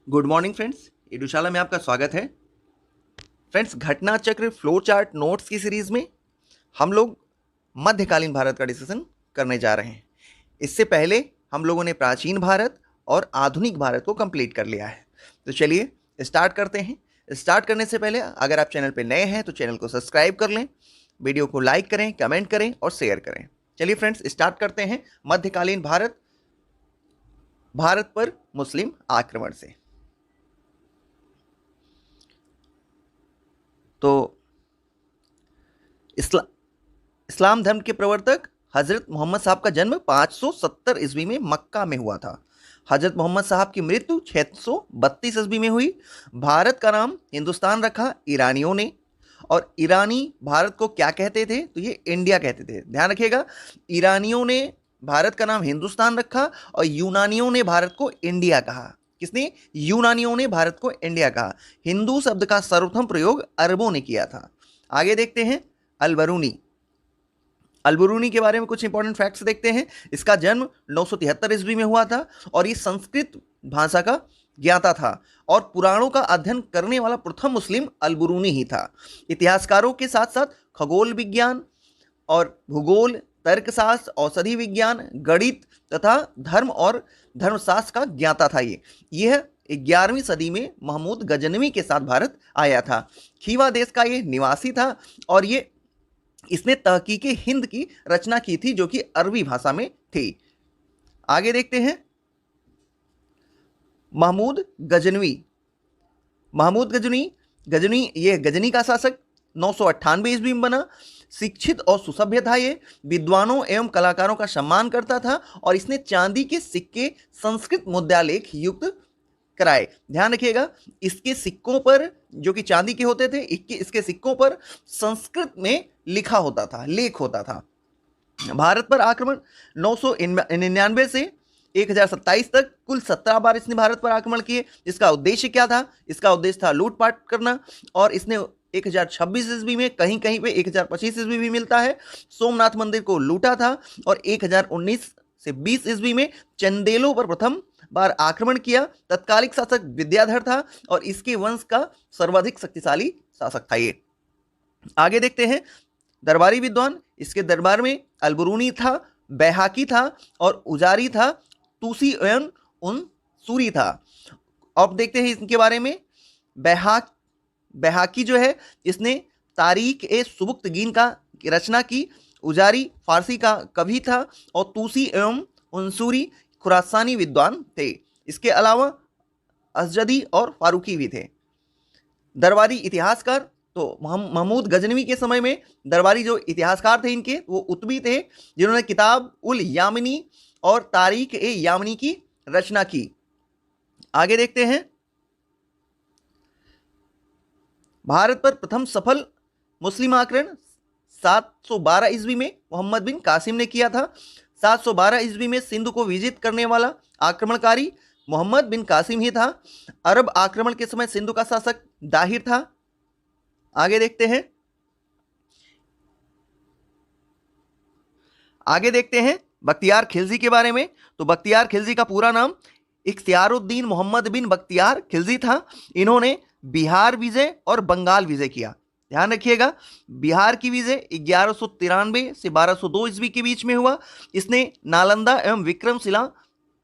Good morning friends, एडुशाला में आपका स्वागत है। फ्रेंड्स, घटना चक्र फ्लो चार्ट नोट्स की सीरीज में हम लोग मध्यकालीन भारत का डिस्कशन करने जा रहे हैं। इससे पहले हम लोगों ने प्राचीन भारत और आधुनिक भारत को कंप्लीट कर लिया है। तो चलिए स्टार्ट करते हैं। स्टार्ट करने से पहले अगर आप चैनल पर नए हैं तो चैनल को सब्सक्राइब कर लें, वीडियो को लाइक करें, कमेंट करें और शेयर करें। चलिए फ्रेंड्स, स्टार्ट करते हैं मध्यकालीन भारत पर मुस्लिम आक्रमण से। तो इस्लाम धर्म के प्रवर्तक हजरत मोहम्मद साहब का जन्म 570 ईस्वी में मक्का में हुआ था। हजरत मोहम्मद साहब की मृत्यु 632 ईस्वी में हुई। भारत का नाम हिंदुस्तान रखा ईरानियों ने, और ईरानी भारत को क्या कहते थे? तो ये इंडिया कहते थे। ध्यान रखिएगा, ईरानियों ने भारत का नाम हिंदुस्तान रखा और यूनानियों ने भारत को इंडिया कहा। किसने? यूनानियों ने भारत को इंडिया कहा। हिंदू शब्द का सर्वप्रथम प्रयोग अरबों ने किया था। आगे देखते हैं अलबरूनी। अलबरूनी के बारे में कुछ इंपॉर्टेंट फैक्ट्स देखते हैं। इसका जन्म 973 ईस्वी में हुआ था और ये संस्कृत भाषा का ज्ञाता था और पुराणों का अध्ययन करने वाला प्रथम मुस्लिम अलबरूनी ही था। इतिहासकारों के साथ साथ खगोल विज्ञान और भूगोल, तर्कशास्त्र, औषधि विज्ञान, गणित तथा धर्म और धर्मशास्त्र का ज्ञाता था। यह 11वीं सदी में महमूद गजनवी के साथ भारत आया था। खीवा देश का ये निवासी था और इसने तहकीक हिंद की रचना की थी जो कि अरबी भाषा में थी। आगे देखते हैं महमूद गजनवी। महमूद गजनी ये गजनी का शासक 998 ईस्वी में बना। शिक्षित और सुसभ्य था। ये विद्वानों एवं कलाकारों का सम्मान करता था और इसने चांदी के सिक्के संस्कृत मुद्रालेख युक्त कराए। ध्यान रखिएगा, इसके सिक्कों पर, जो कि चांदी के होते थे, इसके सिक्कों पर संस्कृत में लिखा होता था, लेख होता था। भारत पर आक्रमण 999 से 1027 तक कुल 17 बार इसने भारत पर आक्रमण किए। इसका उद्देश्य क्या था? इसका उद्देश्य था लूटपाट करना। और इसने 1026 ईस्वी में, कहीं कहीं पे 1025 ईस्वी भी मिलता है, सोमनाथ मंदिर को लूटा था। और 1019 से 20 ईस्वी में चंदेलों पर प्रथम बार आक्रमण किया। तत्कालिक शासक विद्याधर था और इसके वंश का सर्वाधिक शक्तिशाली शासक था ये। आगे देखते हैं दरबारी विद्वान। इसके दरबार में अलबरूनी था, बैहाकी था और उजारी था, तुसी एवं उनसूरी था। अब देखते हैं इनके बारे में। बैहाकी जो है, इसने तारीख ए सुबुक्तगीन का रचना की। उजारी फारसी का कवि था और तुसी एवं उनसूरी खुरासानी विद्वान थे। इसके अलावा असजदी और फारूकी भी थे। दरबारी इतिहासकार, तो महमूद गजनवी के समय में दरबारी जो इतिहासकार थे इनके, वो उतबी थे, जिन्होंने किताब उल यामिनी और तारीख ए यामिनी की रचना की। आगे देखते हैं भारत पर प्रथम सफल मुस्लिम आक्रमण 712 ईस्वी में मोहम्मद बिन कासिम ने किया था। 712 ईस्वी में सिंधु को विजित करने वाला आक्रमणकारी मोहम्मद बिन कासिम ही था। अरब आक्रमण के समय सिंधु का शासक दाहिर था। आगे देखते हैं बख्तियार खिलजी के बारे में। तो बख्तियार खिलजी का पूरा नाम इख्तियारुद्दीन मोहम्मद बिन बख्तियार खिलजी था। इन्होंने बिहार विजय और बंगाल विजय किया। ध्यान रखिएगा, बिहार की विजय 1193 से 1202 ईस्वी के बीच में हुआ। इसने नालंदा एवं विक्रमशिला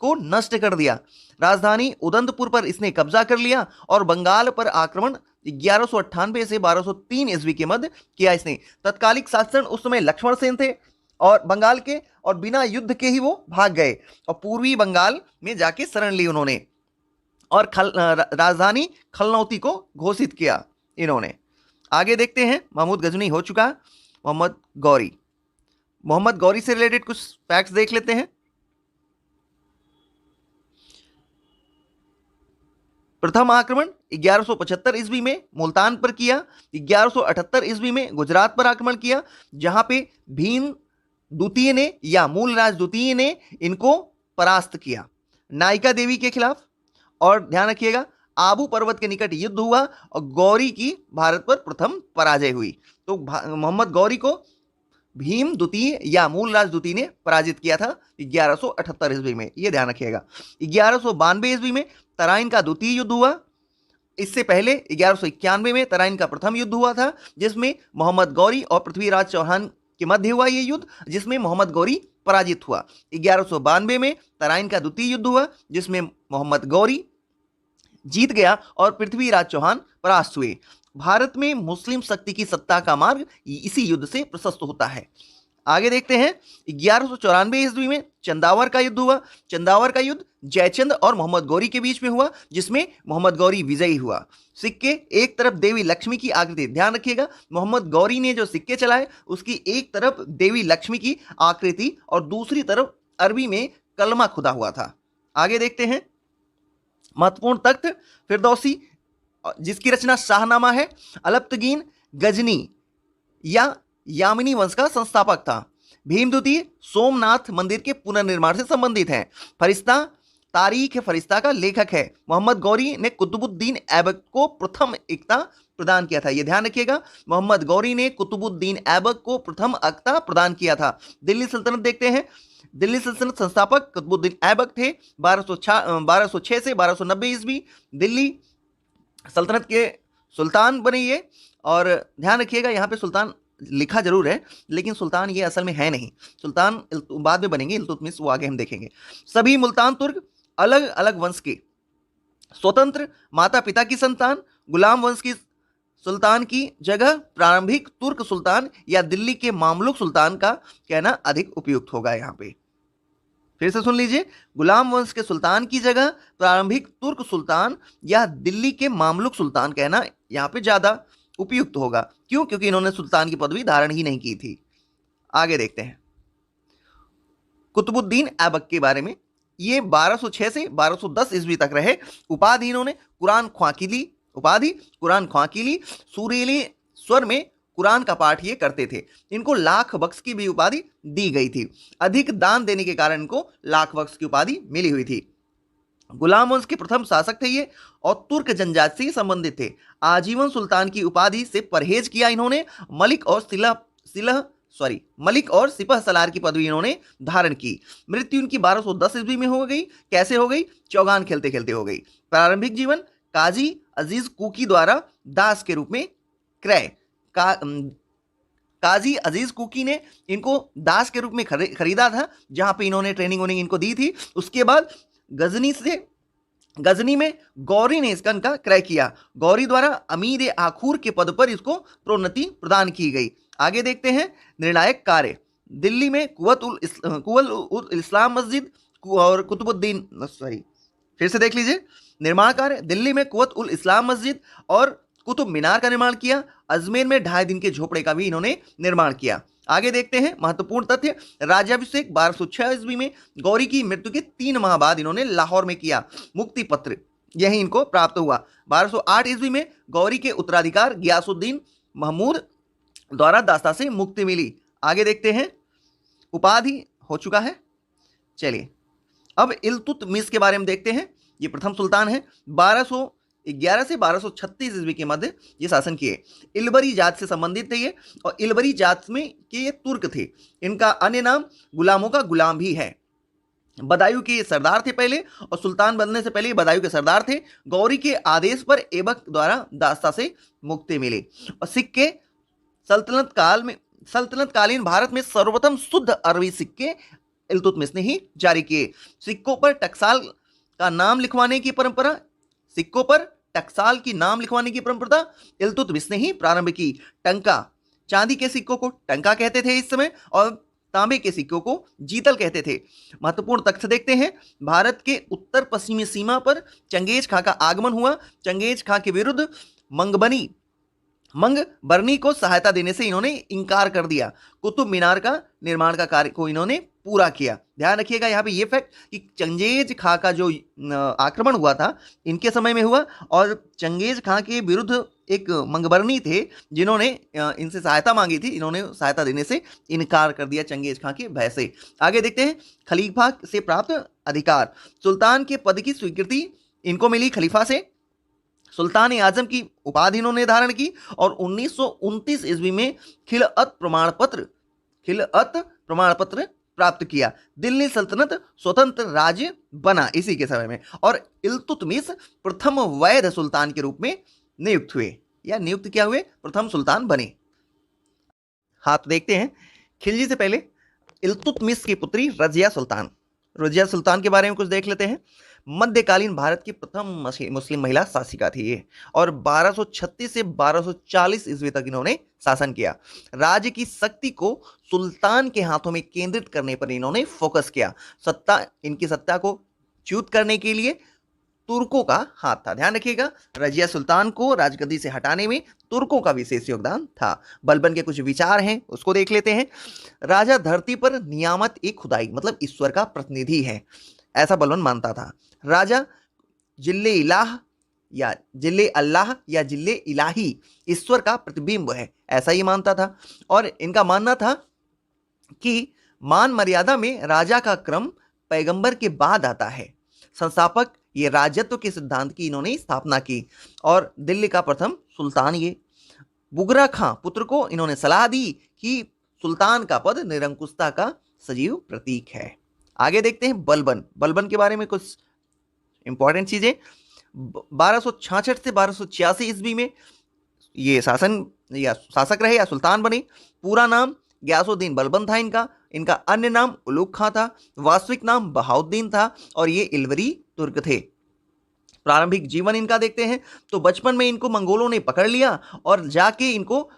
को नष्ट कर दिया। राजधानी उदंतपुर पर इसने कब्जा कर लिया और बंगाल पर आक्रमण 1198 से 1203 ईस्वी के मध्य किया इसने। तत्कालिक शासन उस समय लक्ष्मण सेन थे और बंगाल के, और बिना युद्ध के ही वो भाग गए और पूर्वी बंगाल में जाके शरण ली उन्होंने और राजधानी खलनौती को घोषित किया इन्होंने। आगे देखते हैं, महमूद गजनी हो चुका। मोहम्मद गौरी से रिलेटेड कुछ फैक्ट्स देख लेते हैं। प्रथम आक्रमण 1175 ईस्वी में मुल्तान पर किया। 1178 ईस्वी में गुजरात पर आक्रमण किया, जहां पे भीम द्वितीय ने या मूलराज द्वितीय ने इनको परास्त किया नायिका देवी के खिलाफ। और ध्यान रखिएगा, आबू पर्वत के निकट युद्ध हुआ और गौरी की भारत पर प्रथम पराजय हुई। तो मोहम्मद गौरी को भीम द्वितीय या मूलराज द्वितीय ने पराजित किया था 1178 ईस्वी में, ये ध्यान रखिएगा। 1192 ईस्वी में तराइन का द्वितीय युद्ध हुआ। इससे पहले 1191 में तराइन का प्रथम युद्ध हुआ था, जिसमें मोहम्मद गौरी और पृथ्वीराज चौहान के मध्य हुआ ये युद्ध, जिसमें मोहम्मद गौरी पराजित हुआ। 1192 में तराइन का द्वितीय युद्ध हुआ, जिसमें मोहम्मद गौरी जीत गया और पृथ्वीराज चौहान परास्त हुए। भारत में मुस्लिम शक्ति की सत्ता का मार्ग इसी युद्ध से प्रशस्त होता है। आगे देखते हैं, 1194 ईस्वी में चंदावर का युद्ध हुआ। चंदावर का युद्ध जयचंद और मोहम्मद गौरी के बीच में हुआ, जिसमें मोहम्मद गौरी विजयी हुआ। सिक्के, एक तरफ देवी लक्ष्मी की आकृति, ध्यान रखिएगा, मोहम्मद गौरी ने जो सिक्के चलाए उसकी एक तरफ देवी लक्ष्मी की आकृति और दूसरी तरफ अरबी में कलमा खुदा हुआ था। आगे देखते हैं, महत्वपूर्ण तख्त फिरदौसी, जिसकी रचना शाहनामा है। अलप्तगीन गजनी या यामिनी वंश का संस्थापक था। भीमद्वितीय सोमनाथ मंदिर के पुनर्निर्माण से संबंधित है। फरिश्ता, तारीख फरिश्ता का लेखक है। मोहम्मद गौरी ने कुतुबुद्दीन ऐबक को प्रथम एकता प्रदान किया था, यह ध्यान रखिएगा, मोहम्मद गौरी ने कुतुबुद्दीन ऐबक को प्रथम एकता प्रदान किया था। दिल्ली सल्तनत देखते हैं, दिल्ली सल्तनत संस्थापक कुतुबुद्दीन ऐबक थे। 1206 से 1290 ईस्वी दिल्ली सल्तनत के सुल्तान बने ये। और ध्यान रखिएगा, यहाँ पे सुल्तान लिखा जरूर है, लेकिन सुल्तान ये असल में है नहीं, सुल्तान बाद में बनेंगे, इल्तुतमिश, वो आगे हम देखेंगे। सभी मुल्तान तुर्क अलग अलग वंश के स्वतंत्र माता पिता की संतान। गुलाम वंश की सुल्तान की जगह प्रारंभिक तुर्क सुल्तान या दिल्ली के मामलुक सुल्तान का कहना अधिक उपयुक्त होगा। यहाँ पे फिर से सुन लीजिए, गुलाम वंश के सुल्तान की जगह प्रारंभिक तुर्क सुल्तान या दिल्ली के मामलुक सुल्तान कहना यहाँ पे ज्यादा उपयुक्त होगा। क्यों? क्योंकि इन्होंने सुल्तान की पदवी धारण ही नहीं की थी। आगे देखते हैं, कुतुबुद्दीन ऐबक के बारे में। ये 1206 से 1210 ईस्वी तक रहे। उपाधि इन्होंने कुरान ख्वाकिली, उपाधि कुरान ख्वाकिली, सुरीले स्वर में कुरान का पाठ ये करते थे। इनको लाख बख्श की भी उपाधि दी गई थी। अधिक दान देने के कारण इनको लाख बख्श की उपाधि मिली हुई थी। गुलाम वंश के प्रथम शासक थे ये और तुर्क जनजाति से संबंधित थे। आजीवन सुल्तान की उपाधि से परहेज किया इन्होंने। मलिक और सिपह सलार की पदवी इन्होंने धारण की। मृत्यु इनकी 1210 ईस्वी में हो गई। कैसे हो गई? चौगान खेलते खेलते हो गई। प्रारंभिक जीवन काजी अजीज कुकी द्वारा दास के रूप में क्रय, काजी अजीज कुकी ने इनको दास के रूप में खरीदा था, जहां पे इन्होंने ट्रेनिंग इनको दी थी। उसके बाद गजनी में गौरी ने इनका क्रय किया। गौरी द्वारा अमीर आखूर के पद पर इसको प्रोन्नति प्रदान की गई। आगे देखते हैं, निर्णायक कार्य। दिल्ली में कुवत उल इस्लाम मस्जिद और कुतुबुद्दीन, फिर से देख लीजिए, निर्माण कार्य। दिल्ली में कुवत उल इस्लाम मस्जिद और कुतुब मीनार का निर्माण किया। अजमेर में 2.5 दिन के झोपड़े का भी इन्होंने निर्माण किया। आगे देखते हैं, महत्वपूर्ण तथ्य। राज्याभिषेक 1206 ईस्वी में गौरी की मृत्यु के 3 माह बाद इन्होंने लाहौर में किया। मुक्ति पत्र यही इनको प्राप्त हुआ। 1208 ईस्वी में गौरी के उत्तराधिकार गियासुद्दीन महमूद द्वारा दास्ता से मुक्ति मिली। आगे देखते हैं, उपाधि हो चुका है। चलिए अब इल्तुतमिश के बारे में देखते हैं। ये प्रथम सुल्तान है। 1211 से 1236 ईस्वी के मध्य ये शासन किए। इलबरी जात से संबंधित थे ये, और इलबरी जात में के ये तुर्क थे। इनका अन्य नाम गुलामों का गुलाम भी है। बदायूं के सरदार थे पहले, और सुल्तान बनने से पहले बदायूं के सरदार थे। गौरी के आदेश पर ऐबक द्वारा दास्ता से मुक्ति मिली। और सिक्के, सल्तनतकालीन भारत में सर्वप्रथम शुद्ध अरबी सिक्के इल्तुतमिश ने ही जारी किए। सिक्कों पर टकसाल का नाम लिखवाने की परंपरा, सिक्कों पर टकसाल की नाम लिखवाने की परंपरा इल्तुतमिश ने ही प्रारंभ की। टंका, चांदी के सिक्कों को टंका कहते थे इस समय, और तांबे के सिक्कों को जीतल कहते थे। महत्वपूर्ण तथ्य देखते हैं। भारत के उत्तर पश्चिमी सीमा पर चंगेज खां का आगमन हुआ। चंगेज खां के विरुद्ध मंगबरनी को सहायता देने से इन्होंने इंकार कर दिया। कुतुब मीनार का निर्माण का कार्य को इन्होंने पूरा किया। ध्यान रखिएगा यहाँ पे ये फैक्ट कि चंगेज खां का जो आक्रमण हुआ था इनके समय में हुआ, और चंगेज खां के विरुद्ध एक मंगबरनी थे जिन्होंने इनसे सहायता मांगी थी। इन्होंने सहायता देने से इनकार कर दिया चंगेज खां के भय से। आगे देखते हैं, खलीफा से प्राप्त अधिकार। सुल्तान के पद की स्वीकृति इनको मिली खलीफा से। सुल्तान आजम की उपाधि इन्होंने धारण की, और 1929 ईस्वी में खिलअत प्रमाण पत्र खिलअत प्रमाण पत्र प्राप्त किया। दिल्ली सल्तनत स्वतंत्र राज्य बना इसी के समय में, और इल्तुतमिश प्रथम वैध सुल्तान के रूप में नियुक्त हुए, या नियुक्त क्या हुए, प्रथम सुल्तान बने। हाँ, तो देखते हैं खिलजी से पहले इल्तुतमिश की पुत्री रजिया सुल्तान। रजिया सुल्तान के बारे में कुछ देख लेते हैं। मध्यकालीन भारत की प्रथम मुस्लिम महिला शासिका थी ये, और 1236 से 1240 ईस्वी तक इन्होंने शासन किया। राज्य की शक्ति को सुल्तान के हाथों में केंद्रित करने पर इन्होंने फोकस किया। इनकी सत्ता को च्युत करने के लिए तुर्कों का हाथ था। ध्यान रखिएगा, रजिया सुल्तान को राजगद्दी से हटाने में तुर्कों का विशेष योगदान था। बलबन के कुछ विचार हैं, उसको देख लेते हैं। राजा धरती पर नियामत एक खुदाई, मतलब ईश्वर का प्रतिनिधि है, ऐसा बलबन मानता था। राजा जिल्ले इलाह या जिल्ले अल्लाह या जिल्ले इलाही ईश्वर का प्रतिबिंब है, ऐसा ही मानता था। और इनका मानना था कि मान मर्यादा में राजा का क्रम पैगंबर के बाद आता है। संस्थापक ये राजत्व के सिद्धांत की इन्होंने स्थापना की, और दिल्ली का प्रथम सुल्तान ये। बुगरा खां पुत्र को इन्होंने सलाह दी कि सुल्तान का पद निरंकुशता का सजीव प्रतीक है। आगे देखते हैं बलबन। बलबन के बारे में कुछ इंपॉर्टेंट चीजें। 1266 से 1286 ईस्वी में ये शासक रहे या सुल्तान बने। पूरा नाम गयासुद्दीन बलबन था इनका। इनका अन्य नाम उलुग खां था। वास्तविक नाम बहाउद्दीन था, और ये इलवरी तुर्क थे। प्रारंभिक जीवन इनका देखते हैं तो बचपन में इनको मंगोलों ने पकड़ लिया और जाके इनको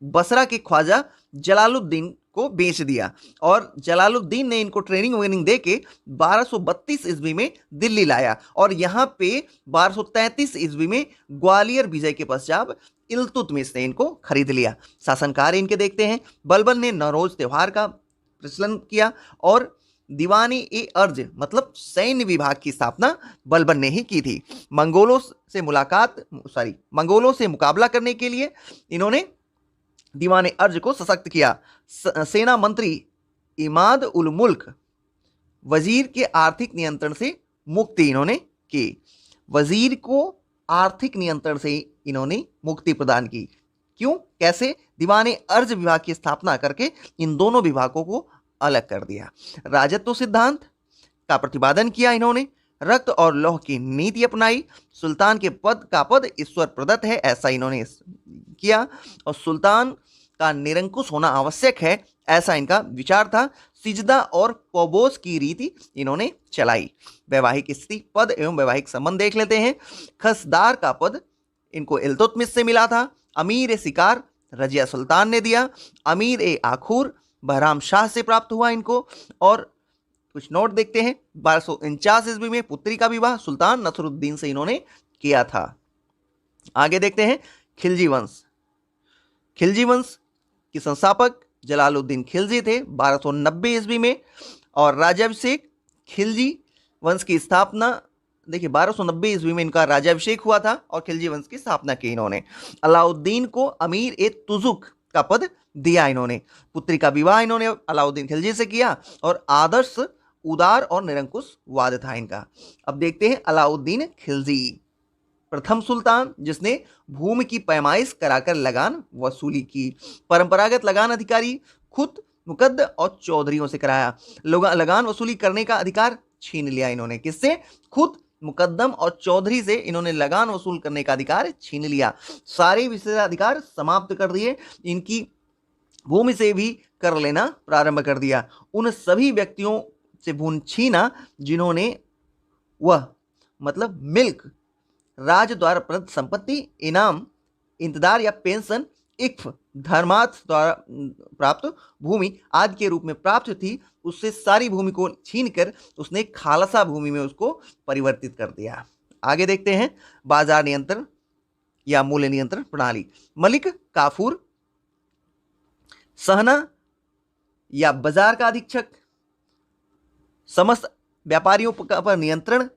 बसरा के ख्वाजा जलालुद्दीन को बेच दिया, और जलालुद्दीन ने इनको ट्रेनिंग वेनिंग दे के 1232 ईस्वी में दिल्ली लाया, और यहाँ पे 1233 ईस्वी में ग्वालियर विजय के पश्चात इल्तुतमिश ने इनको खरीद लिया। शासनकार्य इनके देखते हैं। बलबन ने नौरोज त्योहार का प्रचलन किया, और दीवानी ए अर्ज मतलब सैन्य विभाग की स्थापना बलबन ने ही की थी। मंगोलों से मुकाबला करने के लिए इन्होंने दीवाने अर्ज को सशक्त किया। सेना मंत्री इमाद उल मुल्क वजीर के आर्थिक नियंत्रण से मुक्ति इन्होंने की। वजीर को आर्थिक नियंत्रण से इन्होंने मुक्ति प्रदान की। क्यों, कैसे? दीवाने अर्ज विभाग की स्थापना करके इन दोनों विभागों को अलग कर दिया। राजत्व सिद्धांत का प्रतिपादन किया इन्होंने। रक्त और लौह की नीति अपनाई। सुल्तान के पद का पद ईश्वर प्रदत्त है, ऐसा इन्होंने किया, और सुल्तान का निरंकुश होना आवश्यक है, ऐसा इनका विचार था। सिजदा और पौबोस की रीति इन्होंने चलाई। वैवाहिक स्थिति, पद एवं वैवाहिक संबंध देख लेते हैं। खसदार का पद इनको इल्तुतमिश से मिला था। अमीर ए शिकार रजिया सुल्तान ने दिया। अमीर ए आखूर बहराम शाह से प्राप्त हुआ इनको। और कुछ नोट देखते हैं। 1249 ईस्वी में पुत्री का विवाह सुल्तान नसरुद्दीन से इन्होंने किया था। आगे देखते हैं खिलजी वंश। खिलजी वंश के संस्थापक जलालुद्दीन खिलजी थे 1290 ईस्वी में, और राज्याभिषेक खिलजी वंश की स्थापना देखिए 1290 ईस्वी में इनका राज्याभिषेक हुआ था, और खिलजी वंश की स्थापना की इन्होंने। अलाउद्दीन को अमीर ए तुजुक का पद दिया इन्होंने। पुत्री का विवाह इन्होंने अलाउद्दीन खिलजी से किया, और आदर्श उदार और निरंकुश वाद था इनका। अब देखते हैं अलाउद्दीन खिलजी, प्रथम सुल्तान जिसने भूमि की पैमाइश कराकर लगान वसूली की। परंपरागत लगान अधिकारी खुद मुकद्द और चौधरियों से कराया। लगान वसूली करने का अधिकार छीन लिया इन्होंने। किससे? खुद मुकद्दम और चौधरी से इन्होंने लगान वसूल करने का अधिकार छीन लिया। सारे विशेषाधिकार समाप्त कर दिए। इनकी भूमि से भी कर लेना प्रारंभ कर दिया। उन सभी व्यक्तियों से भूमि छीना जिन्होंने वह मतलब मिल्क, राज द्वारा प्रदत्त संपत्ति, इनाम, इंतजार या पेंशन, इक्फ, धर्मार्थ द्वारा प्राप्त भूमि आदि के रूप में प्राप्त थी, उससे सारी भूमि को छीनकर उसने खालसा भूमि में उसको परिवर्तित कर दिया। आगे देखते हैं बाजार नियंत्रण या मूल्य नियंत्रण प्रणाली। मलिक काफूर सहना या बाजार का अधीक्षक, समस्त व्यापारियों पर नियंत्रण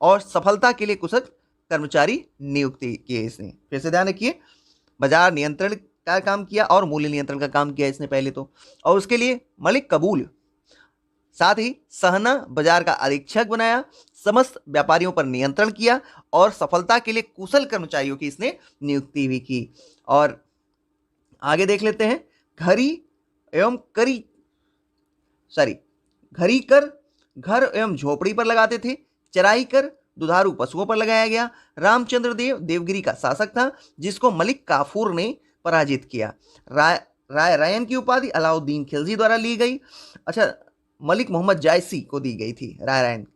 और सफलता के लिए कुशल कर्मचारी नियुक्ति किए इसने। फिर से ध्यान रखिए, बाजार नियंत्रण का काम किया और मूल्य नियंत्रण का काम किया इसने पहले तो, और उसके लिए मलिक कबूल, साथ ही सहना बाजार का अधीक्षक बनाया, समस्त व्यापारियों पर नियंत्रण किया और सफलता के लिए कुशल कर्मचारियों की इसने नियुक्ति भी की। और आगे देख लेते हैं घरी एवं करी सॉरी घरी कर घर एवं झोपड़ी पर लगाते थे। चराई कर दुधारू पशुओं पर लगाया गया। रामचंद्र देव देवगिरी का शासक था जिसको मलिक काफूर ने पराजित किया। राय रायन की उपाधि अलाउद्दीन खिलजी द्वारा ली गई। अच्छा, मलिक मोहम्मद जायसी को दी गई थी राय रायन।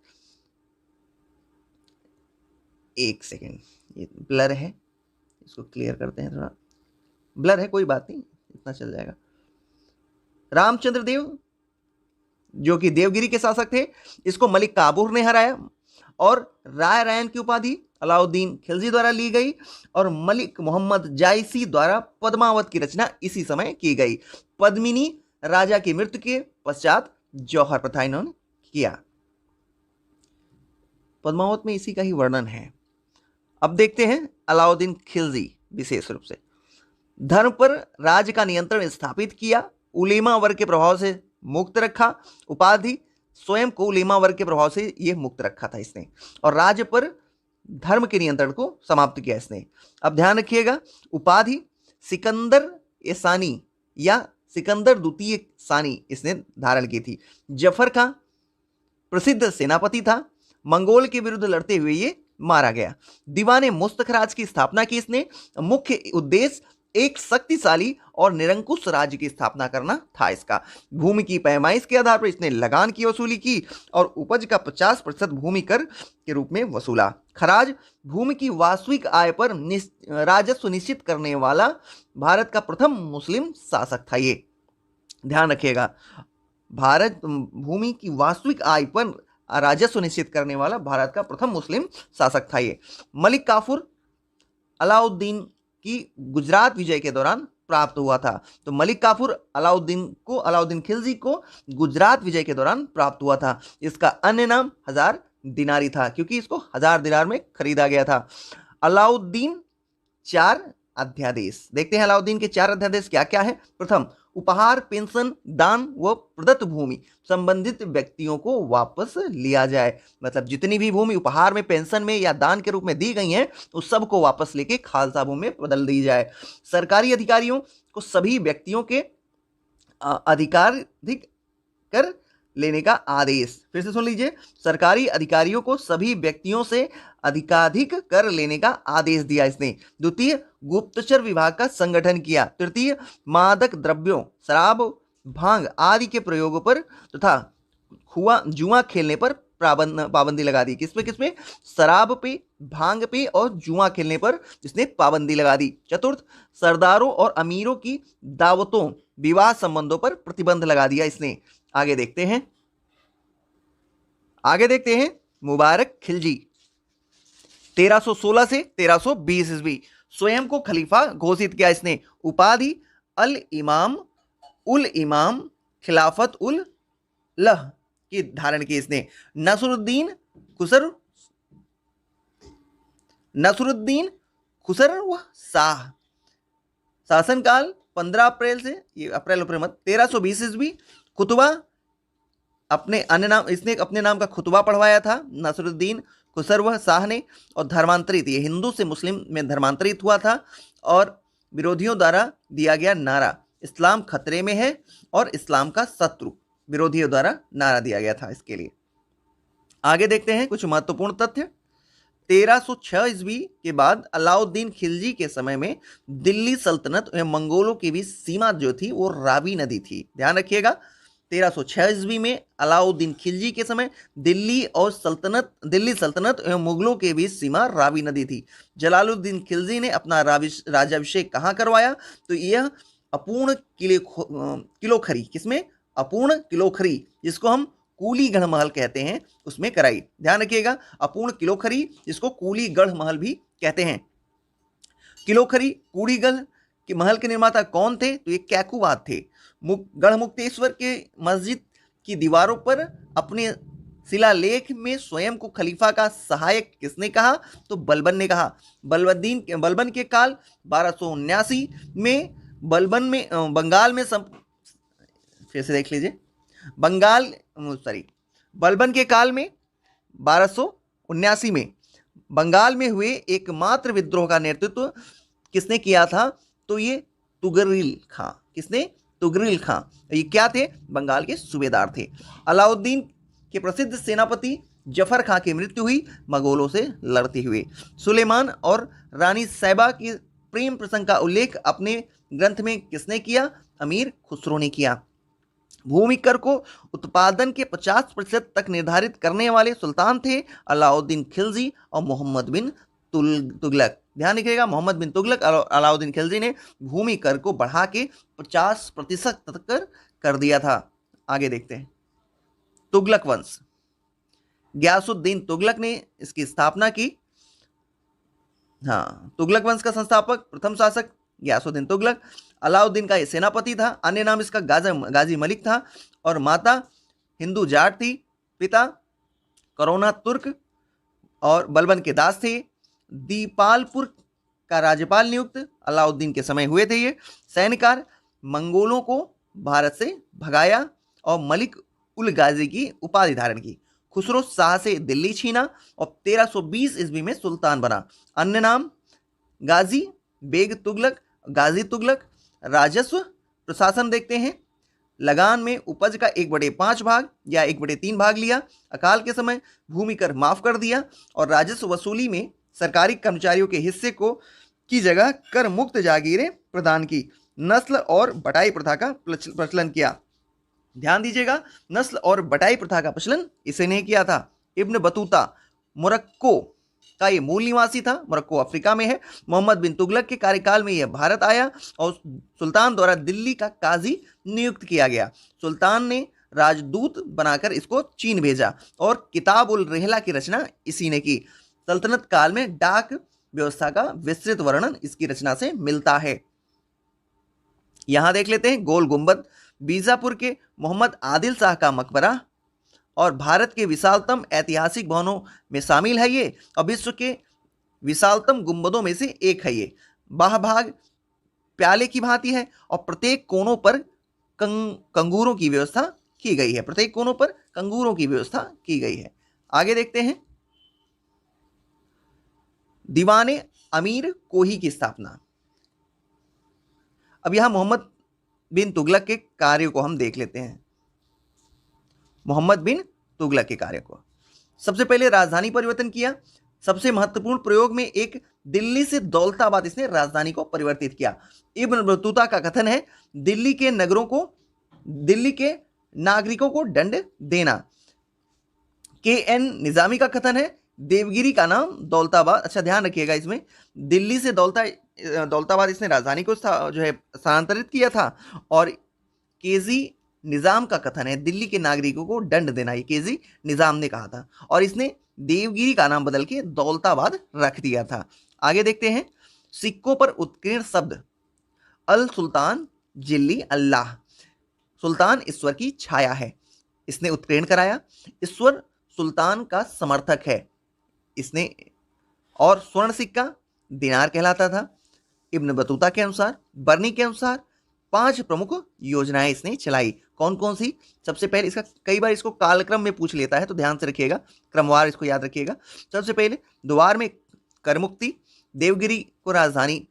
एक सेकेंड, ये ब्लर है, इसको क्लियर करते हैं, थोड़ा ब्लर है, कोई बात नहीं, इतना चल जाएगा। रामचंद्र देव जो कि देवगिरी के शासक थे, इसको मलिक काफूर ने हराया और राय रायन की उपाधि अलाउद्दीन खिलजी द्वारा ली गई और मलिक मोहम्मद जायसी द्वारा पद्मावत की रचना इसी समय की गई। पद्मिनी राजा की मृत्यु के पश्चात जौहर प्रथा इन्होंने किया। पद्मावत में इसी का ही वर्णन है। अब देखते हैं अलाउद्दीन खिलजी विशेष रूप से धर्म पर राज्य का नियंत्रण स्थापित किया, उलेमा वर्ग के प्रभाव से मुक्त रखा। उपाधि स्वयं को उलेमा वर्ग के प्रभाव से यह मुक्त रखा था इसने, और राज्य पर धर्म के नियंत्रण को समाप्त किया इसने। अब ध्यान रखिएगा, उपाधि सिकंदर ए सानी या सिकंदर द्वितीय सानी इसने धारण की थी। जफर का प्रसिद्ध सेनापति था, मंगोल के विरुद्ध लड़ते हुए ये मारा गया। दीवाने मुस्तखराज की स्थापना की इसने। मुख्य उद्देश्य एक शक्तिशाली और निरंकुश राज्य की स्थापना करना था इसका। भूमि की पैमाइश के आधार पर इसने लगान की वसूली की और उपज का 50% भूमि कर के रूप में वसूला। खराज भूमि की वास्तविक आय पर राजस्व निश्चित करने वाला भारत का प्रथम मुस्लिम शासक था ये। ध्यान रखिएगा, भारत भूमि की वास्तविक आय पर राजस्व निश्चित करने वाला भारत का प्रथम मुस्लिम शासक था ये। मलिक काफूर अलाउद्दीन की गुजरात विजय के दौरान प्राप्त हुआ था। तो मलिक काफूर अलाउद्दीन खिलजी को गुजरात विजय के दौरान प्राप्त हुआ था। इसका अन्य नाम 1000 दिनारी था क्योंकि इसको 1000 दिनार में खरीदा गया था। अलाउद्दीन 4 अध्यादेश देखते हैं। अलाउद्दीन के 4 अध्यादेश क्या क्या है। प्रथम, उपहार, पेंशन, दान व प्रदत्त भूमि संबंधित व्यक्तियों को वापस लिया जाए। मतलब जितनी भी भूमि उपहार में, पेंशन में या दान के रूप में दी गई है उस सब को वापस लेके खालसा भूमि में बदल दी जाए। सरकारी अधिकारियों को सभी व्यक्तियों के अधिकाधिक कर लेने का आदेश। फिर से सुन लीजिए, सरकारी अधिकारियों को सभी व्यक्तियों से अधिकाधिक कर लेने का आदेश दिया इसने। द्वितीय, गुप्तचर विभाग का संगठन किया। तृतीय, मादक द्रव्यों, शराब, भांग आदि के प्रयोगों पर तथा जुआ खेलने पर पाबंदी लगा दी। किसमें? शराब पे, भांग पे और जुआ खेलने पर इसने पाबंदी लगा दी। चतुर्थ, सरदारों और अमीरों की दावतों, विवाह संबंधों पर प्रतिबंध लगा दिया इसने। आगे देखते हैं मुबारक खिलजी 1316 से 1320 ईस्वी स्वयं को खलीफा घोषित किया इसने। उपाधि उल इमाम खिलाफत उल लह की धारण की इसने। नसरुद्दीन खुसरव शाह, शासनकाल 15 अप्रैल से 1320 ईस्वी। खुतबा इसने अपने नाम का खुतबा पढ़वाया था नसरुद्दीन खुसरव शाह ने, और धर्मांतरित, ये हिंदू से मुस्लिम में धर्मांतरित हुआ था और विरोधियों द्वारा दिया गया नारा इस्लाम खतरे में है और इस्लाम का शत्रु, विरोधियों द्वारा नारा दिया गया था इसके लिए। आगे देखते हैं कुछ महत्वपूर्ण तथ्य। 1306 ईस्वी के बाद अलाउद्दीन खिलजी के समय में दिल्ली सल्तनत एवं मंगोलों की भी सीमा जो थी वो रावी नदी थी। ध्यान रखिएगा, 1306 ईस्वी में अलाउद्दीन खिलजी के समय दिल्ली सल्तनत एवं मुगलों के बीच सीमा रावी नदी थी। जलालुद्दीन खिलजी ने अपना राज्याभिषेक कहाँ करवाया? तो यह अपूर्ण किलोखरी, किसमें? अपूर्ण किलोखरी, जिसको हम कूलीगढ़ महल कहते हैं, उसमें कराई। ध्यान रखिएगा, अपूर्ण किलोखरी जिसको कूलीगढ़ महल भी कहते हैं। किलोखरी कूलीगढ़ के महल के निर्माता कौन थे? तो ये कैकुबाद थे। गढ़मुक्तेश्वर के मस्जिद की दीवारों पर अपने शिलालेख में स्वयं को खलीफा का सहायक किसने कहा? तो बलबन ने कहा। बलबन के काल 1279 में बंगाल में फिर से देख लीजिए, बलबन के काल में 1279 में बंगाल में हुए एकमात्र विद्रोह का नेतृत्व किसने किया था? तो ये तुगरिल खां। किसने? तुगरिल खां, ये क्या थे? बंगाल के सूबेदार थे। अलाउद्दीन के प्रसिद्ध सेनापति जफर खां की मृत्यु हुई मंगोलों से लड़ते हुए। सुलेमान और रानी सैबा की प्रेम प्रसंग का उल्लेख अपने ग्रंथ में किसने किया? अमीर खुसरो ने किया। भूमि कर को उत्पादन के 50% तक निर्धारित करने वाले सुल्तान थे अलाउद्दीन खिलजी और मोहम्मद बिन तुगलक। ध्यान रखिएगा, मोहम्मद बिन तुगलक और अलाउद्दीन खिलजी ने भूमि कर को बढ़ा के 50% तक कर दिया था। आगे देखते हैं। तुगलक वंश, गयासुद्दीन तुगलक ने इसकी स्थापना की। हाँ, तुगलक वंश का संस्थापक प्रथम शासक गयासुद्दीन तुगलक। अलाउद्दीन का ये सेनापति था। अन्य नाम इसका गाजी मलिक था और माता हिंदू जाट थी। पिता करोना तुर्क और बलबन के दास थे। दीपालपुर का राज्यपाल नियुक्त अलाउद्दीन के समय हुए थे। ये सैन्यकार मंगोलों को भारत से भगाया और मलिक उल गाजी की उपाधि धारण की। खुसरो शाह से दिल्ली छीना और 1320 ईस्वी में सुल्तान बना। अन्य नाम गाजी बेग तुगलक, गाजी तुगलक। राजस्व प्रशासन देखते हैं। लगान में उपज का 1/5 भाग या 1/3 भाग लिया। अकाल के समय भूमि कर माफ कर दिया और राजस्व वसूली में सरकारी कर्मचारियों के हिस्से को की जगह कर मुक्त जागीरें प्रदान की। नस्ल और बटाई प्रथा का प्रचलन किया। ध्यान दीजिएगा, नस्ल और बटाई प्रथा का प्रचलन इसे नहीं किया था। इब्न बतूता मोरक्को का ये मूल निवासी था। मोरक्को अफ्रीका में है। मोहम्मद बिन तुगलक के कार्यकाल में यह भारत आया और सुल्तान द्वारा दिल्ली का काजी नियुक्त किया गया। सुल्तान ने राजदूत बनाकर इसको चीन भेजा और किताब उल रहला की रचना इसी ने की। सल्तनत काल में डाक व्यवस्था का विस्तृत वर्णन इसकी रचना से मिलता है। यहां देख लेते हैं गोल गुंबद, बीजापुर के मोहम्मद आदिल शाह का मकबरा और भारत के विशालतम ऐतिहासिक भवनों में शामिल है ये और विश्व के विशालतम गुंबदों में से एक है ये। बाह भाग प्याले की भांति है और प्रत्येक कोनों पर कंगूरों की व्यवस्था की गई है। प्रत्येक कोनों पर कंगूरों की व्यवस्था की गई है। आगे देखते हैं। दीवाने अमीर कोही की स्थापना। अब यहां मोहम्मद बिन तुगलक के कार्यों को हम देख लेते हैं। मोहम्मद बिन तुगलक के कार्य को, सबसे पहले राजधानी परिवर्तन किया। सबसे महत्वपूर्ण प्रयोग में एक दिल्ली से दौलताबाद इसने राजधानी को परिवर्तित किया। इब्न बतूता का कथन है दिल्ली के नागरिकों को दंड देना। KN निजामी का कथन है देवगिरी का नाम दौलताबाद। अच्छा ध्यान रखिएगा, इसमें दिल्ली से दौलताबाद इसने राजधानी को जो है स्थानांतरित किया था। और KG निजाम का कथन है दिल्ली के नागरिकों को दंड देना। ये KG निजाम ने कहा था और इसने देवगिरी का नाम बदल के दौलताबाद रख दिया था। आगे देखते हैं। सिक्कों पर उत्कीर्ण शब्द अल सुल्तान जिल्ली अल्लाह। सुल्तान ईश्वर की छाया है, इसने उत्कीर्ण कराया। ईश्वर सुल्तान का समर्थक है इसने। और स्वर्ण सिक्का दिनार कहलाता था। इब्न बतूता के अनुसार, बर्नी के अनुसार 5 प्रमुख योजनाएं इसने चलाई। कौन कौन सी? सबसे पहले इसका कई बार इसको कालक्रम में पूछ लेता है तो ध्यान से रखिएगा, क्रमवार इसको याद रखिएगा। सबसे पहले द्वार में कर मुक्ति, देवगिरी को राजधानी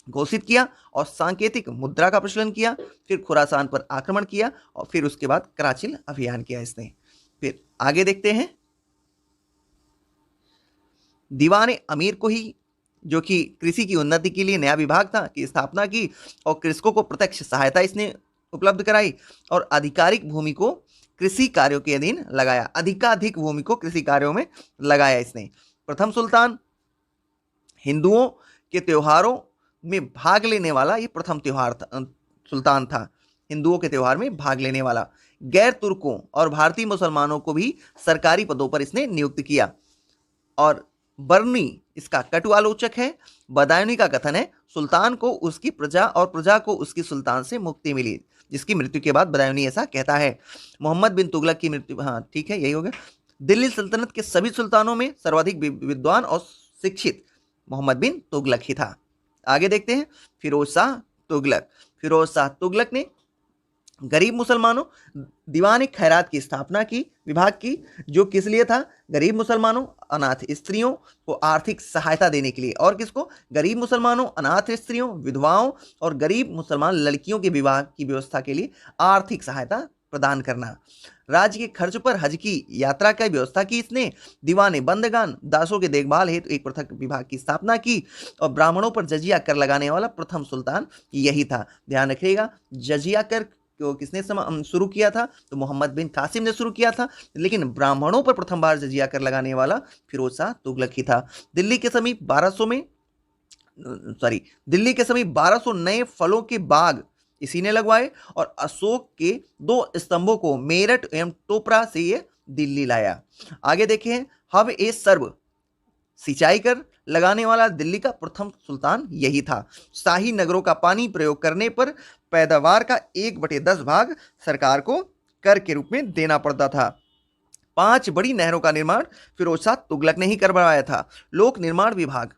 घोषित किया और सांकेतिक मुद्रा का प्रचलन किया। फिर खुरासान पर आक्रमण किया और फिर उसके बाद कराचिल अभियान किया इसने। फिर आगे देखते हैं। दीवाने अमीर को ही, जो कि कृषि की उन्नति के लिए नया विभाग था, की स्थापना की और कृषकों को प्रत्यक्ष सहायता इसने उपलब्ध कराई और आधिकारिक भूमि को कृषि कार्यों के अधीन लगाया। अधिकाधिक भूमि को कृषि कार्यों में लगाया इसने। प्रथम सुल्तान हिंदुओं के त्योहारों में भाग लेने वाला ये प्रथम सुल्तान था। हिंदुओं के त्योहार में भाग लेने वाला। गैर तुर्कों और भारतीय मुसलमानों को भी सरकारी पदों पर इसने नियुक्त किया। और बर्नी इसका कटु आलोचक है। बदायूनी का कथन है सुल्तान को उसकी प्रजा और प्रजा को उसकी सुल्तान से मुक्ति मिली, जिसकी मृत्यु के बाद बदायूनी ऐसा कहता है। मोहम्मद बिन तुगलक की मृत्यु, हाँ ठीक है, यही हो गया। दिल्ली सल्तनत के सभी सुल्तानों में सर्वाधिक विद्वान और शिक्षित मोहम्मद बिन तुगलक ही था। आगे देखते हैं। फिरोज शाह तुगलक। फिरोज शाह तुगलक ने गरीब मुसलमानों दीवान खैरात की स्थापना की, विभाग की, जो किस लिए था? गरीब मुसलमानों, अनाथ स्त्रियों को आर्थिक सहायता देने के लिए। और किसको? गरीब मुसलमानों, अनाथ स्त्रियों, विधवाओं और गरीब मुसलमान लड़कियों के विवाह की व्यवस्था के लिए आर्थिक सहायता प्रदान करना। राज्य के खर्च पर हज की यात्रा की व्यवस्था की इसने। दीवाने बंदगान दासों के देखभाल हेतु एक पृथक विभाग की स्थापना की। और ब्राह्मणों पर जजिया कर लगाने वाला प्रथम सुल्तान यही था। ध्यान रखिएगा, जजिया कर को किसने शुरू किया था? तो मोहम्मद बिन कासिम ने शुरू किया था, लेकिन ब्राह्मणों पर प्रथम बार जजिया कर लगाने वाला फिरोज शाह तुगलक ही था। दिल्ली के समीप 1200 नए फलों के बाग इसी ने लगवाए और अशोक के 2 स्तंभों को मेरठ एवं टोपरा से ये दिल्ली लाया। आगे देखें, हब ए सर्व सिंचाई कर लगाने वाला दिल्ली का प्रथम सुल्तान यही था। शाही नगरों का पानी प्रयोग करने पर पैदावार का 1/10 भाग सरकार को कर के रूप में देना पड़ता था। 5 बड़ी नहरों का निर्माण फिरोज शाह तुगलक ने ही करवाया था। लोक निर्माण विभाग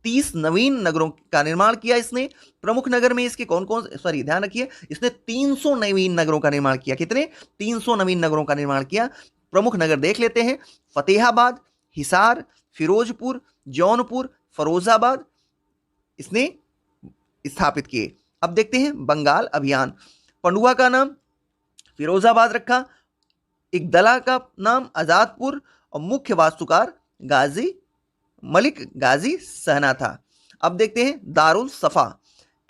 30 नवीन नगरों का निर्माण किया इसने। प्रमुख नगर में इसके कौन कौन, ध्यान रखिए, इसने 300 नवीन नगरों का निर्माण किया। कितने? 300 नवीन नगरों का निर्माण किया। प्रमुख नगर देख लेते हैं, फतेहाबाद, हिसार, फिरोजपुर, जौनपुर, फरोजाबाद इसने स्थापित किए। अब देखते हैं बंगाल अभियान। पंडुआ का नाम फिरोजाबाद रखा, एक दला का नाम आजादपुर और मुख्य वास्तुकार मलिक गाजी सहना था। अब देखते हैं दारुल सफा,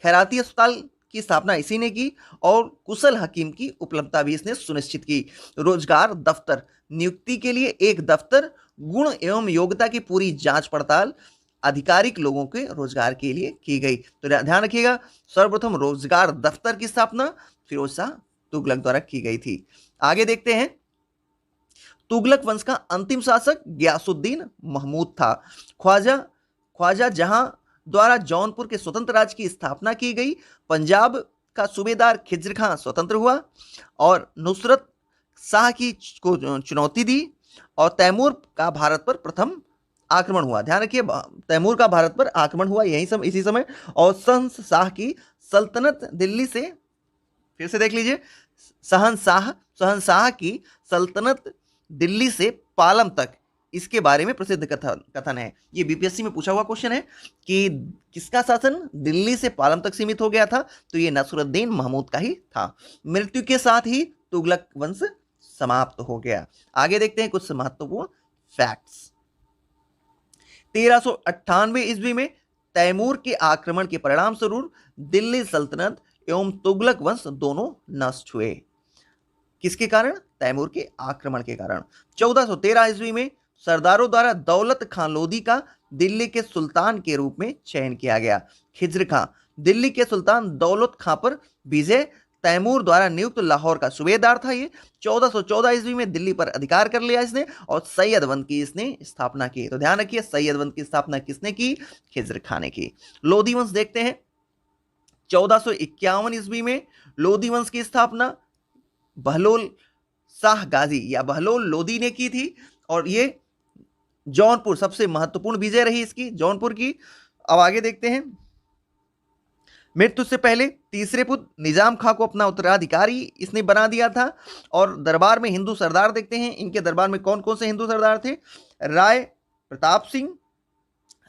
खैराती अस्पताल की स्थापना इसी ने की और कुशल हकीम की उपलब्धता भी इसने सुनिश्चित की। रोजगार दफ्तर, नियुक्ति के लिए एक दफ्तर, गुण एवं योग्यता की पूरी जांच पड़ताल आधिकारिक लोगों के रोजगार के लिए की गई। तो ध्यान रखिएगा, सर्वप्रथम रोजगार दफ्तर की स्थापना फिरोज शाह तुगलक द्वारा की गई थी। आगे देखते हैं, तुगलक वंश का अंतिम शासक गयासुद्दीन महमूद था। ख्वाजा जहां द्वारा जौनपुर के स्वतंत्र राज्य की स्थापना की गई। पंजाब का सूबेदार खिज्र खां स्वतंत्र हुआ और नुसरत शाह की को चुनौती दी और तैमूर का भारत पर प्रथम आक्रमण हुआ। ध्यान रखिए, तैमूर का भारत पर आक्रमण हुआ इसी समय। और शहंशाह की सल्तनत दिल्ली से, फिर से देख लीजिए, शहंशाह की सल्तनत दिल्ली से पालम तक, इसके बारे में प्रसिद्ध कथन है। ये बीपीएससी में पूछा हुआ क्वेश्चन है कि किसका शासन दिल्ली से पालम तक सीमित हो गया था? तो ये नसरुद्दीन महमूद का ही था। मृत्यु के साथ ही तुगलक वंश समाप्त हो गया। आगे देखते हैं कुछ महत्वपूर्ण फैक्ट्स। 1398 ईस्वी में तैमूर के आक्रमण के परिणाम स्वरूप दिल्ली सल्तनत एवं तुगलक वंश दोनों नष्ट हुए। किसके कारण? तैमूर के आक्रमण के कारण। 1413 ईस्वी में सरदारों द्वारा दौलत खान लोधी का दिल्ली के सुल्तान के रूप में चयन किया गया। खिज्र खां दिल्ली के सुल्तान दौलत खां पर विजय तैमूर द्वारा नियुक्त लाहौर का सूबेदार था। ये 1414 ईस्वी में दिल्ली पर अधिकार कर लिया इसने और सैयद वंश की इसने स्थापना की। तो ध्यान रखिए, सैयद वंश की स्थापना किसने की? खिज्र खां ने की। लोधी वंश देखते हैं, 1451 ईस्वी में लोधी वंश की स्थापना बहलोल शाह गाजी या बहलोल लोधी ने की थी और ये जौनपुर सबसे महत्वपूर्ण विजय रही इसकी, जौनपुर की। अब आगे देखते हैं, मृत्यु से पहले तीसरे पुत्र निजाम खां को अपना उत्तराधिकारी इसने बना दिया था। और दरबार में हिंदू सरदार देखते हैं, इनके दरबार में कौन कौन से हिंदू सरदार थे? राय प्रताप सिंह,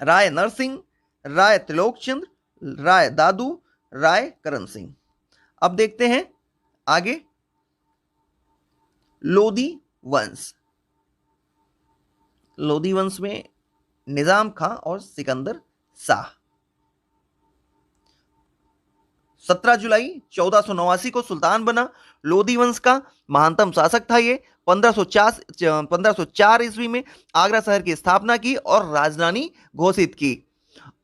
राय नरसिंह, राय त्रिलोकचंद्र, राय दादू, राय करण सिंह। अब देखते हैं आगे, लोधी वंश। लोधी वंश में निजाम खां और सिकंदर शाह। 17 जुलाई 1489 को सुल्तान बना। लोधी वंश का महानतम शासक था ये। 1504 ईस्वी में आगरा शहर की स्थापना की और राजधानी घोषित की।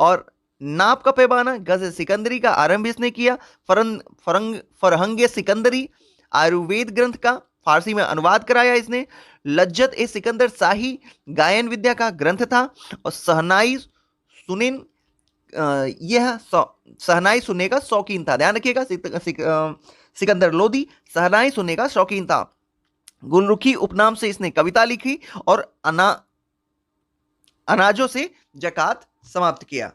और नाप का पैमाना गज सिकंदरी का आरंभ इसने किया। फरहंगे सिकंदरी आयुर्वेद ग्रंथ का फारसी में अनुवाद कराया इसने। लज्जत ए सिकंदर शाही गायन विद्या का ग्रंथ था और शहनाई सुनने का शौकीन था। ध्यान रखिएगा, सिकंदर लोधी शहनाई सुनने का शौकीन था। गुलरुखी उपनाम से इसने कविता लिखी और अनाजों से जकात समाप्त किया।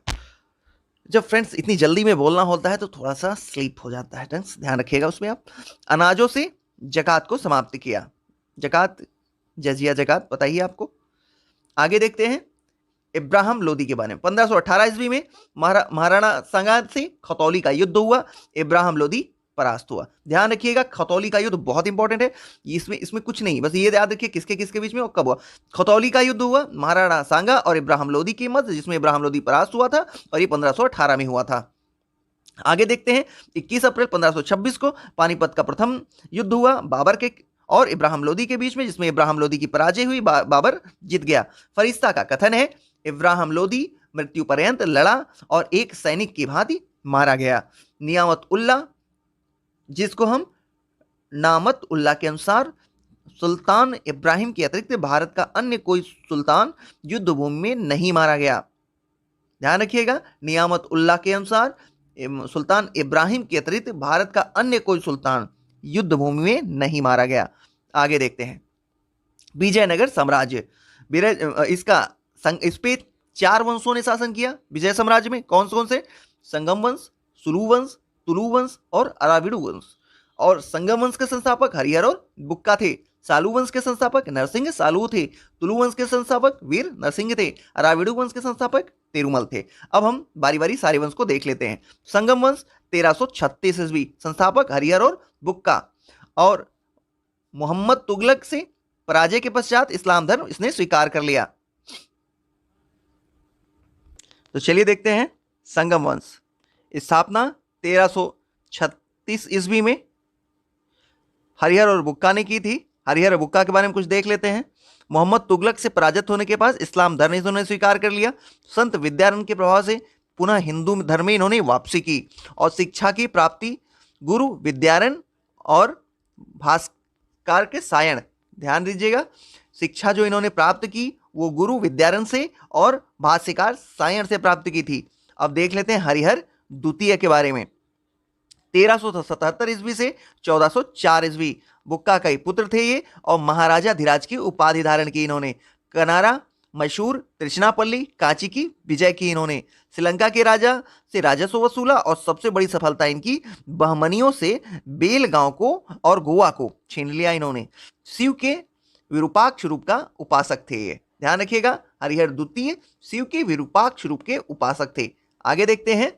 जब फ्रेंड्स इतनी जल्दी में बोलना होता है तो थोड़ा सा स्लीप हो जाता है, फ्रेंड्स ध्यान रखिएगा उसमें आप। अनाजों से जकात को समाप्त किया। जकात, जजिया जकात पता ही है आपको। आगे देखते हैं इब्राहिम लोदी के बारे में। 1518 ईस्वी में महाराणा सांगा से खतौली का युद्ध हुआ। इब्राहिम लोदी परास्त हुआ। ध्यान रखिएगा खतौली का युद्ध बहुत इंपॉर्टेंट है, इसमें इसमें कुछ नहीं, बस ये याद रखिए किसके किसके बीच में और कब हुआ। खतौली का युद्ध हुआ महाराणा सांगा और इब्राहिम लोदी की मध्य, जिसमें इब्राहिम लोदी परास्त हुआ था और ये 1518 में हुआ था। आगे देखते हैं 21 अप्रैल 1526 को पानीपत का प्रथम युद्ध हुआ बाबर के और इब्राहिम लोदी के बीच में, जिसमें इब्राहिम लोदी की पराजय हुई, बाबर जीत गया। फरिश्ता का कथन है इब्राहिम लोदी मृत्यु पर्यंत लड़ा और एक सैनिक की भांति मारा गया। नियामत उल्ला, जिसको हम नामत उल्ला के अनुसार सुल्तान इब्राहिम के अतिरिक्त भारत का अन्य कोई सुल्तान युद्ध भूमि में नहीं मारा गया। ध्यान रखिएगा नियामत उल्ला के अनुसार सुल्तान इब्राहिम के अतिरिक्त भारत का अन्य कोई सुल्तान युद्ध भूमि में नहीं मारा गया। आगे देखते हैं विजयनगर साम्राज्य। इस पे 4 वंशों ने शासन किया विजय साम्राज्य में। कौन कौन से? संगम वंश, सुलू वंश, तुलु वंश और अराविडु वंश। और संगम वंश के संस्थापक हरिहर और बुक्का थे। सालू वंश के संस्थापक नरसिंह सालू थे। तुलु वंश के संस्थापक वीर नरसिंह थे। अराविडु वंश के संस्थापक पेरुमल थे। अब हम बारी बारी सारे वंश को देख लेते हैं। संगम वंश 1336 ईस्वी, संस्थापक हरिहर और बुक्का। और मोहम्मद तुगलक से पराजय के पश्चात इस्लाम धर्म इसने स्वीकार कर लिया। तो चलिए देखते हैं संगम वंश। स्थापना 1336 ईस्वी में हरिहर और बुक्का ने की थी। हरिहर और बुक्का के बारे में कुछ देख लेते हैं। मोहम्मद तुगलक से पराजित होने के बाद इस्लाम धर्म इन्होंने स्वीकार कर लिया। संत विद्यारण्य के प्रभाव से पुनः हिंदू धर्म में इन्होंने वापसी की और शिक्षा की प्राप्ति गुरु विद्यारण्य और भास्कर के सायण, ध्यान दीजिएगा, शिक्षा जो इन्होंने प्राप्त की वो गुरु विद्यारण्य से और भाष्यकार सायण से प्राप्त की थी। अब देख लेते हैं हरिहर द्वितीय के बारे में। 1377 ईस्वी से 1404 ईस्वी, बुक्का का ही पुत्र थे ये और महाराजा धीराज की उपाधि धारण की इन्होंने। कनारा, मैसूर, त्रिचनापल्ली, कांची की विजय की इन्होंने। श्रीलंका के राजा से राजस्व वसूला और सबसे बड़ी सफलता इनकी बहमनियों से बेलगांव को और गोवा को छीन लिया इन्होंने। शिव के विरूपाक्ष रूप का उपासक थे ये, ध्यान रखिएगा। हरिहर द्वितीय शिव के विरूपाक्ष रूप के उपासक थे। आगे देखते हैं,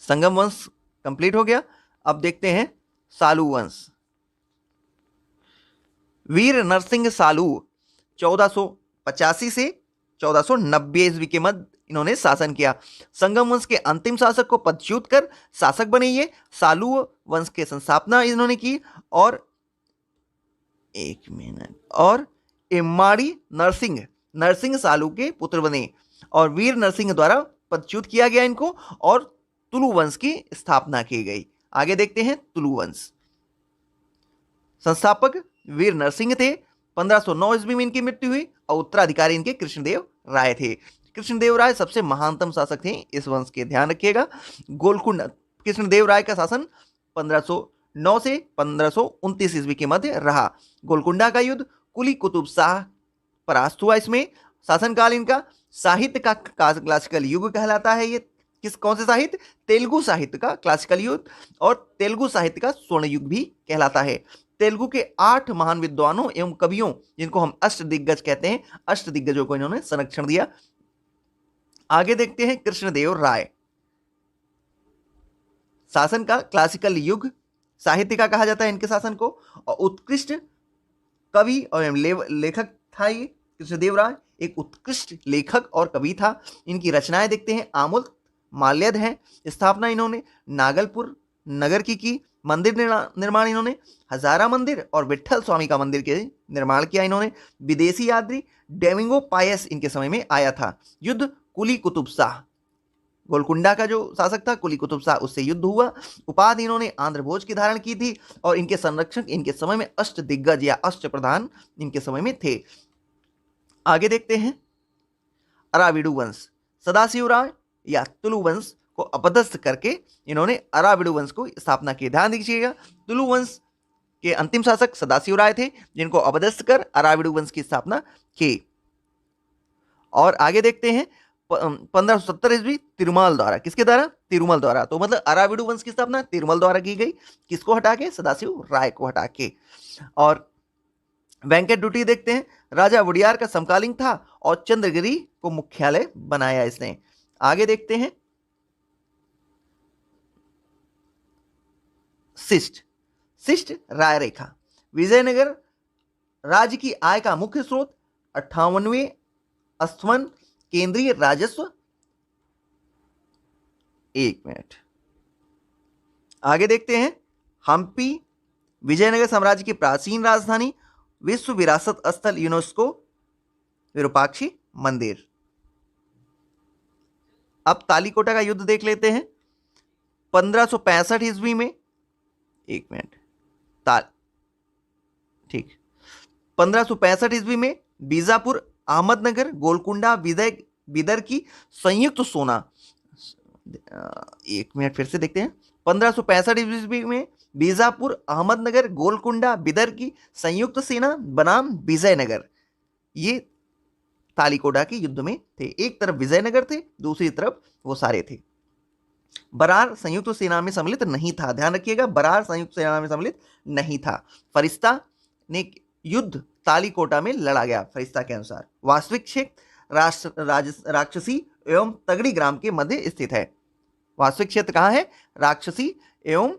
संगम वंश कंप्लीट हो गया। अब देखते हैं सालू वंश। वीर नरसिंह सालू 1485 से 1490 ईस्वी के मध्य इन्होंने शासन किया। संगम वंश के अंतिम शासक को पदच्युत कर शासक बने ये। सालू वंश के संस्थापना इन्होंने की और इम्माड़ी नरसिंह सालू के पुत्र बने और वीर नरसिंह द्वारा पदच्युत किया गया इनको और तुलु वंश की स्थापना की गई। आगे देखते हैं तुलु वंश। संस्थापक वीर नरसिंह थे। 1509 ईस्वी में इनकी मृत्यु हुई और उत्तराधिकारी इनके कृष्णदेव राय थे। कृष्णदेव राय सबसे महानतम शासक थे इस वंश के, ध्यान रखिएगा। गोलकुंडा, कृष्णदेव राय का शासन 1509 से 1529 ईस्वी के मध्य रहा। गोलकुंडा का युद्ध कुली कुतुब शाह परास्त हुआ। इसमें शासनकाल इनका साहित्य का क्लासिकल युग कहलाता है। ये कौन से साहित्य? तेलुगु साहित्य का क्लासिकल युग और तेलुगु साहित्य का स्वर्ण युग भी कहलाता है। तेलुगु के 8 महान विद्वानों एवं कवियों, जिनको हम अष्ट दिग्गज कहते हैं, अष्ट दिग्गजों को इन्होंने संरक्षण दिया। आगे देखते हैं कृष्णदेव राय। शासन का क्लासिकल युग साहित्य का कहा जाता है इनके शासन को और उत्कृष्ट कवि और लेखक था ये। कृष्णदेव राय एक उत्कृष्ट लेखक और कवि था। इनकी रचनाएं देखते हैं आमुल माल्यद है। स्थापना इन्होंने नागलपुर नगर की। मंदिर निर्माण इन्होंने हजारा मंदिर और विट्ठल स्वामी का मंदिर के निर्माण किया इन्होंने। विदेशी यात्री डेमिंगो पायस इनके समय में आया था। युद्ध कुली कुतुब शाह, गोलकुंडा का जो शासक था कुली कुतुब शाह, उससे युद्ध हुआ। उपाधि इन्होंने आंध्र भोज की धारण की थी और इनके संरक्षक इनके समय में अष्ट दिग्गज या अष्ट प्रधान इनके समय में थे। आगे देखते हैं अराविडु वंश। सदाशिव राय या तुलु वंश को अपदस्थ करके इन्होंने अराविडु वंश को स्थापना की। ध्यान दीजिएगा तुलु वंश के अंतिम शासक सदाशिव राय थे, जिनको अपदस्थ कर अराविडु वंश की स्थापना की। और आगे देखते हैं 1570 ईस्वी तिरुमाल द्वारा, किसके द्वारा? तिरुमल द्वारा। तो मतलब अराविडु वंश की स्थापना तिरुमल द्वारा की गई, किसको हटा के? सदाशिव राय को हटा के। और वेंकट डुटी देखते हैं, राजा वुडियार का समकालीन था और चंद्रगिरी को मुख्यालय बनाया इसने। आगे देखते हैं शिष्ट, शिष्ट राय रेखा। विजयनगर राज्य की आय का मुख्य स्रोत 58वें अस्थवन केंद्रीय राजस्व। एक मिनट, आगे देखते हैं हम्पी, विजयनगर साम्राज्य की प्राचीन राजधानी, विश्व विरासत स्थल यूनेस्को, विरूपाक्षी मंदिर। अब तालीकोटा का युद्ध देख लेते हैं। 1565 ईस्वी में, एक मिनट, ठीक, 1565 ईस्वी में बीजापुर, अहमदनगर, गोलकुंडा, बिदर की संयुक्त सेना, एक मिनट फिर से देखते हैं। 1565 ईस्वी में बीजापुर, अहमदनगर, गोलकुंडा, बिदर की संयुक्त सेना बनाम विजयनगर, ये तालीकोटा के युद्ध में थे। एक तरफ विजयनगर थे, दूसरी तरफ वो सारे थे। बरार संयुक्त सेना में सम्मिलित नहीं था, ध्यान रखिएगा, बरार संयुक्त सेना में सम्मिलित नहीं था। फरिश्ता ने युद्ध तालीकोटा में लड़ा गया, फरिश्ता के अनुसार। वास्तविक क्षेत्र राक्षसी एवं तगड़ी ग्राम के मध्य स्थित है। वास्तविक क्षेत्र कहाँ है? राक्षसी एवं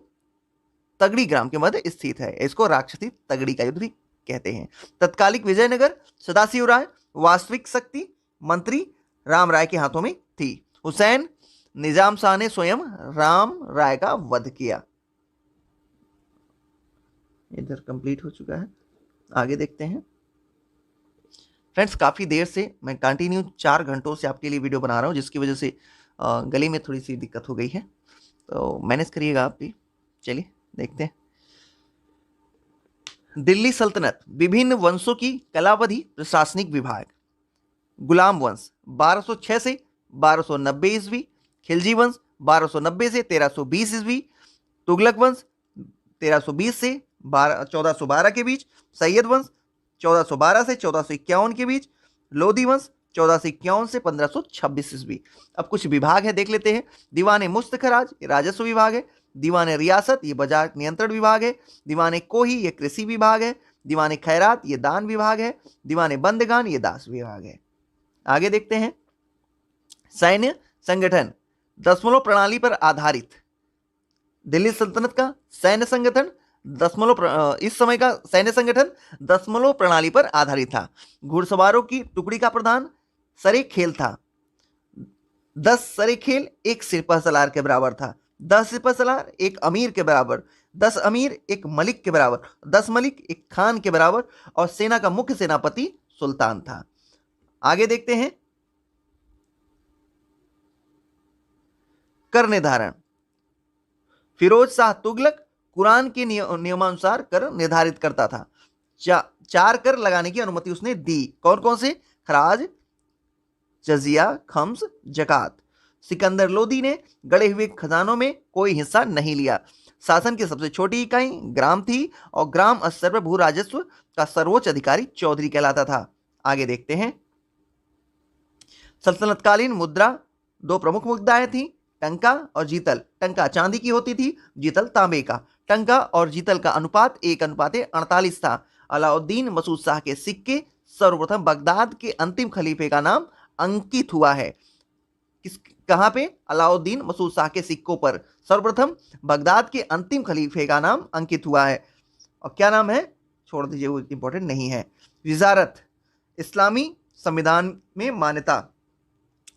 तगड़ी ग्राम के मध्य स्थित है। इसको राक्षसी तगड़ी का युद्ध भी कहते हैं। तत्कालिक विजयनगर सदाशिव राय वास्तविक शक्ति मंत्री राम राय के हाथों में थी। हुसैन निजाम शाह ने स्वयं राम राय का वध किया। इधर कंप्लीट हो चुका है, आगे देखते हैं। फ्रेंड्स, काफ़ी देर से मैं कंटिन्यू 4 घंटों से आपके लिए वीडियो बना रहा हूँ, जिसकी वजह से गले में थोड़ी सी दिक्कत हो गई है, तो मैनेज करिएगा आप भी। चलिए देखते हैं। दिल्ली सल्तनत, विभिन्न वंशों की कलावधि, प्रशासनिक विभाग। गुलाम वंश 1206 से 1290 ईस्वी, खिलजी वंश 1290 से 1320 ईस्वी, तुगलक वंश 1320 से 1412 के बीच, सैयद वंश 1412 से 1451 के बीच, लोधी वंश 1451 से 1526 ईस्वी। अब कुछ विभाग है, देख लेते हैं। दीवाने मुस्तखराज, ये राजस्व विभाग है। दीवाने रियासत, ये बाजार नियंत्रण विभाग है। दीवाने कोही, ये कृषि विभाग है। दीवाने खैरात, ये दान विभाग है। दीवाने बंदगान, ये दास विभाग है। आगे देखते हैं। सैन्य संगठन दशमलव प्रणाली पर आधारित। दिल्ली सल्तनत का सैन्य संगठन इस समय का सैन्य संगठन दशमलव प्रणाली पर आधारित था। घुड़सवारों की टुकड़ी का प्रधान सरे खेल था। 10 सरे खेल एक सिपह सलार के बराबर था। 10 सिपह सलार एक अमीर के बराबर, 10 अमीर एक मलिक के बराबर, 10 मलिक एक खान के बराबर, और सेना का मुख्य सेनापति सुल्तान था। आगे देखते हैं। कर निर्धारण, फिरोज शाह तुगलक कुरान के नियमानुसार कर निर्धारित करता था। 4 कर लगाने की अनुमति उसने दी। कौन कौन से? खराज, जजिया, खम्स, जकात। सिकंदर लोदी ने गड़े हुए खजानों में कोई हिस्सा नहीं लिया। शासन की सबसे छोटी इकाई ग्राम थी और ग्राम स्तर पर भू राजस्व का सर्वोच्च अधिकारी चौधरी कहलाता था। आगे देखते हैं। सल्तनतकालीन मुद्रा 2 प्रमुख मुद्राएं थी, टंका और जीतल। टंका चांदी की होती थी, जीतल तांबे का। टंका और जीतल का अनुपात 1:48 था। अलाउद्दीन मसूद शाह के सिक्के सर्वप्रथम बगदाद के अंतिम खलीफे का नाम अंकित हुआ है। कहां पे? अलाउद्दीन मसूद शाह के सिक्कों पर सर्वप्रथम बगदाद के अंतिम खलीफे का नाम अंकित हुआ है। और क्या नाम है? छोड़ दीजिए, वो इंपॉर्टेंट नहीं है। विजारत, इस्लामी संविधान में मान्यता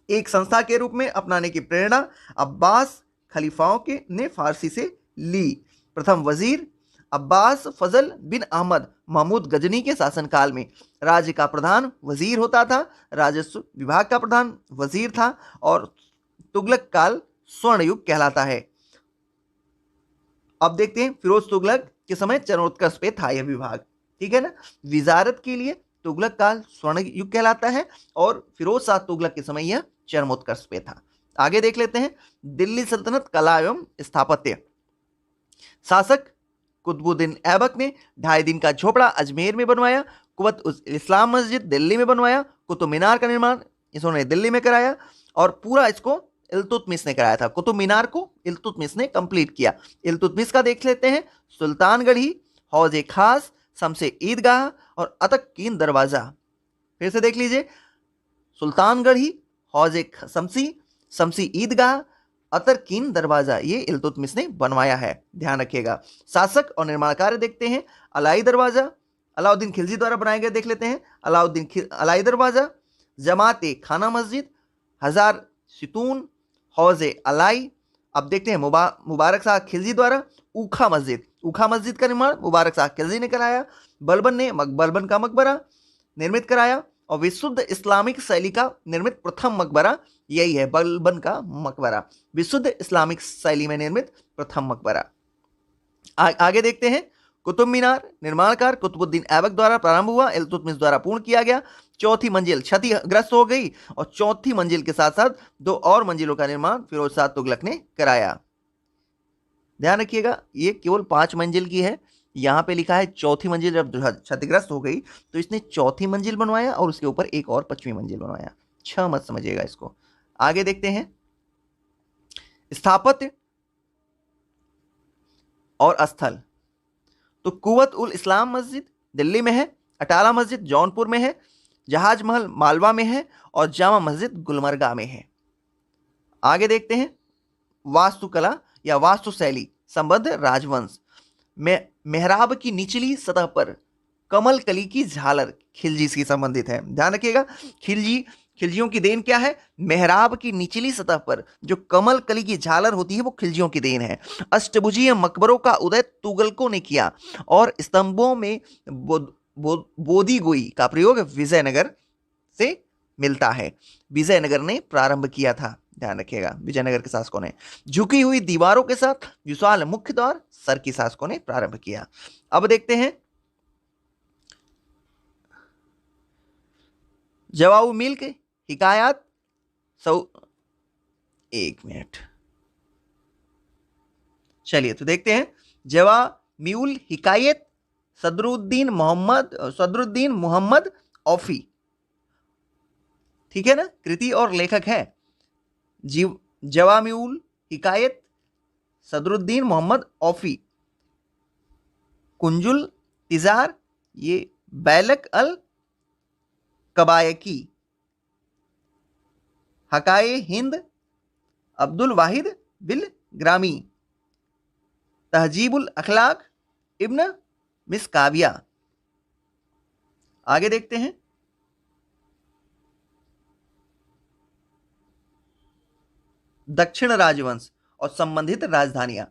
एक संस्था के रूप में अपनाने की प्रेरणा अब्बास खलीफाओं के ने फारसी से ली। प्रथम वजीर अब्बास फजल बिन अहमद महमूद गजनी के शासनकाल में राज्य का प्रधान वजीर होता था, राजस्व विभाग का प्रधान वजीर था, और तुगलक काल स्वर्ण युग कहलाता है। अब देखते हैं, फिरोज तुगलक के समय चरमोत्कर्ष पे था यह विभाग, ठीक है ना। विजारत के लिए तुगलक काल स्वर्ण युग कहलाता है और फिरोज शाह तुगलक के समय यह चरमोत्कर्ष पे था। आगे देख लेते हैं। दिल्ली सल्तनत कला एवं स्थापत्य। शासक कुतुबुद्दीन ऐबक ने 2.5 दिन का झोपड़ा अजमेर में बनवाया। कुवत उस इस्लाम मस्जिद दिल्ली में बनवाया। कुतुब मीनार का निर्माण इसने दिल्ली में कराया। और पूरा इसको इल्तुतमिश ने कराया था। कुतुब मीनार को इल्तुतमिश ने कंप्लीट किया। इल्तुतमिश का देख लेते हैं। सुल्तानगढ़ी, हौज खास, शमसे ईदगाह और अतकीन दरवाजा। फिर से देख लीजिए, सुल्तानगढ़ी, हौज शमसी, शमसी ईदगाह, अतरकीन दरवाजा, ये इल्तुतमिश ने बनवाया है, ध्यान रखिएगा। शासक और निर्माण कार्य देखते हैं। अलाई दरवाजा अलाउद्दीन खिलजी द्वारा बनाए गए देख लेते हैं। अलाई दरवाजा, जमाते खाना मस्जिद, हजार सितून, हौजे अलाई। अब देखते हैं मुबारक शाह खिलजी द्वारा ऊखा मस्जिद का निर्माण मुबारक शाह खिलजी ने कराया। बलबन का मकबरा निर्मित कराया और विशुद्ध इस्लामिक शैली का निर्मित प्रथम मकबरा यही है, बलबन का मकबरा, विशुद्ध इस्लामिक शैली में निर्मित प्रथम मकबरा। आगे देखते हैं। कुतुब मीनार निर्माण कार्य कुतुबुद्दीन ऐबक द्वारा प्रारंभ हुआ, इल्तुतमिश द्वारा पूर्ण किया गया। चौथी मंजिल क्षतिग्रस्त हो गई और चौथी मंजिल के साथ साथ 2 और मंजिलों का निर्माण फिरोज शाह तुगलक ने कराया। ध्यान रखिएगा, ये केवल 5 मंजिल की है। यहां पे लिखा है चौथी मंजिल जब क्षतिग्रस्त हो गई तो इसने चौथी मंजिल बनवाया और उसके ऊपर एक और 5वीं मंजिल बनवाया। 6 मत समझिएगा इसको। आगे देखते हैं। स्थापत्य और स्थल, तो कुवत उल इस्लाम मस्जिद दिल्ली में है, अटाला मस्जिद जौनपुर में है, जहाज महल मालवा में है और जामा मस्जिद गुलमर्गा में है। आगे देखते हैं। वास्तुकला या वास्तुशैली संबंध राजवंश में मेहराब की निचली सतह पर कमल कली की झालर खिलजी से संबंधित है। ध्यान रखिएगा, खिलजियों की देन क्या है? मेहराब की निचली सतह पर जो कमल कली की झालर होती है वो खिलजियों की देन है। अष्टभुजीय मकबरों का उदय तुगलकों ने किया और स्तंभों में बोधीगोई का प्रयोग विजयनगर से मिलता है। विजयनगर ने प्रारंभ किया था, ध्यान रखिएगा, विजयनगर के शासकों ने। झुकी हुई दीवारों के साथ विशाल मुख्य द्वार सर की शासकों ने प्रारंभ किया। अब देखते हैं जवाब मिल्क हिकायत एक मिनट, चलिए तो देखते हैं। जवामिउल हिकायत सदरुद्दीन मोहम्मद औफी, ठीक है ना, कृति और लेखक है जवामिउल हिकायत सदरुद्दीन मोहम्मद औफी। कुंजुल तिजार ये बैलक अल कबायकी। हकाए हिंद अब्दुल वाहिद बिल ग्रामी। तहजीबुल अखलाक इब्न मिसकाविया। आगे देखते हैं। दक्षिण राजवंश और संबंधित राजधानियां।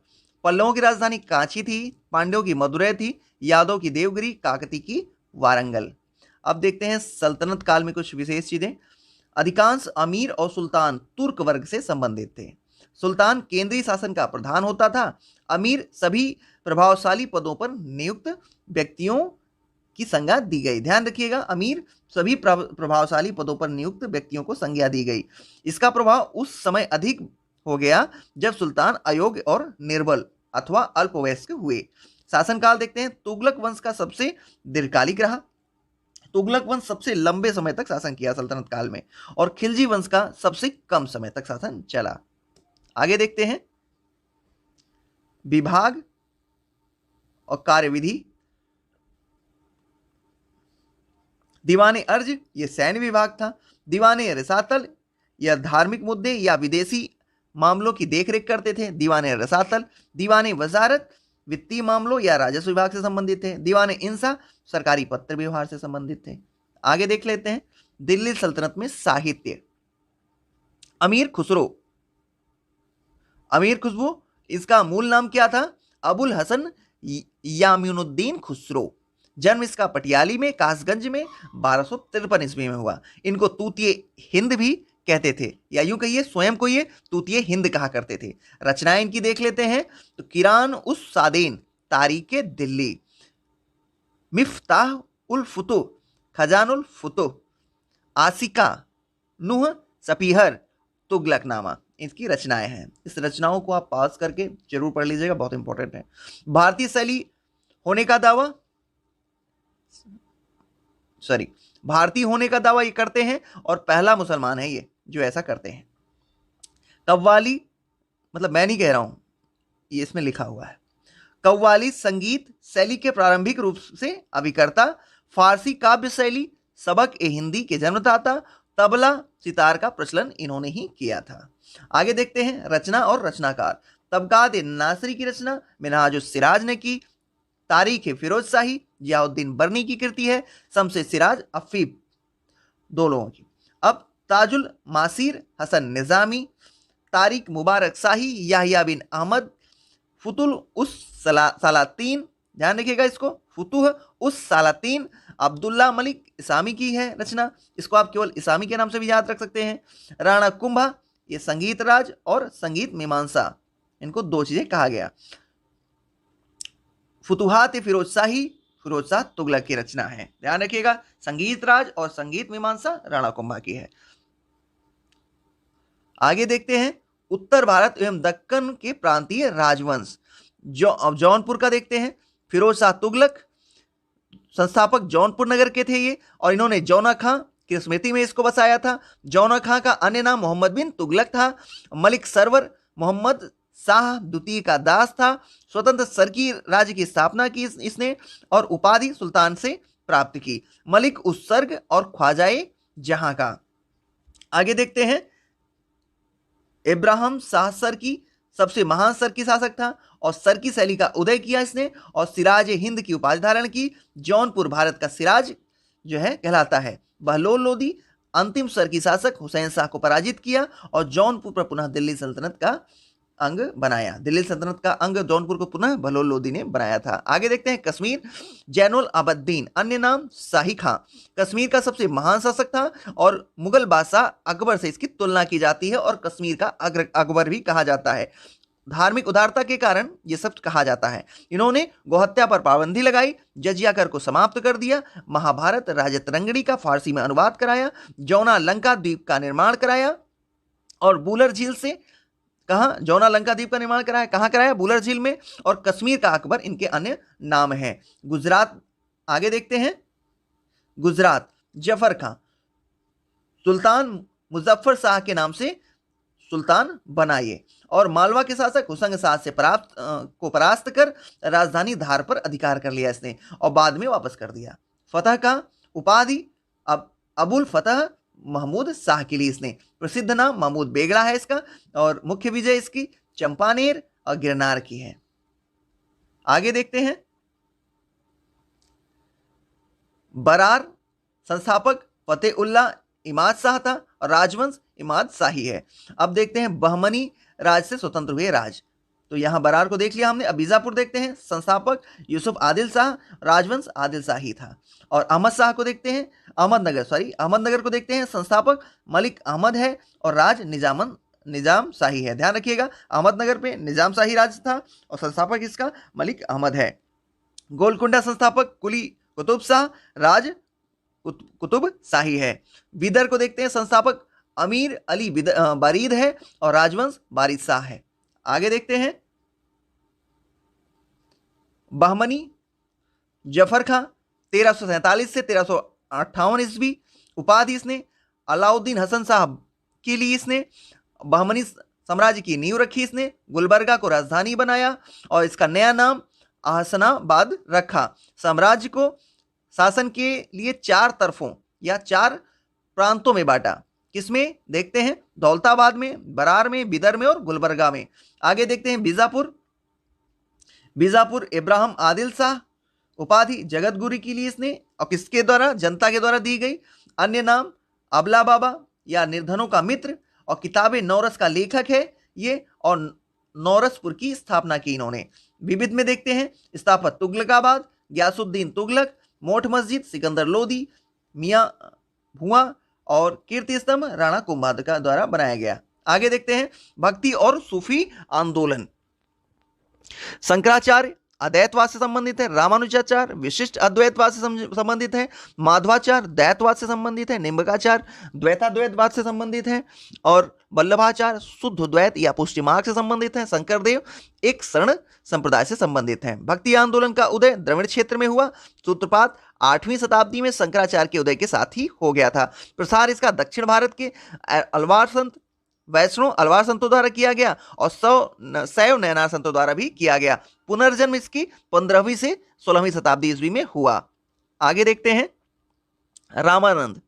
पल्लवों की राजधानी कांची थी, पांड्यों की मदुरै थी, यादव की देवगिरी, काकती की वारंगल। अब देखते हैं सल्तनत काल में कुछ विशेष चीजें। अधिकांश अमीर और सुल्तान तुर्क वर्ग से संबंधित थे। सुल्तान केंद्रीय शासन का प्रधान होता था। अमीर सभी प्रभावशाली पदों पर नियुक्त व्यक्तियों की संज्ञा दी गई। ध्यान रखिएगा, अमीर सभी प्रभावशाली पदों पर नियुक्त व्यक्तियों को संज्ञा दी गई। इसका प्रभाव उस समय अधिक हो गया जब सुल्तान अयोग्य और निर्बल अथवा अल्पवयस्क हुए। शासनकाल देखते हैं। तुगलक वंश का सबसे दीर्घकालिक रहा। तुगलक वंश सबसे लंबे समय तक शासन किया सल्तनत काल में और खिलजी वंश का सबसे कम समय तक शासन चला। आगे देखते हैं। विभाग और कार्यविधि। दीवाने अर्ज ये सैन्य विभाग था। दीवाने रसातल यह धार्मिक मुद्दे या विदेशी मामलों की देखरेख करते थे। दीवाने रसातल। दीवाने वजारत वित्तीय मामलों या राजस्व विभाग से संबंधित थे। दीवाने इंसा सरकारी पत्र व्यवहार से संबंधित थे। आगे देख लेते हैं। दिल्ली सल्तनत में साहित्य। अमीर खुसरो इसका मूल नाम क्या था? अबुल हसन यामीनुद्दीन खुसरो। जन्म इसका पटियाली में कासगंज में 1253 ईस्वी में हुआ। इनको तूतिए हिंद भी कहते थे या यूं कहिए स्वयं को ये तूतिए हिंद कहा करते थे। रचनाएं इनकी देख लेते हैं तो किरान उस सादेन, तारीके दिल्ली, मिफ्ताह उल फुतुह, खजानुल फुतुह, आसिका, नुह, सपीहर, तुगलकनामा, इसकी रचनाएं हैं। इस रचनाओं को आप पास करके जरूर पढ़ लीजिएगा, बहुत इंपॉर्टेंट है। भारतीय शैली होने का दावा भारतीय होने का दावा ये करते हैं और पहला मुसलमान है ये जो ऐसा करते हैं। कव्वाली, मतलब मैं नहीं कह रहा हूं, ये इसमें लिखा हुआ है। कव्वाली संगीत शैली के प्रारंभिक रूप से अभिकर्ता, फारसी काव्य शैली, सबक ए हिंदी के जन्मदाता, तबला सितार का प्रचलन इन्होंने ही किया था। आगे देखते हैं रचना और रचनाकार। तबकात ए नासरी की रचना मिनहाजुस सिराज ने की। तारीख फिरोज शाही जियाउद्दीन बर्नी की कृति है। शम्स सिराज अफीफ, दो लोगों की। अब ताजुल मासीर हसन निजामी। तारिक मुबारक शाही याहिया बिन अहमद। फुतुल उस सालातीन, ध्यान रखिएगा इसको, फुतुह उस सालातीन अब्दुल्ला मलिक इसामी की है रचना, इसको आप केवल इसामी के नाम से भी याद रख सकते हैं। राणा कुंभा, ये संगीत राज और संगीत मीमांसा, इनको दो चीजें कहा गया। फुतुहात फिरोज शाह तुगलक की रचना है, ध्यान रखिएगा, संगीत राज और संगीत मीमांसा राणा कुंभा की है। आगे देखते हैं उत्तर भारत एवं दक्कन के प्रांतीय राजवंश। जौनपुर का देखते हैं। फिरोज शाह तुगलक संस्थापक जौनपुर नगर के थे ये, और इन्होंने जौना खां की स्मृति में इसको बसाया था। जौना खां का अन्य नाम मोहम्मद बिन तुगलक था। मलिक सरवर मोहम्मद शाह द्वितीय का दास था। स्वतंत्र सरकी राज्य की स्थापना की इसने और उपाधि सुल्तान से प्राप्त की। मलिक उत्सर्ग और ख्वाजाए जहां का। आगे देखते हैं इब्राहिम शाह सरकी सबसे महान सरकी शासक था और सरकी शैली का उदय किया इसने और सिराज हिंद की उपाधि धारण की। जौनपुर भारत का सिराज जो है कहलाता है। बहलोल लोदी अंतिम सरकी शासक हुसैन शाह को पराजित किया और जौनपुर पर पुनः दिल्ली सल्तनत का अंग बनाया। दिल्ली सल्तनत का अंग जौनपुर को पुनः बहलोल लोदी ने बनाया था। आगे देखते हैं कश्मीर। जैनुल अबद्दीन अन्य नाम शाही खां कश्मीर का सबसे महान शासक था और मुगल बादशाह अकबर से इसकी तुलना की जाती है और कश्मीर का अकबर भी कहा जाता है। धार्मिक उदारता के कारण ये सब कहा जाता है। इन्होंने गोहत्या पर पाबंदी लगाई, जजिया कर को समाप्त कर दिया, महाभारत राजतरंगिणी का फारसी में अनुवाद कराया, जौना लंका द्वीप का निर्माण कराया और बूलर झील से कहाँ जौना लंका द्वीप का निर्माण कराया, कहाँ कराया, बूलर झील में, और कश्मीर का अकबर इनके अन्य नाम हैं। गुजरात आगे देखते हैं। गुजरात जफर खां सुल्तान मुजफ्फर शाह के नाम से सुल्तान बनाए और मालवा के शासक हुसंग शाह से परास्त कर राजधानी धार पर अधिकार कर लिया इसने और बाद में वापस कर दिया। फतह का उपाधि अब अबुल फतह महमूद शाह के लिए इसने, प्रसिद्ध नाम महमूद बेगड़ा है इसका और मुख्य विजय इसकी चंपानेर और गिरनार की है। आगे देखते हैं बरार संस्थापक फतेउल्लाह इमाद शाह था और राजवंश इमाद शाही है। अब देखते हैं बहमनी राज से स्वतंत्र हुए राज, तो यहां बरार को देख लिया हमने। अब बीजापुर देखते हैं। संस्थापक यूसुफ आदिल शाह, राजवंश आदिल शाही था। और अहमद शाह को देखते हैं, अहमदनगर को देखते हैं। संस्थापक मलिक अहमद है और राज निजाम शाही है। ध्यान रखिएगा, अहमदनगर पे निजाम शाही राज था और संस्थापक इसका मलिक अहमद है। गोलकुंडा संस्थापक कुली कुतुब शाह, राज कुतुब शाही है। बीदर को देखते हैं। संस्थापक अमीर अली बारीद है और राजवंश बारीद शाह है। आगे देखते हैं बहमनी जफर खां 1347 से 1358 ईस्वी, उपाधि इसने अलाउद्दीन हसन साहब के लिए इसने बहमनी साम्राज्य की नींव रखी इसने, गुलबर्गा को राजधानी बनाया और इसका नया नाम आहसनाबाद रखा। साम्राज्य को शासन के लिए 4 तरफों या 4 प्रांतों में बांटा। किसमें देखते हैं, दौलताबाद में, बरार में, बिदर में और गुलबर्गा में। आगे देखते हैं बीजापुर इब्राहिम आदिल शाह, उपाधि जगतगुरु के लिए इसने और किसके द्वारा, जनता के द्वारा दी गई। अन्य नाम अबला बाबा या निर्धनों का मित्र और किताबे नौरस का लेखक है ये और नौरसपुर की स्थापना की इन्होंने। विविध में देखते हैं स्थापत तुगलकाबाद, गयासुद्दीन तुगलक, मोठ मस्जिद सिकंदर लोदी, मियाँ भुआ और कीर्ति स्तंभ राणा कुंभा का द्वारा बनाया गया। आगे देखते हैं भक्ति और सूफी आंदोलन। शंकराचार्य अद्वैतवाद से संबंधित है, रामानुजाचार्य विशिष्ट अद्वैतवाद से संबंधित है, माधवाचार्य द्वैतवाद से संबंधित है, निम्बकाचार्य द्वैताद्वैतवाद से संबंधित है और वल्लभाचार्य शुद्ध द्वैत या पुष्टि मार्ग से संबंधित है। शंकरदेव एक शरण संप्रदाय से संबंधित है। भक्ति आंदोलन का उदय द्रविड़ क्षेत्र में हुआ। सूत्रपात 8वीं शताब्दी में शंकराचार्य के उदय के साथ ही हो गया था। प्रसार इसका दक्षिण भारत के अलवार संत वैष्णव अलवार संतों द्वारा किया गया और शैव नयनार संतों द्वारा भी किया गया। पुनर्जन्म इसकी 15वीं से 16वीं शताब्दी ईस्वी में हुआ। आगे देखते हैं रामानंद।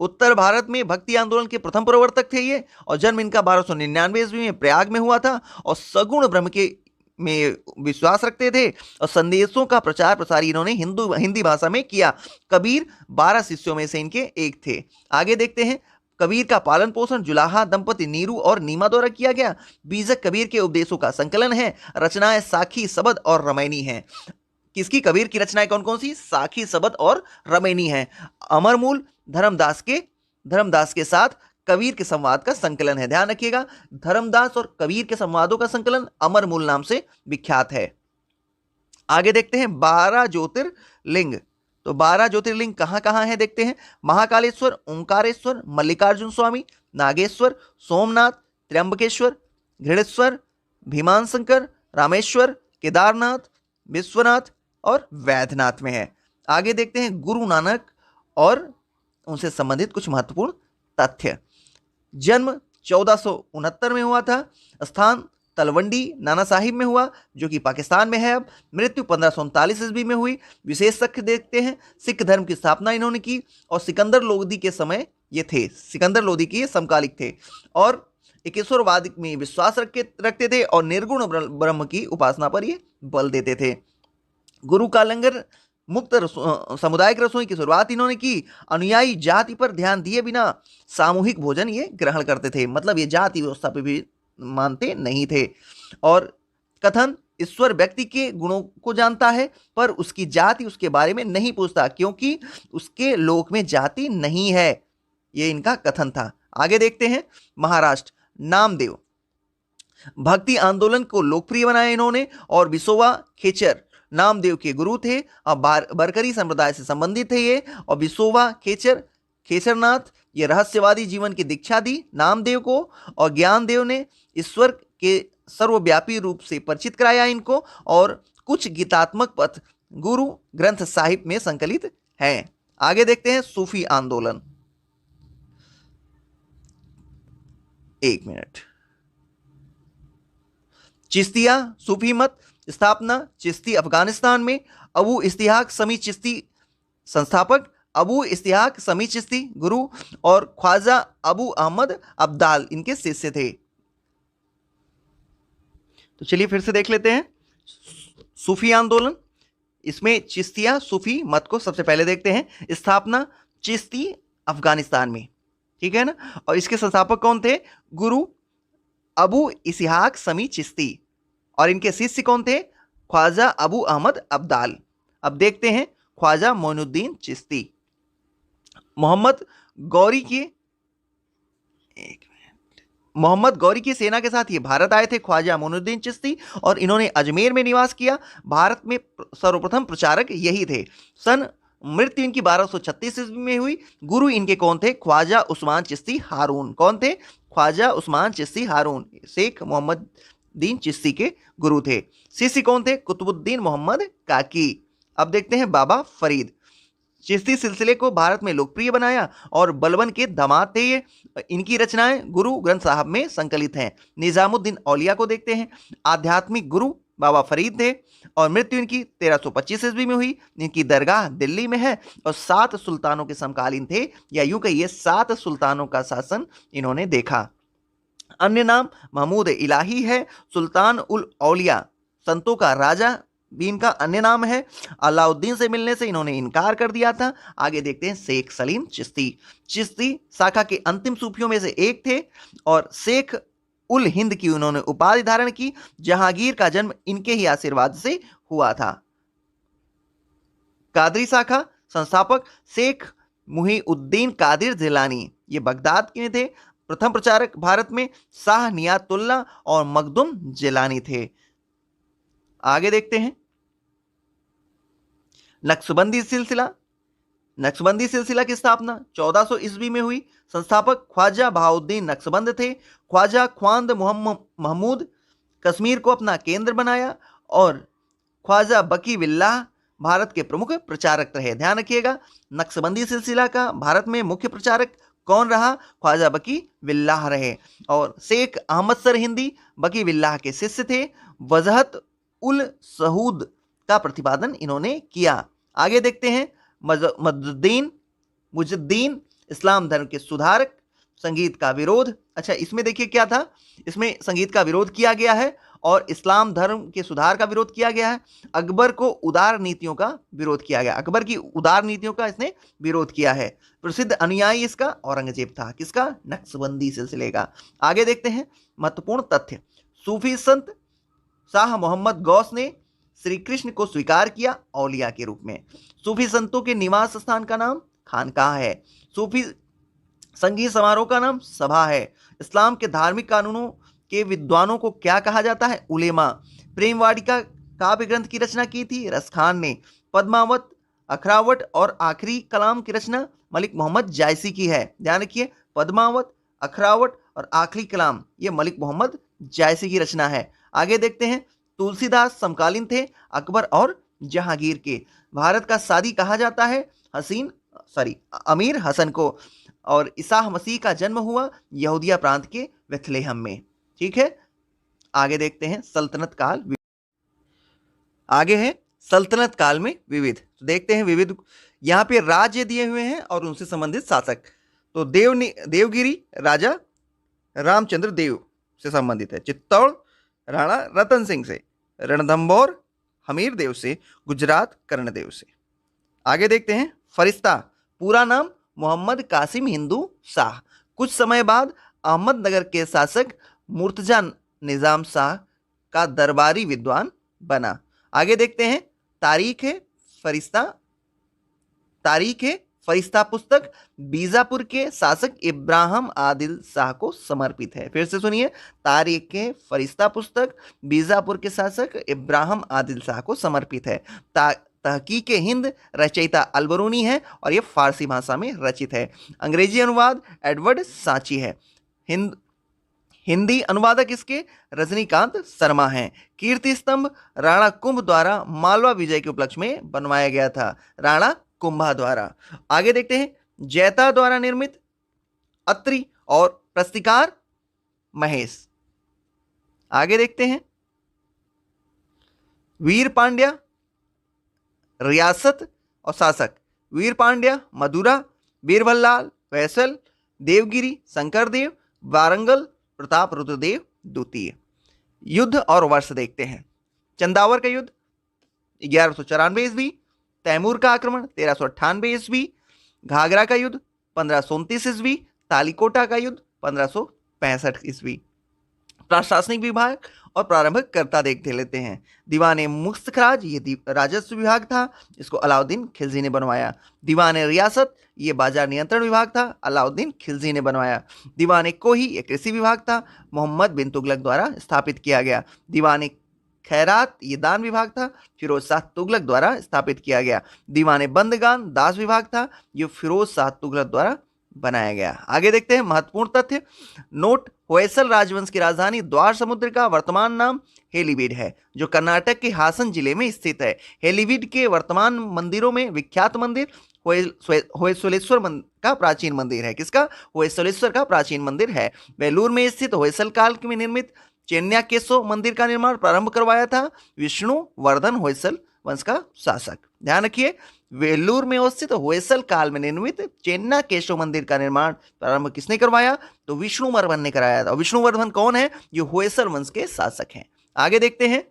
उत्तर भारत में भक्ति आंदोलन के प्रथम प्रवर्तक थे ये, और जन्म इनका 1299 ईस्वी में प्रयाग में हुआ था, और सगुण ब्रह्म के में विश्वास रखते थे, और संदेशों का प्रचार प्रसार इन्होंने हिंदी भाषा में किया। कबीर 12 शिष्यों में से इनके एक थे। आगे देखते हैं कबीर का पालन पोषण जुलाहा दंपति नीरू और नीमा द्वारा किया गया। बीजक कबीर के उपदेशों का संकलन है। रचनाएं साखी, सबद और रमैनी हैं। किसकी? कबीर की रचनाएं कौन कौन सी? साखी, सबद और रमैनी हैं। अमरमूल धर्मदास के साथ कबीर के संवाद का संकलन है। ध्यान रखिएगा, धर्मदास और कबीर के संवादों का संकलन अमरमूल नाम से विख्यात है। आगे देखते हैं 12 ज्योतिर्लिंग। तो 12 ज्योतिर्लिंग कहां कहां है देखते हैं। महाकालेश्वर, ओंकारेश्वर, मल्लिकार्जुन स्वामी, नागेश्वर, सोमनाथ, त्र्यंबकेश्वर, घृणेश्वर, भीमाशंकर, रामेश्वर, केदारनाथ, विश्वनाथ और वैद्यनाथ में है। आगे देखते हैं गुरु नानक और उनसे संबंधित कुछ महत्वपूर्ण तथ्य। जन्म 1469 में हुआ था। स्थान तलवंडी नाना साहिब में हुआ, जो कि पाकिस्तान में है अब। मृत्यु 1539 ईस्वी में हुई। विशेष तथ्य देखते हैं, सिख धर्म की स्थापना इन्होंने की, और सिकंदर लोदी के समय ये थे। सिकंदर लोदी के समकालिक थे, और एकेश्वरवाद में विश्वास रखते थे, और निर्गुण ब्रह्म की उपासना पर ये बल देते थे। गुरु का लंगर मुक्त सामुदायिक रसोई की शुरुआत इन्होंने की। अनुयायी जाति पर ध्यान दिए बिना सामूहिक भोजन ये ग्रहण करते थे, मतलब ये जाति व्यवस्था पे भी मानते नहीं थे। और कथन, ईश्वर व्यक्ति के गुणों को जानता है पर उसकी जाति उसके बारे में नहीं पूछता, क्योंकि उसके लोक में जाति नहीं है। ये इनका कथन था। आगे देखते हैं महाराष्ट्र। नामदेव भक्ति आंदोलन को लोकप्रिय बनाया इन्होंने, और विसोवा खेचर नामदेव के गुरु थे, और बरकरी संप्रदाय से संबंधित थे ये। और विसोवा खेचरनाथ ये रहस्यवादी जीवन की दीक्षा दी नामदेव को, और ज्ञानदेव ने ईश्वर के सर्वव्यापी रूप से परिचित कराया इनको, और कुछ गीतात्मक पथ गुरु ग्रंथ साहिब में संकलित हैं। आगे देखते हैं सूफी आंदोलन। एक मिनट। चिश्तिया सूफी मत स्थापना चिश्ती अफगानिस्तान में। अबू इस्तिहाक समी चिश्ती संस्थापक, अबू इस्तिहाक समी चिश्ती गुरु, और ख्वाजा अबू अहमद अब्दाल इनके शिष्य थे। तो चलिए फिर से देख लेते हैं सूफी आंदोलन। इसमें चिश्तिया सूफी मत को सबसे पहले देखते हैं। स्थापना चिश्ती अफगानिस्तान में, ठीक है ना। और इसके संस्थापक कौन थे? गुरु अबू इस्हाक समी चिश्ती, और इनके शिष्य कौन थे? ख्वाजा अबू अहमद अब्दाल। अब देखते हैं ख्वाजा मोइनुद्दीन चिश्ती। मोहम्मद गौरी की सेना के साथ ये भारत आए थे ख्वाजा मोइनुद्दीन चिश्ती, और इन्होंने अजमेर में निवास किया। भारत में सर्वप्रथम प्रचारक यही थे। मृत्यु इनकी 1236 ईस्वी में हुई। गुरु इनके कौन थे? ख्वाजा उस्मान चिश्ती हारून। कौन थे? ख्वाजा उस्मान चिश्ती हारून, शेख मोहम्मदीन चिश्ती के गुरु थे। शिष्य कौन थे? कुतुबुद्दीन मोहम्मद काकी। अब देखते हैं बाबा फरीद। चिश्ती सिलसिले को भारत में लोकप्रिय बनाया, और बलबन के दामाद थे ये। इनकी रचनाएं गुरु ग्रंथ साहब में संकलित हैं। निजामुद्दीन औलिया को देखते हैं। आध्यात्मिक गुरु बाबा फरीद थे, और मृत्यु इनकी 1325 ईस्वी में हुई। इनकी दरगाह दिल्ली में है, और 7 सुल्तानों के समकालीन थे, या यूं कहिए 7 सुल्तानों का शासन इन्होंने देखा। अन्य नाम महमूद इलाही है। सुल्तान उल औलिया संतों का राजा भी इनका अन्य नाम है। अलाउद्दीन से मिलने से इन्होंने इनकार कर दिया था। आगे देखते हैं शेख सलीम चिश्ती। चिश्ती शाखा के अंतिम सूफियों में से एक थे, और शेख उल हिंद की उन्होंने उपाधि धारण की। जहांगीर का जन्म इनके ही आशीर्वाद से हुआ था। कादरी शाखा संस्थापक शेख मुहीउद्दीन कादिर जिलानी, ये बगदाद के थे। प्रथम प्रचारक भारत में शाह नियातुल्ला और मखदुम जिलानी थे। आगे देखते हैं नक्शबंदी सिलसिला। नक्शबंदी सिलसिला की स्थापना 1400 ईस्वी में हुई। संस्थापक ख्वाजा बहाउद्दीन नक्शबंद थे। ख्वाजा ख्वांद महमूद कश्मीर को अपना केंद्र बनाया, और ख्वाजा बकी बिल्लाह भारत के प्रमुख प्रचारक रहे। ध्यान रखिएगा, नक्शबंदी सिलसिला का भारत में मुख्य प्रचारक कौन रहा? ख्वाजा बकी बिल्लाह रहे। और शेख अहमद सरहिंदी बकी बिल्लाह के शिष्य थे। वजहत उल सहूद का प्रतिपादन इन्होंने किया। आगे देखते हैं, मुजुद्दीन इस्लाम धर्म के सुधारक। संगीत का विरोध, अच्छा इसमें देखिए क्या था, इसमें संगीत का विरोध किया गया है और इस्लाम धर्म के सुधार का विरोध किया गया है। अकबर को उदार नीतियों का विरोध किया गया, अकबर की उदार नीतियों का इसने विरोध किया है। प्रसिद्ध अनुयायी इसका औरंगजेब था, किसका? नक्शबंदी सिलसिले का। आगे देखते हैं महत्वपूर्ण तथ्य। सूफी संत शाह मोहम्मद गौस ने श्री कृष्ण को स्वीकार किया औलिया के रूप में। सूफी संतों के निवास स्थान का नाम खानकाह है। सूफी संगीत समारोह का नाम सभा है। इस्लाम के धार्मिक कानूनों के विद्वानों को क्या कहा जाता है? उलेमा। प्रेम वाटिका काव्य ग्रंथ की रचना की थी रसखान ने। पद्मावत, अखरावट और आखिरी कलाम की रचना मलिक मोहम्मद जायसी की है। ध्यान रखिए, पद्मावत, अखरावट और आखिरी कलाम ये मलिक मोहम्मद जायसी की रचना है। आगे देखते हैं, तुलसीदास समकालीन थे अकबर और जहांगीर के। भारत का सादी कहा जाता है अमीर हसन को। और ईसा मसीह का जन्म हुआ यहूदिया प्रांत के बेथलेहम में। ठीक है, आगे देखते हैं सल्तनत काल। आगे है सल्तनत काल में विविध। तो देखते हैं विविध, यहाँ पे राज्य दिए हुए हैं और उनसे संबंधित शासक। तो देवगिरी राजा रामचंद्र देव से संबंधित है। चित्तौड़ राणा रतन सिंह से। रणथंभौर हमीर देव से। गुजरात कर्णदेव से। आगे देखते हैं फरिश्ता, पूरा नाम मोहम्मद कासिम हिंदू शाह। कुछ समय बाद अहमदनगर के शासक मुर्तजा निजाम शाह का दरबारी विद्वान बना। आगे देखते हैं तारीख है फरिश्ता पुस्तक बीजापुर के शासक इब्राहिम आदिल शाह को समर्पित है। फिर से सुनिए, तारीख है फरिश्ता पुस्तक बीजापुर के शासक इब्राहिम आदिल शाह को समर्पित है। तहकीक हिंद रचयिता अलबरूनी है और ये फारसी भाषा में रचित है। अंग्रेजी अनुवाद एडवर्ड सांची है। हिंदी अनुवादक इसके रजनीकांत शर्मा हैं। कीर्ति स्तंभ राणा कुंभ द्वारा मालवा विजय के उपलक्ष्य में बनवाया गया था, राणा कुंभा द्वारा। आगे देखते हैं जैता द्वारा निर्मित अत्रि और प्रस्तिकार महेश। आगे देखते हैं वीर पांड्या रियासत और शासक। वीर पांड्या मदुरा, बीरबललाल वैसल, देवगिरी शंकरदेव, वारंगल प्रताप रुद्रदेव द्वितीय। युद्ध और वर्ष देखते हैं। चंदावर का युद्ध 1194 ईस्वी। तैमूर का आक्रमण 1398 ईस्वी। घाघरा का युद्ध 1529 ईस्वी। तालीकोटा का युद्ध 1565 ईस्वी। प्रशासनिक विभाग और प्रारंभिक कर्ता देख लेते हैं। दीवान मुस्तखराज ये राजस्व विभाग था, इसको अलाउद्दीन खिलजी ने बनवाया। दीवान रियासत ये बाजार नियंत्रण विभाग था, अलाउद्दीन खिलजी ने बनवाया। दीवान कोही ये कृषि विभाग था, मोहम्मद बिन तुगलक द्वारा स्थापित किया गया। दीवान खैरात ये दान विभाग था, फिरोज शाह तुगलक द्वारा स्थापित किया गया। दीवान बंदगान दास विभाग था, ये फिरोज शाह तुगलक द्वारा बनाया गया। आगे देखते हैं महत्वपूर्ण तथ्य। नोट, होयसल राजवंश की राजधानी द्वार समुद्र का वर्तमान नाम हेलीवीड है, जो कर्नाटक के हासन जिले में स्थित है। हेलीवीड के वर्तमान मंदिरों में विख्यात मंदिर होयसलेश्वर का प्राचीन मंदिर है। किसका? होयसलेश्वर का प्राचीन मंदिर है। वेलूर में स्थित होयसल काल में निर्मित चेन्याकेशो मंदिर का निर्माण प्रारंभ करवाया था विष्णुवर्धन होयसल वंश का शासक। ध्यान रखिए, वेल्लूर में अवस्थित होयसल काल में निर्मित चेन्नाकेशो मंदिर का निर्माण प्रारंभ किसने करवाया? तो विष्णुवर्धन ने कराया था। विष्णुवर्धन कौन है? जो होयसल वंश के शासक हैं। आगे देखते हैं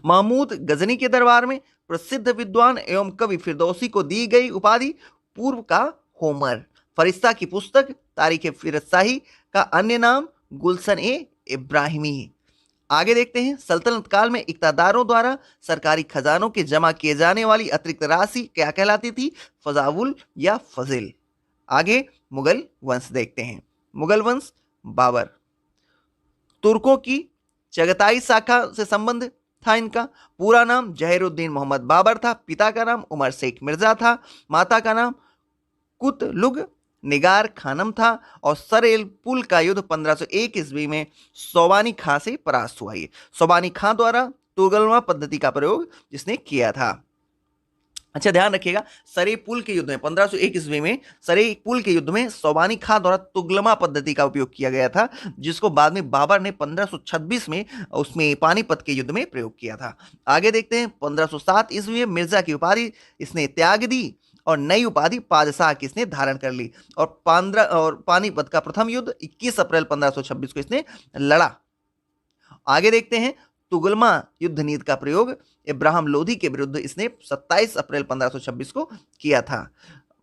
महमूद गजनी के दरबार में प्रसिद्ध विद्वान एवं कवि फिरदौसी को दी गई उपाधि पूर्व का होमर। फरिश्ता की पुस्तक तारीख फिरदशाही का अन्य नाम गुलशन ए इब्राहिमी। आगे देखते हैं सल्तनत काल में इक़्तिदारों द्वारा सरकारी खजानों के जमा किए जाने वाली अतिरिक्त राशि क्या कहलाती थी? फजाउल या फजिल। आगे मुगल वंश देखते हैं। मुगल वंश बाबर। तुर्कों की चगताई शाखा से संबंध था इनका। पूरा नाम जहीरुद्दीन मोहम्मद बाबर था। पिता का नाम उमर शेख मिर्जा था। माता का नाम कुतलुग निगार खानम था। और सरेल पुल का युद्ध 1501 ईस्वी में सोबानी खां से परास्त हुआ। सोबानी खां द्वारा तुगलमा पद्धति का प्रयोग जिसने किया था। अच्छा ध्यान रखिएगा, सरे पुल के युद्ध में 1501 ईस्वी में सरे पुल के युद्ध में सोबानी खां द्वारा तुगलमा पद्धति का उपयोग किया गया था, जिसको बाद में बाबर ने 1526 में उसमें पानीपत के युद्ध में प्रयोग किया था। आगे देखते हैं 1507 ईस्वी में मिर्जा की उपाधि इसने त्याग दी और नई उपाधि पादशाह की इसने धारण कर ली, और पानीपत का प्रथम युद्ध 21 अप्रैल 1526 को इसने लड़ा। आगे देखते हैं तुगलमा युद्ध नीति का प्रयोग इब्राहिम लोधी के विरुद्ध इसने 27 अप्रैल 1526 को किया था।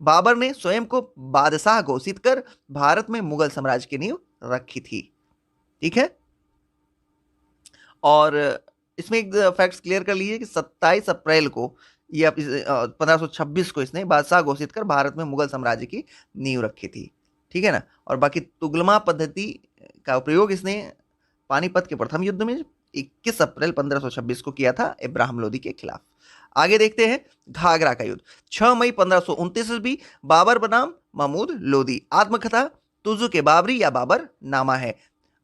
बाबर ने स्वयं को बादशाह घोषित कर भारत में मुगल साम्राज्य की नींव रखी थी। ठीक है, और इसमें एक फैक्ट्स क्लियर कर लीजिए कि 27 अप्रैल को ये 1526 को इसने बादशाह घोषित कर भारत में मुगल साम्राज्य की नींव रखी थी। ठीक है ना, और बाकी तुगलमा पद्धति का प्रयोग इसने पानीपत के प्रथम युद्ध में 21 अप्रैल 1526 को किया था इब्राहिम लोदी के खिलाफ। आगे देखते हैं घाघरा का युद्ध। 6 मई 1529 ईस्वी, बाबर बनाम महमूद लोदी। आत्मकथा तुजु के बाबरी या बाबर नामा है।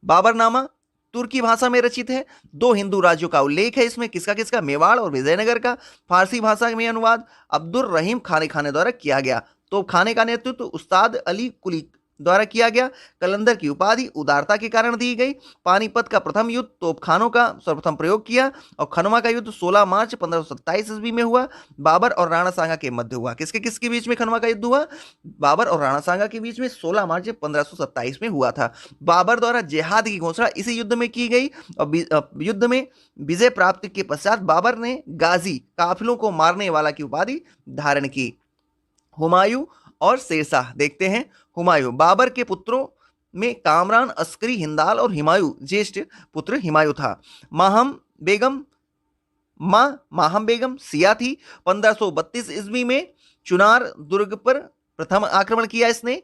बाबरनामा तुर्की भाषा में रचित है। 2 हिंदू राज्यों का उल्लेख है इसमें, किसका किसका, मेवाड़ और विजयनगर का। फारसी भाषा में अनुवाद अब्दुल रहीम खाने खाने द्वारा किया गया। तो खाने का नेतृत्व उस्ताद अली कुली द्वारा किया गया। कलंदर की उपाधि उदारता के कारण दी गई। पानीपत का प्रथम युद्ध तोपखानों का सर्वप्रथम प्रयोग किया, और खनवा का युद्ध 16 मार्च 1527 ईस्वी में हुआ। बाबर और राणा सांगा के मध्य हुआ। किसके किसके बीच में खनवा का युद्ध हुआ? बाबर और राणा सांगा के बीच में 16 मार्च 1527 में हुआ था। बाबर द्वारा जिहाद की घोषणा इसी युद्ध में की गई, और युद्ध में विजय प्राप्ति के पश्चात बाबर ने गाजी, काफिलों को मारने वाला की उपाधि धारण की। हुमायूं और शेरशाह देखते हैं। हुमायूं बाबर के पुत्रों में कामरान, अस्करी, हिंदाल और हुमायूं ज्येष्ठ पुत्र हुमायूं था। माहम बेगम सिया थी। 1532 ईस्वी में चुनार दुर्ग पर प्रथम आक्रमण किया इसने।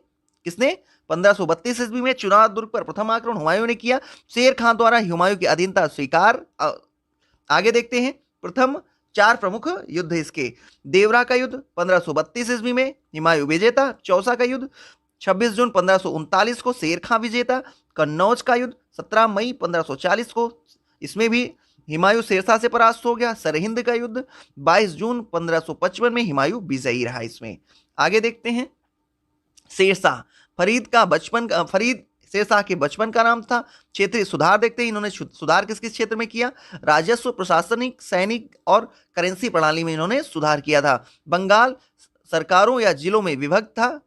किसने? 1532 ईस्वी में चुनार दुर्ग पर प्रथम आक्रमण हुमायूं ने किया। शेर खान द्वारा हुमायूं की अधीनता स्वीकार। आगे देखते हैं प्रथम 4 प्रमुख युद्ध इसके। देवरा का युद्ध 1532 ईस्वी में हुमायूं विजेता। चौसा का युद्ध 26 जून 1539 को शेर खां विजेता। कन्नौज का युद्ध 17 मई 1540 को, इसमें भी हुमायूं शेरशाह से परास्त हो गया। सरहिंद का युद्ध 22 जून 1555 में हुमायूं विजयी रहा इसमें। आगे देखते हैं शेरशाह। फरीद शेरशाह के बचपन का नाम था। क्षेत्रीय सुधार देखते हैं, इन्होंने सुधार किस किस क्षेत्र में किया? राजस्व, प्रशासनिक, सैनिक और करेंसी प्रणाली में इन्होंने सुधार किया था। बंगाल सरकारों या जिलों में विभक्त था।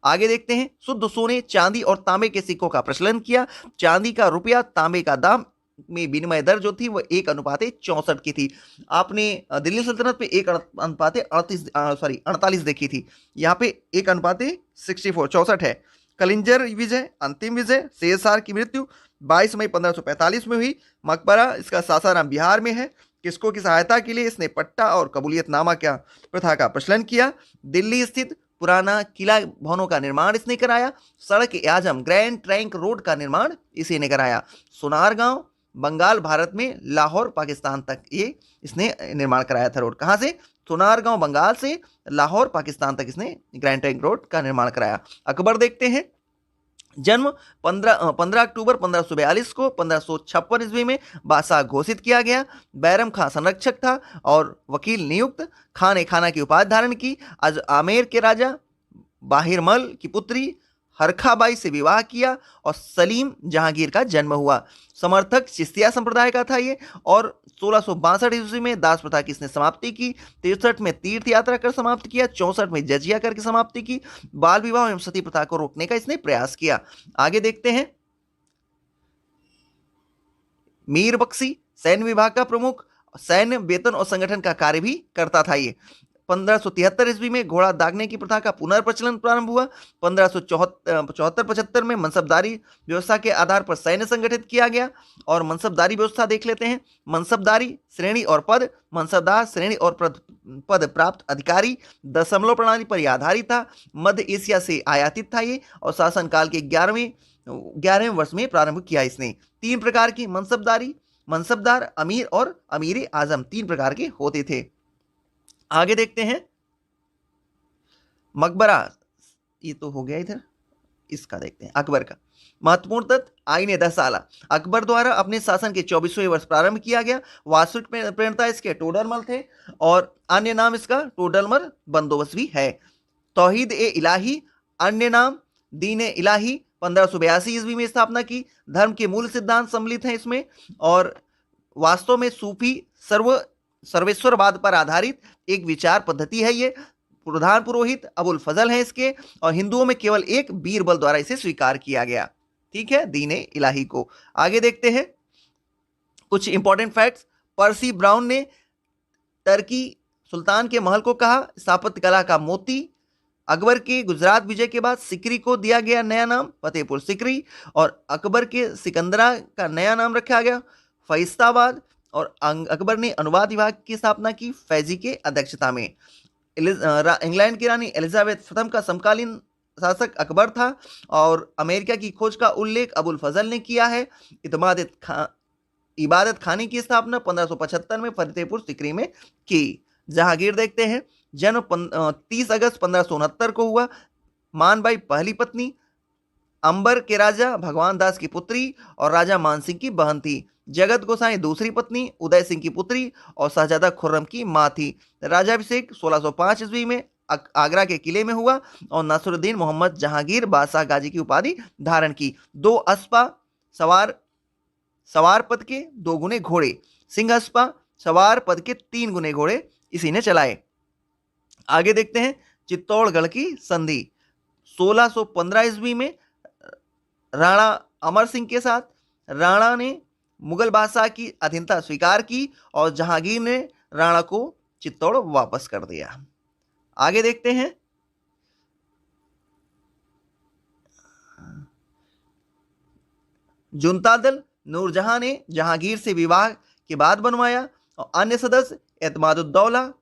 आगे देखते हैं शुद्ध सोने, चांदी और तांबे के सिक्कों का प्रचलन किया। चांदी का रुपया तांबे का दाम में विनिमय दर जो थी वो 1:64 की थी। आपने दिल्ली सल्तनत पे 1:48 देखी थी, यहाँ पे 1:64 है। कलिंजर विजय, अंतिम विजय। शेरशाह की मृत्यु 22 मई 1545 में हुई। मकबरा इसका सासाराम बिहार में है। किसको की सहायता के लिए? इसने पट्टा और कबूलियतनामा क्या प्रथा का प्रचलन किया। दिल्ली स्थित पुराना किला भवनों का निर्माण इसने कराया। सड़क आजम ग्रैंड ट्रंक रोड का निर्माण इसी ने कराया। सोनार गांव बंगाल भारत में लाहौर पाकिस्तान तक ये इसने निर्माण कराया था रोड। कहां से? सोनार गांव बंगाल से लाहौर पाकिस्तान तक इसने ग्रैंड ट्रंक रोड का निर्माण कराया। अकबर देखते हैं। जन्म 15 अक्टूबर 1542 को 1556 ईस्वी में बादशाह घोषित किया गया। बैरम खां संरक्षक था और वकील नियुक्त। खान ए खाना की उपाधि धारण की। आज आमेर के राजा बाहिरमल की पुत्री हरखाबाई से विवाह किया और सलीम जहांगीर का जन्म हुआ। समर्थक चिश्तिया संप्रदाय का था ये, और 1662 ईस्वी में दास प्रथा की इसने समाप्ति की। 63 में तीर्थ यात्रा कर समाप्त किया। 64 में जजिया करके समाप्ति की। बाल विवाह एवं सती प्रथा को रोकने का इसने प्रयास किया। आगे देखते हैं मीर बख्शी सैन्य विभाग का प्रमुख, सैन्य वेतन और संगठन का कार्य भी करता था ये। 1573 ईस्वी में घोड़ा दागने की प्रथा का पुनर्प्रचलन प्रारंभ हुआ। 1574-75 में मनसबदारी व्यवस्था के आधार पर सैन्य संगठित किया गया। और मनसबदारी व्यवस्था देख लेते हैं। मनसबदारी श्रेणी और पद। मनसबदार श्रेणी और पद प्राप्त अधिकारी। दशमलव प्रणाली पर यह आधारित था। मध्य एशिया से आयातित था ये, और शासनकाल के 11वें वर्ष में प्रारंभ किया इसने। 3 प्रकार की मनसबदारी, मनसबदार, अमीर और अमीर आजम 3 प्रकार के होते थे। आगे देखते हैं मकबरा, ये तो हो गया इधर। इसका देखते हैं अकबर का महत्वपूर्ण तथ्य आईने 10 साल अकबर द्वारा अपने शासन के 24वें वर्ष प्रारंभ किया गया। वास्तविक प्रणेता इसके टोडरमल थे और अन्य नाम इसका टोडरमल बंदोबस्त भी है। तौहीद ए इलाही अन्य नाम दीन ए इलाही 1582 ईस्वी में स्थापना की। धर्म के मूल सिद्धांत सम्मिलित हैं इसमें और वास्तव में सूफी सर्वेश्वरवाद पर आधारित एक विचार पद्धति है। ये प्रधान पुरोहित अबुल फजल हैं इसके और हिंदुओं में केवल एक बीरबल द्वारा इसे स्वीकार किया गया। ठीक है, दीने इलाही को। आगे देखते हैं कुछ इंपॉर्टेंट फैक्ट्स। पर्सी ब्राउन ने टर्की सुल्तान के महल को कहा स्थापत्य कला का मोती। अकबर के गुजरात विजय के बाद सिकरी को दिया गया नया नाम फतेहपुर सिकरी और अकबर के सिकंदरा का नया नाम रखा गया फैस्ताबाद। और अकबर ने अनुवाद विभाग की स्थापना की फैजी के अध्यक्षता में। इंग्लैंड की रानी एलिजाबेथ प्रथम का समकालीन शासक अकबर था और अमेरिका की खोज का उल्लेख अबुल फजल ने किया है। इबादत खाने की स्थापना 1575 में फतेहपुर सिकरी में की। जहांगीर देखते हैं जन्म 30 अगस्त 1569 को हुआ। मानबाई पहली पत्नी, अंबर के राजा भगवान दास की पुत्री और राजा मानसिंह की बहन थी। जगत गोसाई दूसरी पत्नी, उदय सिंह की पुत्री और शहजादा खुर्रम की मां थी। राजाभिषेक 1605 ईस्वी में आगरा के किले में हुआ और नसरुद्दीन मोहम्मद जहांगीर बादशाह गाजी की उपाधि धारण की। 2 अस्पा सवार पद के 2 गुने घोड़े, सिंह अस्पा सवार पद के 3 गुने घोड़े इसी ने चलाए। आगे देखते हैं चित्तौड़गढ़ की संधि 1615 ईस्वी में राणा अमर सिंह के साथ राणा ने मुगल बादशाह की अधीनता स्वीकार की और जहांगीर ने राणा को चित्तौड़ वापस कर दिया। आगे देखते हैं जुनता दल नूरजहां ने जहांगीर से विवाह के बाद बनवाया और अन्य सदस्य एतमादुद्दौला,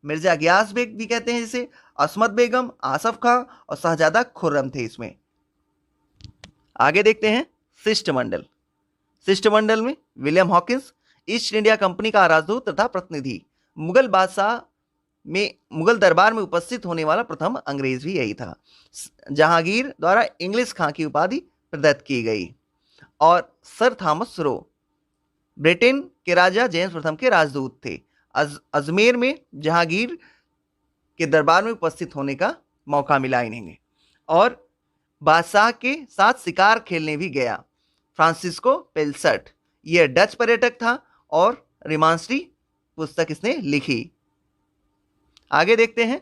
मिर्जा गियास बेग भी कहते हैं जिसे, असमत बेगम, आसफ खां और शहजादा खुर्रम थे इसमें। आगे देखते हैं शिष्टमंडल। शिष्टमंडल में William Hawkins east India company का राजदूत तथा प्रतिनिधि। मुगल दरबार में उपस्थित होने वाला प्रथम अंग्रेज भी यही था। जहांगीर द्वारा इंग्लिश खां की उपाधि प्रदत्त की गई। और सर थॉमस रो ब्रिटेन के राजा जेम्स प्रथम के राजदूत थे। अजमेर में जहांगीर के दरबार में उपस्थित होने का मौका मिला इन्हें और बादशाह के साथ शिकार खेलने भी गया। फ्रांसिस्को पेल्सट यह डच पर्यटक था और रिमांसरी पुस्तक इसने लिखी। आगे देखते हैं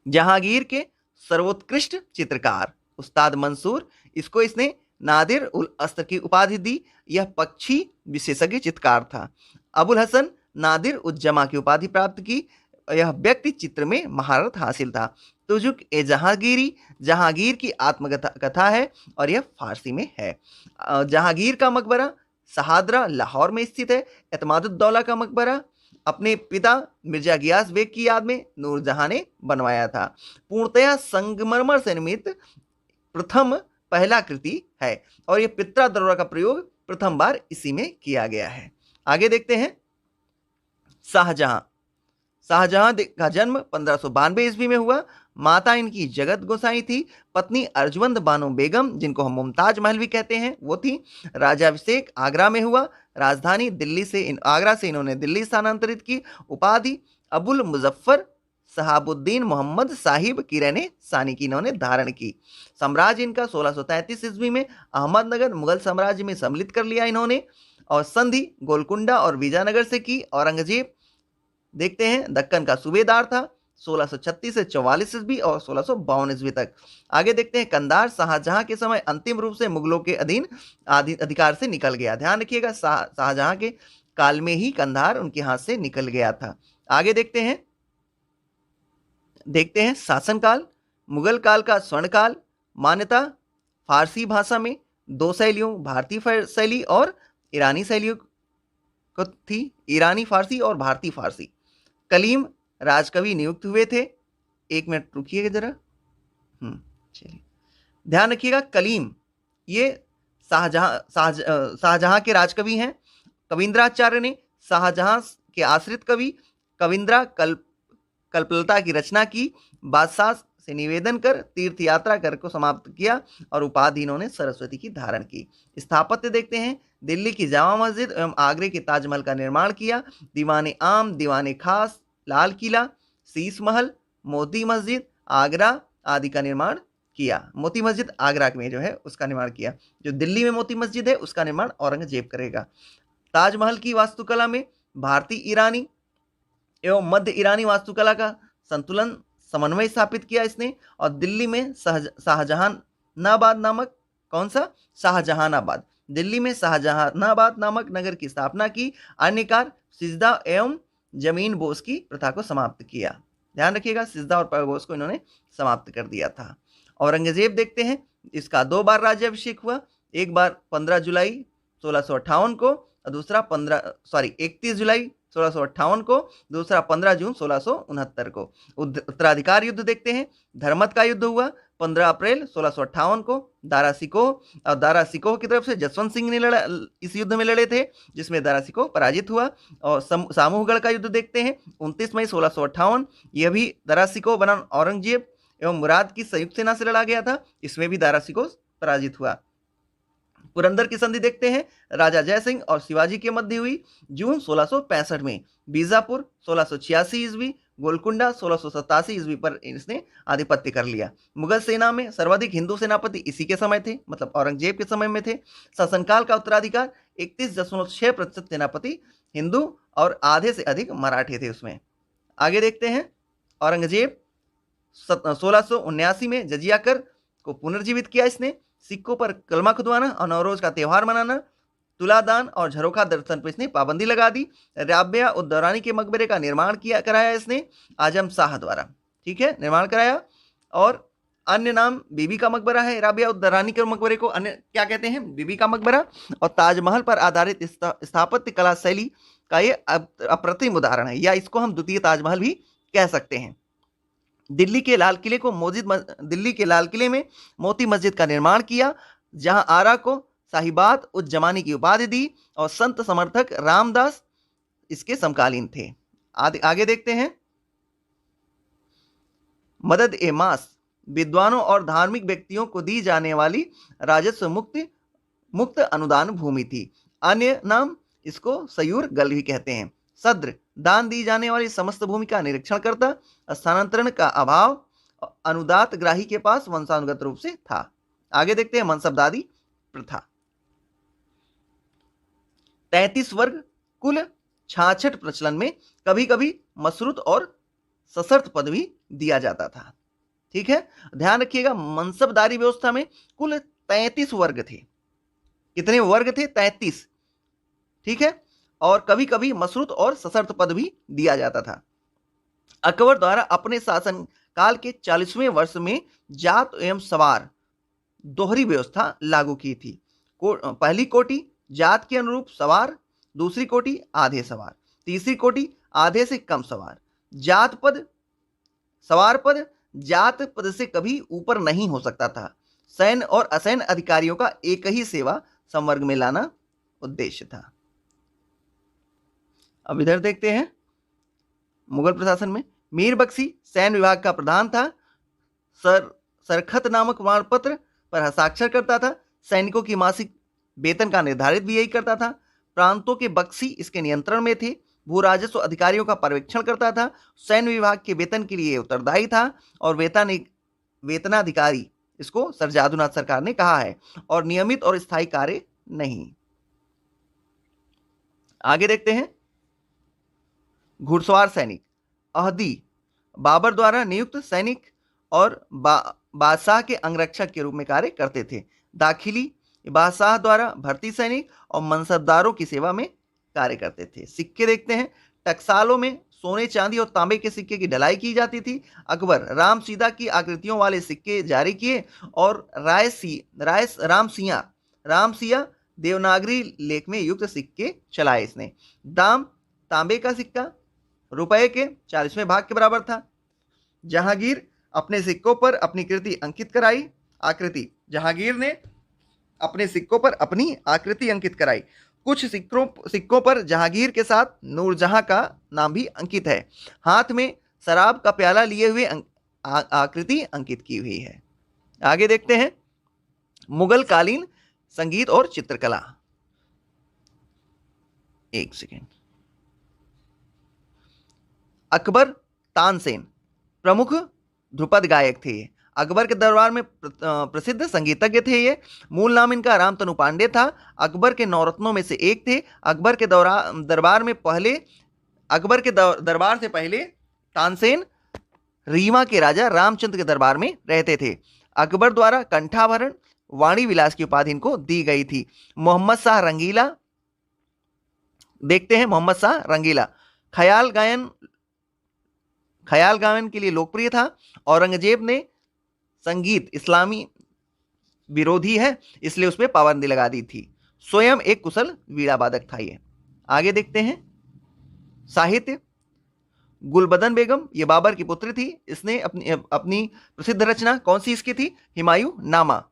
जहांगीर के सर्वोत्कृष्ट चित्रकार उस्ताद मंसूर, इसको इसने नादिर उल अस्र की उपाधि दी। यह पक्षी विशेषज्ञ चित्रकार था। अबुल हसन नादिर उज्जमा की उपाधि प्राप्त की। यह व्यक्ति चित्र में महारत हासिल था। तुजुक ए जहांगीरी जहांगीर की आत्मकथा है और यह फारसी में है। जहांगीर का मकबरा शहादरा लाहौर में स्थित है। एतमादुद्दौला का मकबरा अपने पिता मिर्जा गियास बेग की याद में नूरजहां ने बनवाया था। पूर्णतया संगमरमर से निर्मित पहला कृति है और यह पित्रा दरोरा का प्रयोग प्रथम बार इसी में किया गया है। आगे देखते हैं शाहजहां का जन्म 1592 ईस्वी में हुआ। माता इनकी जगत गोसाई थी। पत्नी अर्जवंद बानो बेगम, जिनको हम मुमताज महल भी कहते हैं, वो थी। राजाभिषेक आगरा में हुआ। राजधानी दिल्ली से आगरा से इन्होंने दिल्ली स्थानांतरित की। उपाधि अबुल मुजफ्फर सहाबुद्दीन मोहम्मद साहिब किरने सानी की इन्होंने धारण की। साम्राज्य इनका 1633 ईस्वी में अहमदनगर मुगल साम्राज्य में सम्मिलित कर लिया इन्होंने और संधि गोलकुंडा और विजयनगर से की। औरंगजेब देखते हैं दक्कन का सूबेदार था 1636 से 44 ईस्वी और 1652 ईस्वी तक। आगे देखते हैं कंधार शाहजहां के समय अंतिम रूप से मुगलों के अधीन अधिकार से निकल गया। ध्यान रखिएगा शाहजहां के काल में ही कंधार उनके हाथ से निकल गया था। आगे देखते हैं शासनकाल मुगल काल का स्वर्णकाल। मान्यता फारसी भाषा में 2 शैलियों भारतीय शैली और ईरानी शैलियों को थी। ईरानी फारसी और भारतीय फारसी। कलीम राजकवि नियुक्त हुए थे। 1 मिनट रुकिएगा जरा। चलिए ध्यान रखिएगा कलीम ये शाहजहां के राजकवि हैं। कविंद्राचार्य ने शाहजहां के आश्रित कवि कविंद्रा कल्पलता की रचना की। बादशाह से निवेदन कर तीर्थ यात्रा कर को समाप्त किया और उपाधि इन्होंने सरस्वती की धारण की। स्थापत्य देखते हैं, दिल्ली की जामा मस्जिद एवं आगरे के ताजमहल का निर्माण किया। दीवाने आम, दीवाने खास, लाल किला, शीश महल, मोती मस्जिद आगरा आदि का निर्माण किया। मोती मस्जिद आगरा में जो है उसका निर्माण किया। जो दिल्ली में मोती मस्जिद है उसका निर्माण औरंगजेब करेगा। ताजमहल की वास्तुकला में भारतीय ईरानी एवं मध्य ईरानी वास्तुकला का संतुलन समन्वय स्थापित किया इसने। और दिल्ली में शाहजहानाबाद नामक, कौन सा? शाहजहानाबाद। दिल्ली में शाहजहानाबाद नामक नगर की स्थापना की। अन्य कार्य सिजदा एवं जमीन बोस की प्रथा को समाप्त किया। ध्यान रखिएगा, सिजदा और पैबोस को इन्होंने समाप्त कर दिया था। औरंगजेब देखते हैं, इसका 2 बार राज्याभिषेक हुआ। एक बार 15 जुलाई 1658 को और दूसरा 31 जुलाई 1658 को, दूसरा 15 जून 1669 को। उत्तराधिकार युद्ध देखते हैं, धर्मत का युद्ध हुआ 15 अप्रैल 1658 को। दारा सिकोह की तरफ से जसवंत सिंह ने इस युद्ध में लड़े थे, जिसमें दारा सिकोह पराजित हुआ। और सामूहगढ़ का युद्ध देखते हैं 29 मई 1658, यह भी दारा सिकोह बनाम औरंगजेब एवं मुराद की संयुक्त सेना से लड़ा गया था, इसमें भी दारा सिकोह पराजित हुआ। पुरंदर की संधि देखते हैं, राजा जयसिंह और शिवाजी के मध्य हुई जून 1665 में। बीजापुर 1686 ईस्वी, गोलकुंडा 1687 ईस्वी पर इसने आधिपत्य कर लिया। मुगल सेना में सर्वाधिक हिंदू सेनापति इसी के समय थे, मतलब औरंगजेब के समय में थे। शासनकाल का उत्तराधिकार 31.6% सेनापति हिंदू और आधे से अधिक मराठे थे उसमें। आगे देखते हैं, औरंगजेब 1679 में जजिया कर को पुनर्जीवित किया इसने। सिक्कों पर कलमा खुदवाना और नवरोज का त्यौहार मनाना, तुलादान और झरोखा दर्शन पर इसने पाबंदी लगा दी। राबिया उद दौरानी के मकबरे का निर्माण कराया इसने आजम शाह द्वारा, ठीक है, निर्माण कराया। और अन्य नाम बीबी का मकबरा है। राबिया उद दौरानी के मकबरे को अन्य क्या कहते हैं? बीबी का मकबरा। और ताजमहल पर आधारित स्थापत्य कला शैली का ये अप्रतिम उदाहरण है, या इसको हम द्वितीय ताजमहल भी कह सकते हैं। दिल्ली के लाल किले में मोती मस्जिद का निर्माण किया, जहां आरा को साहिबात उज जमानी की उपाधि दी और संत समर्थक रामदास इसके समकालीन थे। आगे देखते हैं, मदद ए मास विद्वानों और धार्मिक व्यक्तियों को दी जाने वाली राजस्व मुक्त अनुदान भूमि थी। अन्य नाम इसको सयूर गल भी कहते हैं। सद्र दान दी जाने वाली समस्त भूमि का निरीक्षण करता, स्थानांतरण का अभाव अनुदात ग्राही के पास वंशानुगत रूप से था। आगे देखते हैं, मनसबदारी प्रथा। 33 वर्ग कुल 66 प्रचलन में, कभी कभी मशरूत और सशर्त पद भी दिया जाता था, ठीक है। ध्यान रखिएगा, मनसबदारी व्यवस्था में कुल 33 वर्ग थे। कितने वर्ग थे? 33, ठीक है। और कभी कभी मशरूत और सशर्त पद भी दिया जाता था। अकबर द्वारा अपने शासन काल के 40वें वर्ष में जात एवं सवार दोहरी व्यवस्था लागू की थी। पहली कोटि जात के अनुरूप सवार, दूसरी कोटि आधे सवार, तीसरी कोटि आधे से कम सवार। जात पद, सवार पद जात पद से कभी ऊपर नहीं हो सकता था। सैन्य और असैन्य अधिकारियों का एक ही सेवा संवर्ग में लाना उद्देश्य था। अब इधर देखते हैं, मुगल प्रशासन में मीर बख्शी सैन्य विभाग का प्रधान था। सरखत नामक प्रमाण पत्र पर हस्ताक्षर करता था। सैनिकों की मासिक वेतन का निर्धारित भी यही करता था। प्रांतों के बख्शी इसके नियंत्रण में थे। भू राजस्व अधिकारियों का पर्यवेक्षण करता था। सैन्य विभाग के वेतन के लिए उत्तरदायी था और वेतनाधिकारी इसको सर जादूनाथ सरकार ने कहा है, और नियमित और स्थायी कार्य नहीं। आगे देखते हैं, घुड़सवार सैनिक अहदी बाबर द्वारा नियुक्त सैनिक और बादशाह के अंगरक्षक के रूप में कार्य करते थे। दाखिली बादशाह द्वारा भर्ती सैनिक और मनसबदारों की सेवा में कार्य करते थे। सिक्के देखते हैं, टकसालों में सोने चांदी और तांबे के सिक्के की ढलाई की जाती थी। अकबर राम सीता की आकृतियों वाले सिक्के जारी किए और रामसिया देवनागरी लेख में युक्त सिक्के चलाए इसने। दाम तांबे का सिक्का रुपए के 40वें भाग के बराबर था। जहांगीर अपने सिक्कों पर अपनी कृति अंकित कराई। जहांगीर ने अपने सिक्कों पर अपनी आकृति अंकित कराई। कुछ सिक्कों पर जहांगीर के साथ नूरजहां का नाम भी अंकित है। हाथ में शराब का प्याला लिए हुए आकृति अंकित की हुई है। आगे देखते हैं मुगल कालीन संगीत और चित्रकला। एक सेकेंड। अकबर तानसेन प्रमुख ध्रुपद गायक थे। अकबर के दरबार में प्रसिद्ध संगीतज्ञ थे ये। मूल नाम इनका रामतनु पांडे था। अकबर के नौरत्नों में से एक थे। अकबर के दरबार से पहले तानसेन रीवा के राजा रामचंद्र के दरबार में रहते थे। अकबर द्वारा कंठाभरण वाणी विलास की उपाधि इनको दी गई थी। मोहम्मद शाह रंगीला, देखते हैं मोहम्मद शाह रंगीला ख्याल गायन के लिए लोकप्रिय था। औरंगजेब ने संगीत इस्लामी विरोधी है इसलिए उस पर पाबंदी लगा दी थी। स्वयं एक कुशल वीणा वादक था ये। आगे देखते हैं साहित्य। गुलबदन बेगम ये बाबर की पुत्री थी। इसने अपनी प्रसिद्ध रचना कौन सी इसकी थी? हुमायूं नामा।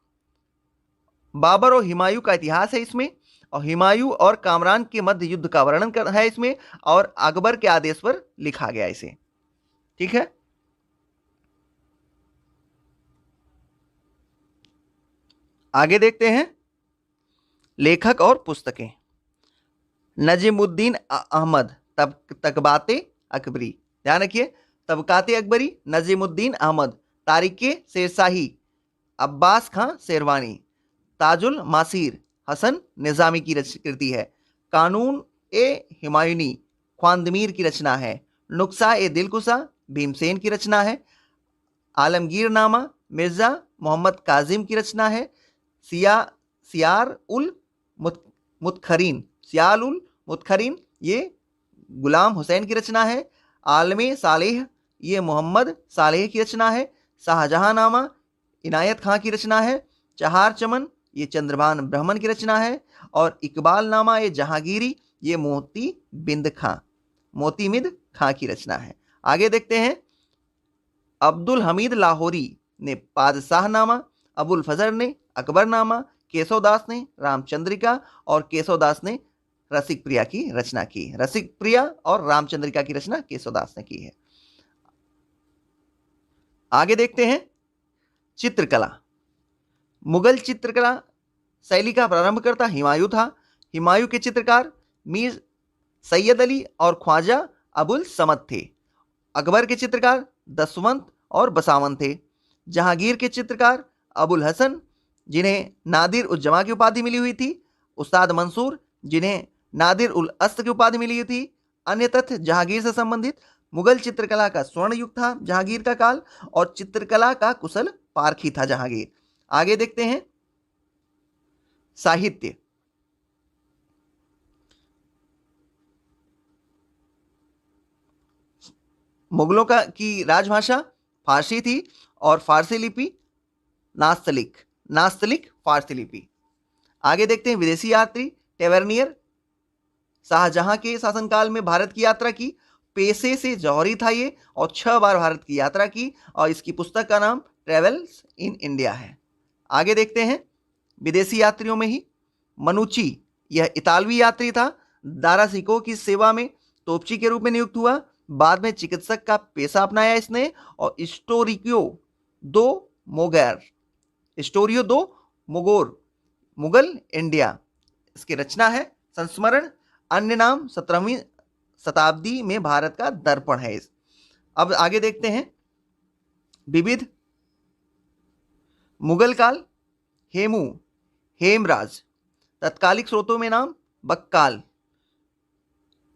बाबर और हुमायूं का इतिहास है इसमें, और हुमायूं और कामरान के मध्य युद्ध का वर्णन है इसमें, और अकबर के आदेश पर लिखा गया इसे। ठीक है। आगे देखते हैं लेखक और पुस्तकें। नजीमुद्दीन अहमद तकबाते अकबरी, ध्यान रखिए, तबकाते अकबरी, नजीमुद्दीन अहमद, तारिके शेरशाही, अब्बास खां शेरवानी, ताजुल मासीर हसन निजामी की कृति है। कानून ए हुमायूनी ख्वांदमीर की रचना है। नुक्सा ए दिलकुशा भीमसेन की रचना है। आलमगीर नामा मिर्जा मोहम्मद काजिम की रचना है। सियार उल मुतखरीन ये गुलाम हुसैन की रचना है। आलमे सालेह ये मोहम्मद सालेह की रचना है। शाहजहां नामा इनायत खां की रचना है। चहार चमन ये चंद्रभान ब्राह्मण की रचना है। और इकबाल नामा ये जहांगीरी ये मोतीमिद खां की रचना है। आगे देखते हैं अब्दुल हमीद लाहौरी ने पादशाहनामा, अबुल फजल ने अकबरनामा, केशवदास ने रामचंद्रिका और केशवदास ने रसिक प्रिया की रचना की। रसिक प्रिया और रामचंद्रिका की रचना केशवदास ने की है। आगे देखते हैं चित्रकला। मुगल चित्रकला शैली का प्रारंभकर्ता हुमायूं था। हुमायूं के चित्रकार मीर सैयद अली और ख्वाजा अबुल समद थे। अकबर के चित्रकार दसवंत और बसावन थे। जहांगीर के चित्रकार अबुल हसन जिन्हें नादिर उल जमा की उपाधि मिली हुई थी। उस्ताद मंसूर जिन्हें नादिर उल अस्त की उपाधि मिली हुई थी। अन्य तथ्य जहांगीर से संबंधित मुगल चित्रकला का स्वर्ण युग था जहांगीर का काल, और चित्रकला का कुशल पारखी था जहांगीर। आगे देखते हैं साहित्य। मुगलों की राजभाषा फारसी थी और फारसी लिपि नास्तलिक फारसी लिपि। आगे देखते हैं विदेशी यात्री। टेवर्नियर शाहजहां के शासनकाल में भारत की यात्रा की। पेशे से जौहरी था ये, और 6 बार भारत की यात्रा की, और इसकी पुस्तक का नाम ट्रेवल्स इन इंडिया है। आगे देखते हैं विदेशी यात्रियों में ही मनुची, यह इतालवी यात्री था। दारा सिको की सेवा में तोपची के रूप में नियुक्त हुआ। बाद में चिकित्सक का पेशा अपनाया इसने। और स्टोरियो दो मोगोर मुगल इंडिया इसकी रचना है। संस्मरण अन्य नाम 17वीं शताब्दी में भारत का दर्पण है। अब आगे देखते हैं विविध मुगल काल। हेमराज तत्कालिक स्रोतों में नाम बक्काल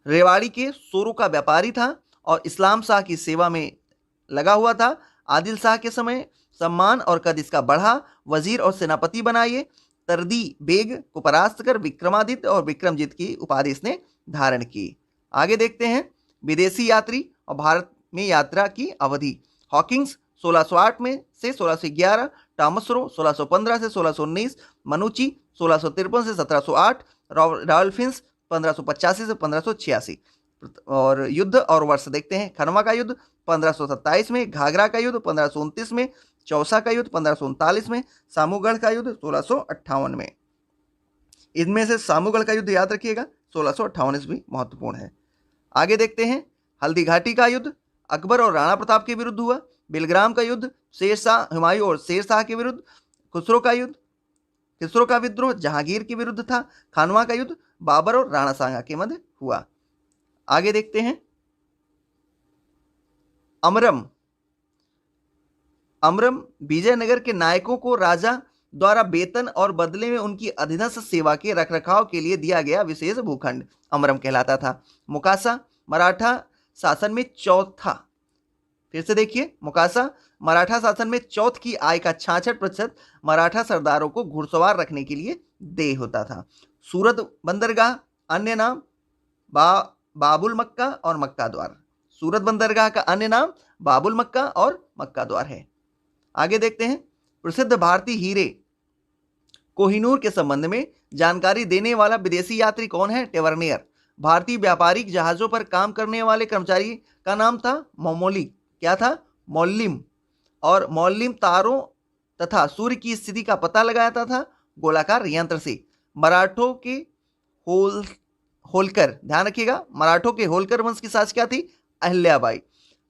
रेवाड़ी के सोरू का व्यापारी था और इस्लाम शाह की सेवा में लगा हुआ था। आदिल शाह के समय सम्मान और कद इसका बढ़ा। वजीर और सेनापति बनाए। तरदी बेग को परास्त कर विक्रमादित्य और विक्रमजीत की उपाधि इसने धारण की। आगे देखते हैं विदेशी यात्री और भारत में यात्रा की अवधि। हॉकिंस 1608 में से 1611, टॉमस रो 1615 से 1619, मनुची 1653 से 1708, रॉल्फिन्स 1585 से 1586। और युद्ध और वर्ष देखते हैं। खनवा का युद्ध 1527 में, घाघरा का युद्ध 1529 में, चौसा का युद्ध 1539 में, सामूगढ़ का युद्ध 1658 में। इनमें से सामूगढ़ का युद्ध याद रखिएगा, 1658 ईस्वी महत्वपूर्ण है। आगे देखते हैं हल्दी घाटी का युद्ध अकबर और राणा प्रताप के विरुद्ध हुआ। बेलग्राम का युद्ध, शेरशाह हुमायूं और शेरशाह के विरुद्ध, खुसरो का युद्ध, खिसरो का विद्रोह जहांगीर के विरुद्ध था, खानवा का युद्ध बाबर और राणा सांगा के मध्य हुआ। आगे देखते हैं, अमरम। अमरम विजयनगर के नायकों को राजा द्वारा वेतन और बदले में उनकी अधीनस्थ सेवा के रखरखाव के लिए दिया गया विशेष भूखंड अमरम कहलाता था। मोकासा मराठा शासन में चौथा, फिर से देखिए, मोकासा मराठा शासन में चौथ की आय का 66% मराठा सरदारों को घुड़सवार रखने के लिए देय होता था। सूरत बंदरगाह, अन्य नाम बाबुल मक्का और मक्का द्वार। सूरत बंदरगाह का अन्य नाम बाबुल मक्का और मक्का द्वार है। आगे देखते हैं, प्रसिद्ध भारतीय हीरे कोहिनूर के संबंध में जानकारी देने वाला विदेशी यात्री कौन है? टेवर्नियर। भारतीय व्यापारिक जहाजों पर काम करने वाले कर्मचारी का नाम था मोमोली। क्या था? मौलिम। और मौलिम तारों तथा सूर्य की स्थिति का पता लगाता था गोलाकार यंत्र से। मराठों के होलकर, ध्यान रखिएगा, मराठों के होलकर वंश की सास क्या थी? अहिल्याबाई।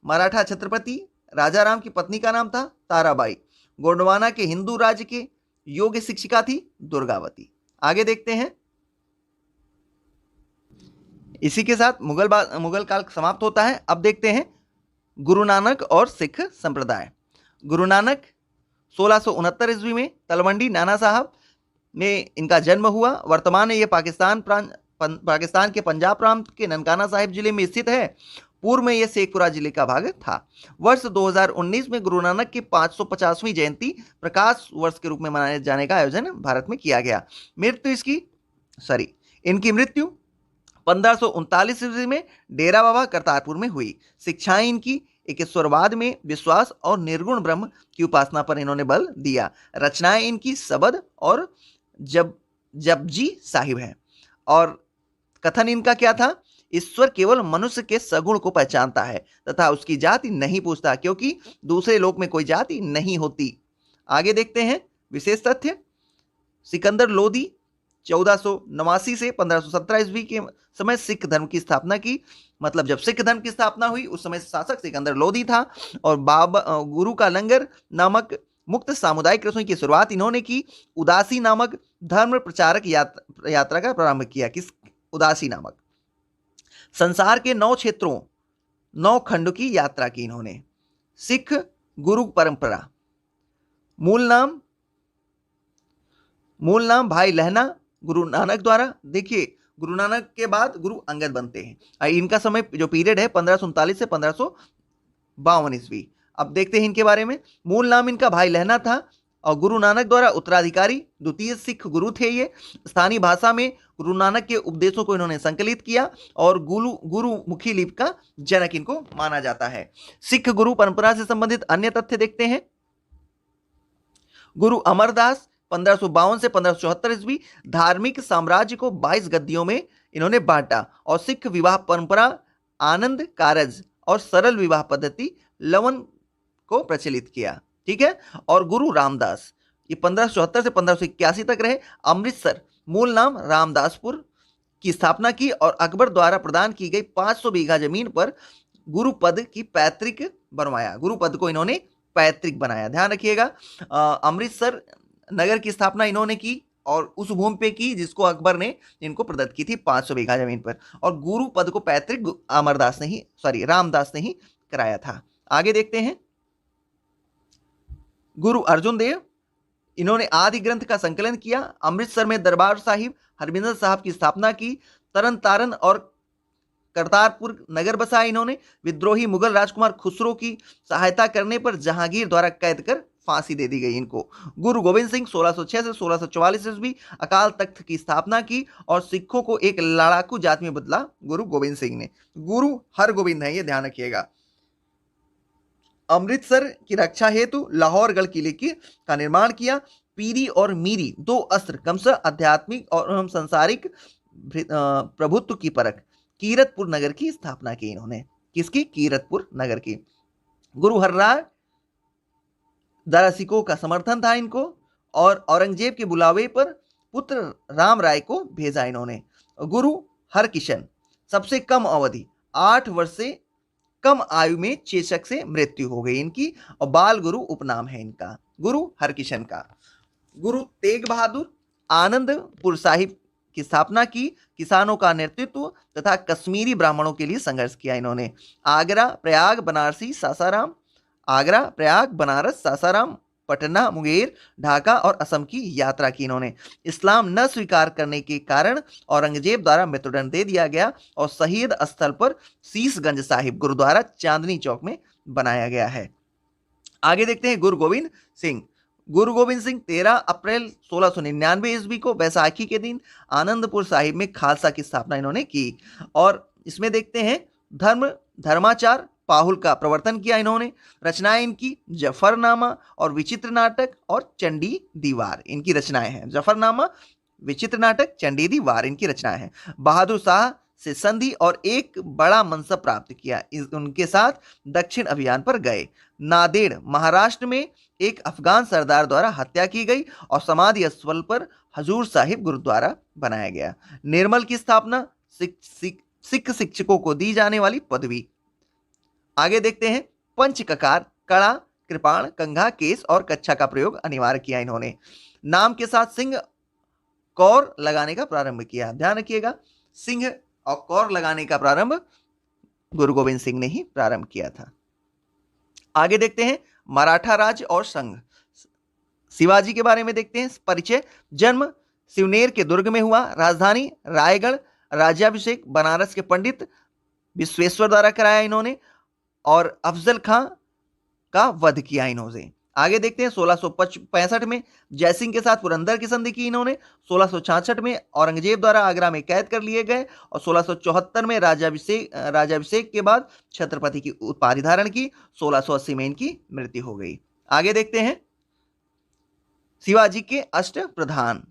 मराठा छत्रपति राजाराम की पत्नी का नाम था ताराबाई। गोंडवाना के हिंदू राज्य के योग्य शिक्षिका थी दुर्गावती। आगे देखते हैं, इसी के साथ मुगल काल समाप्त होता है। अब देखते हैं गुरु नानक और सिख संप्रदाय। गुरु नानक 1669 ईस्वी में तलवंडी नाना साहब में इनका जन्म हुआ। वर्तमान में ये पाकिस्तान के पंजाब प्रांत के ननकाना साहिब जिले में स्थित है। पूर्व में यह शेखपुरा जिले का भाग था। वर्ष 2019 में गुरु नानक की 550वीं जयंती प्रकाश वर्ष के रूप में मनाए जाने का आयोजन भारत में किया गया। इनकी मृत्यु 1539 ईस्वी में डेरा बाबा करतारपुर में हुई। शिक्षाएं इनकी एकेश्वरवाद में विश्वास और निर्गुण ब्रह्म की उपासना पर इन्होंने बल दिया। रचनाएं इनकी सबद और जपजी साहिब है। और कथन इनका क्या था? ईश्वर केवल मनुष्य के सगुण को पहचानता है तथा उसकी जाति नहीं पूछता, क्योंकि दूसरे लोक में कोई जाति नहीं होती। आगे देखते हैं विशेष तथ्य। सिकंदर लोदी 1489 से 1517 ईस्वी के समय सिख धर्म की स्थापना की। मतलब जब सिख धर्म की स्थापना हुई उस समय शासक सिकंदर लोदी था। और गुरु का लंगर नामक मुक्त सामुदायिक रसोई की शुरुआत इन्होंने की। उदासी नामक धर्म प्रचारक यात्रा का प्रारंभ किया। किस? उदासी नामक। संसार के 9 क्षेत्रों 9 खंड की यात्रा की इन्होंने। सिख गुरु परंपरा। मूल नाम भाई लहना गुरु नानक द्वारा। देखिए, गुरु नानक के बाद गुरु अंगद बनते हैं। इनका समय जो पीरियड है 1539 से 1552 ईस्वी। अब देखते हैं इनके बारे में। मूल नाम इनका भाई लहना था और गुरु नानक द्वारा उत्तराधिकारी द्वितीय सिख गुरु थे ये। स्थानीय भाषा में गुरु नानक के उपदेशों को इन्होंने संकलित किया और गुरुमुखी लिपि का जनक इनको माना जाता है। सिख गुरु परंपरा से संबंधित अन्य तथ्य देखते हैं। गुरु अमरदास 1552 से 1574 ईस्वी धार्मिक साम्राज्य को 22 गद्दियों में इन्होंने बांटा और सिख विवाह परंपरा आनंद कारज और सरल विवाह पद्धति लवन को प्रचलित किया। ठीक है। और गुरु रामदास ये 1574 से 1581 तक रहे। अमृतसर मूल नाम रामदासपुर की स्थापना की और अकबर द्वारा प्रदान की गई 500 बीघा जमीन पर गुरु पद की पैतृक बनवाया। गुरु पद को इन्होंने पैतृक बनाया। ध्यान रखिएगा, अमृतसर नगर की स्थापना इन्होंने की और उस भूमि पे की जिसको अकबर ने इनको प्रदत्त की थी 500 बीघा जमीन पर। और गुरु पद को पैतृक रामदास ने ही कराया था। आगे देखते हैं, गुरु अर्जुन देव इन्होंने आदि ग्रंथ का संकलन किया। अमृतसर में दरबार साहिब हरमिंदर साहब की स्थापना की। तरन तारण और करतारपुर नगर बसाया इन्होंने। विद्रोही मुगल राजकुमार खुसरो की सहायता करने पर जहांगीर द्वारा कैद कर फांसी दे दी गई इनको। गुरु गोविंद सिंह 1606 से 1644 ईस्वी अकाल तख्त की स्थापना की और सिखों को एक लड़ाकू जाति में बदला गुरु गोविंद सिंह ने। गुरु हरगोविंद है, ये ध्यान रखिएगा। अमृतसर की रक्षा हेतु लाहौर गढ़ किले का निर्माण किया। पीरी और मीरी 2 अस्त्र क्रमशः आध्यात्मिक और सांसारिक प्रभुत्व की परख कीरतपुर नगर की स्थापना की इन्होंने। किसकी? कीरतपुर नगर की। गुरु हरराय द्वारा सिखों का समर्थन था इनको और औरंगजेब के बुलावे पर पुत्र राम राय को भेजा इन्होंने। गुरु हरकिशन सबसे कम अवधि 8 वर्ष से कम आयु में चेचक से मृत्यु हो गई इनकी, और बाल गुरु उपनाम है इनका गुरु हरकिशन का। गुरु तेग बहादुर आनंदपुर साहिब की स्थापना की, किसानों का नेतृत्व तथा कश्मीरी ब्राह्मणों के लिए संघर्ष किया इन्होंने। आगरा प्रयाग बनारसी सासाराम, आगरा प्रयाग बनारस सासाराम पटना मुंगेर ढाका और असम की यात्रा की इन्होंने। इस्लाम न स्वीकार करने के कारण औरंगजेब द्वारा मृत्युदंड दे दिया गया और शहीद स्थल पर शीशगंज साहिब गुरुद्वारा चांदनी चौक में बनाया गया है। आगे देखते हैं गुरु गोविंद सिंह। गुरु गोविंद सिंह 13 अप्रैल 1699 ईस्वी को बैसाखी के दिन आनंदपुर साहिब में खालसा की स्थापना इन्होंने की। और इसमें देखते हैं धर्माचार पाहुल का प्रवर्तन किया इन्होंने। रचनाएं इनकी जफरनामा और विचित्र नाटक और चंडी दीवार इनकी रचनाएं हैं। जफरनामा, विचित्र नाटक, चंडी दीवार इनकी रचनाएं हैं। बहादुर शाह से संधि और एक बड़ा मनसब प्राप्त किया। उनके साथ दक्षिण अभियान पर गए। नांदेड़ महाराष्ट्र में एक अफगान सरदार द्वारा हत्या की गई और समाधि स्थल पर हजूर साहिब गुरुद्वारा बनाया गया। निर्मल की स्थापना, सिख शिक्षकों को दी जाने वाली पदवी। आगे देखते हैं पंच ककार, कड़ा, कृपाण, कंघा, केस और कच्छा का प्रयोग अनिवार्य किया इन्होंने। नाम के साथ सिंह कौर लगाने का प्रारंभ किया। ध्यान रखिएगा, सिंह और कौर लगाने का प्रारंभ गुरु गोविंद सिंह ने ही प्रारंभ किया था। आगे देखते हैं मराठा राज्य और संघ। शिवाजी के बारे में देखते हैं परिचय। जन्म सिवनेर के दुर्ग में हुआ। राजधानी रायगढ़। राज्याभिषेक बनारस के पंडित विश्वेश्वर द्वारा कराया इन्होंने और अफजल खां का वध किया इन्होंने। आगे देखते हैं 1665 में जयसिंह के साथ पुरंदर की संधि की इन्होंने। 1666 में औरंगजेब द्वारा आगरा में कैद कर लिए गए और 1674 में राज्याभिषेक के बाद छत्रपति की उपाधि धारण की। 1680 में इनकी मृत्यु हो गई। आगे देखते हैं शिवाजी के अष्ट प्रधान।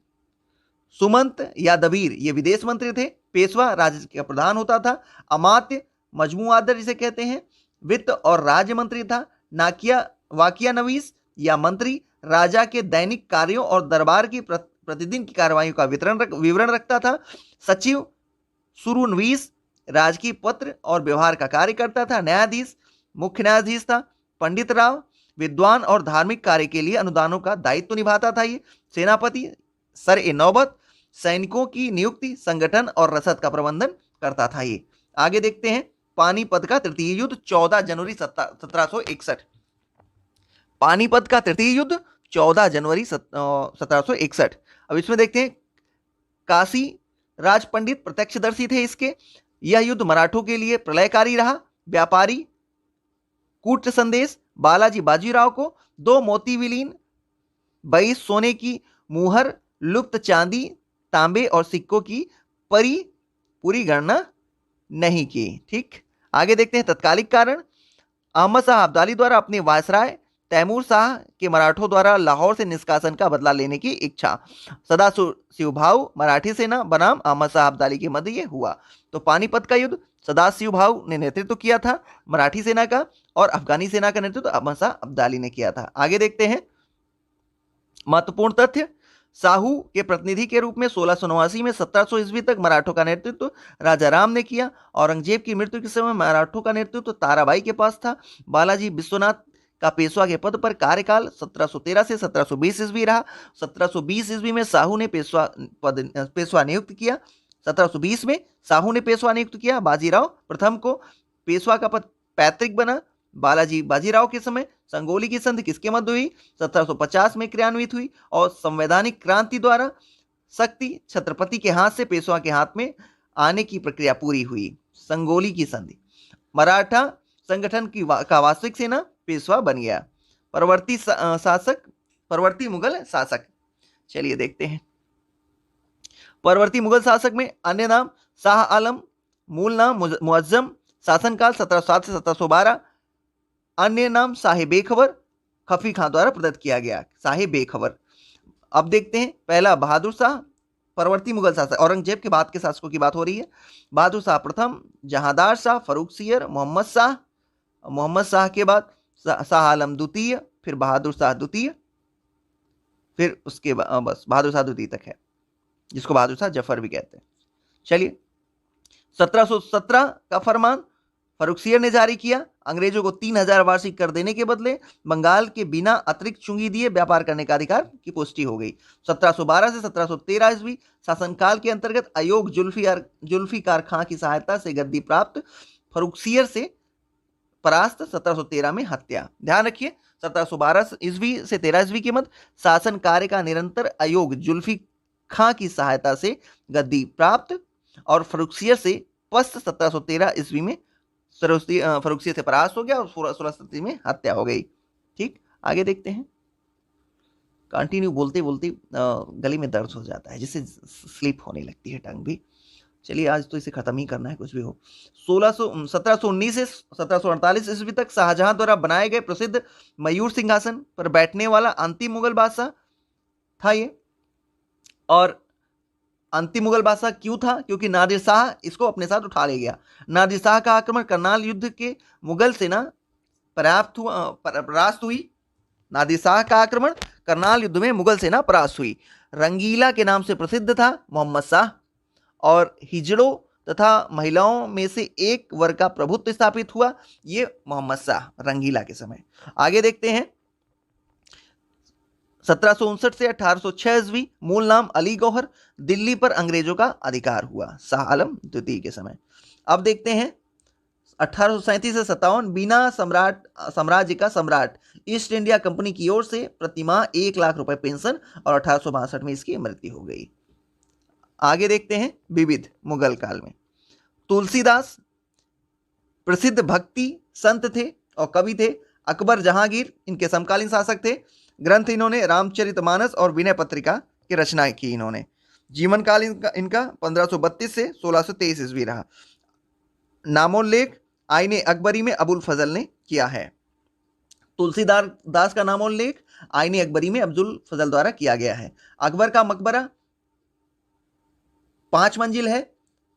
सुमंत या दबीर ये विदेश मंत्री थे। पेशवा राज्य का प्रधान होता था। अमात्य मजमुआदर जिसे कहते हैं वित्त और राज्य मंत्री था। वाकिया नवीस या मंत्री राजा के दैनिक कार्यों और दरबार की प्रतिदिन की कार्रवाइयों का विवरण रखता था। सचिव सुरुनवीस राजकीय पत्र और व्यवहार का कार्य करता था। न्यायाधीश मुख्य न्यायाधीश था। पंडित राव विद्वान और धार्मिक कार्य के लिए अनुदानों का दायित्व निभाता था। ये सेनापति सर-ए-नौबत सैनिकों की नियुक्ति, संगठन और रसद का प्रबंधन करता था। ये आगे देखते हैं पानीपत का तृतीय युद्ध 14 जनवरी 1761। पानीपत का तृतीय युद्ध 14 जनवरी 1761। अब इसमें देखते हैं काशी राज पंडित प्रत्यक्षदर्शी थे इसके। यह युद्ध मराठों के लिए प्रलयकारी रहा। व्यापारी कूट संदेश बालाजी बाजीराव को 2 मोती विलीन 22 सोने की मुहर, लुप्त चांदी, तांबे और सिक्कों की पूरी गणना नहीं की। ठीक, आगे देखते हैं तत्कालिक कारण। अहमद शाह अब्दाली द्वारा अपने वायसराय तैमूर शाह के मराठों द्वारा लाहौर से निष्कासन का बदला लेने की इच्छा। सदाशिव भाऊ मराठी सेना बनाम अहमद शाह अब्दाली के मध्य ये हुआ। तो पानीपत का युद्ध सदाशिव भाऊ ने नेतृत्व किया था मराठी सेना का और अफगानी सेना का नेतृत्व अहमद शाह अब्दाली ने किया था। आगे देखते हैं महत्वपूर्ण तथ्य। साहू के प्रतिनिधि के रूप में 1689 में 1700 ईस्वी तक मराठों का नेतृत्व राजा राम ने किया। औरंगजेब की मृत्यु के समय मराठों का नेतृत्व ताराबाई के पास था। बालाजी विश्वनाथ का पेशवा के पद पर कार्यकाल 1713 से 1720 ईस्वी रहा। 1720 ईस्वी में साहू ने पेशवा नियुक्त किया। 1720 में साहू ने पेशवा नियुक्त किया। बाजीराव प्रथम को पेशवा का पद पैतृक बना। बालाजी बाजीराव के समय संगोली की संधि किसके मध्य हुई? 1750 में क्रियान्वित हुई और संवैधानिक क्रांति द्वारा शक्ति छत्रपति के हाथ से पेशवा के हाथ में आने की प्रक्रिया पूरी हुई। संगोली की संधि। मराठा संगठन का वास्तविक सेना पेशवा बन गया। परवर्ती मुगल शासक। चलिए देखते हैं परवर्ती मुगल शासक में अन्य नाम शाह आलम, मूल नाम मुअज्जम, शासनकाल 1707 से 1712। अन्य नाम शाह बेखबर, खफी खां द्वारा प्रदत्त किया गया। शाह बेखबर। अब देखते हैं पहला बहादुर शाह, परवर्ती मुगल शासक, औरंगजेब के बाद के शासकों की बात हो रही है। बहादुर शाह प्रथम, जहांदार शाह, फरूख सियर, मोहम्मद शाह के बाद शाह आलम द्वितीय, फिर बहादुर शाह द्वितीय, फिर उसके बाद बस बहादुर शाह द्वितीय तक है, जिसको बहादुर शाह जफर भी कहते हैं। चलिए 1717 का फरमान, फर्रुखसियर ने जारी किया। अंग्रेजों को 3000 वार्षिक कर देने के बदले बंगाल के बिना अतिरिक्त चुंगी दिए व्यापार करने का अधिकार की पुष्टि हो गई। 1712 से 1713 ईस्वी शासनकाल के अंतर्गत अयोग जुल्फिकार खां की सहायता से गद्दी प्राप्त फर्रुखसियर से परास्त 1713 में हत्या। ध्यान रखिए 1712 ईस्वी से 13 ईस्वी के मध्य शासन कार्य का निरंतर अयोग जुल्फी खां की सहायता से गद्दी प्राप्त और फर्रुखसियर से पस्त 1713 ईस्वी में फर्रुखसियर से परास्त हो गया और 1630 में हत्या हो गई। ठीक, आगे देखते हैं। कंटिन्यू बोलते बोलते गले में दर्द हो जाता है, जिससे स्लिप होने लगती है टंग भी। चलिए आज तो इसे खत्म ही करना है, कुछ भी हो। 1719 से 1748 ईस्वी तक शाहजहां द्वारा बनाए गए प्रसिद्ध मयूर सिंहासन पर बैठने वाला अंतिम मुगल बादशाह था ये। और अंतिम मुगल बादशाह क्यों था? क्योंकि नादिर शाह इसको अपने साथ उठा ले गया। नादिर शाह का आक्रमण करनाल युद्ध के मुगल सेना परास्त हुई। नादिर शाह का आक्रमण करनाल युद्ध में मुगल सेना परास्त हुई। रंगीला के नाम से प्रसिद्ध था मोहम्मद शाह और हिजड़ों तथा महिलाओं में से एक वर्ग का प्रभुत्व स्थापित हुआ, ये मोहम्मद शाह रंगीला के समय। आगे देखते हैं 1759 से 1806 ईस्वी, मूल नाम अली गौहर, दिल्ली पर अंग्रेजों का अधिकार हुआ शाह आलम द्वितीय के समय। अब देखते हैं 1837 से 57, बिना साम्राज्य का सम्राट ईस्ट इंडिया कंपनी की ओर से प्रतिमाह 1 लाख रुपए पेंशन और 1862 में इसकी मृत्यु हो गई। आगे देखते हैं विविध मुगल काल में। तुलसीदास प्रसिद्ध भक्ति संत थे और कवि थे। अकबर जहांगीर इनके समकालीन शासक थे। ग्रंथ इन्होंने रामचरितमानस और विनय पत्रिका की रचना की इन्होंने। जीवन काल इनका 1532 से 1623 ईस्वी रहा। नामोल्लेख आईने अकबरी में अबुल फजल ने किया है। तुलसीदास का नामोल्लेख आईने अकबरी में अब्दुल फजल द्वारा किया गया है। अकबर का मकबरा 5 मंजिल है।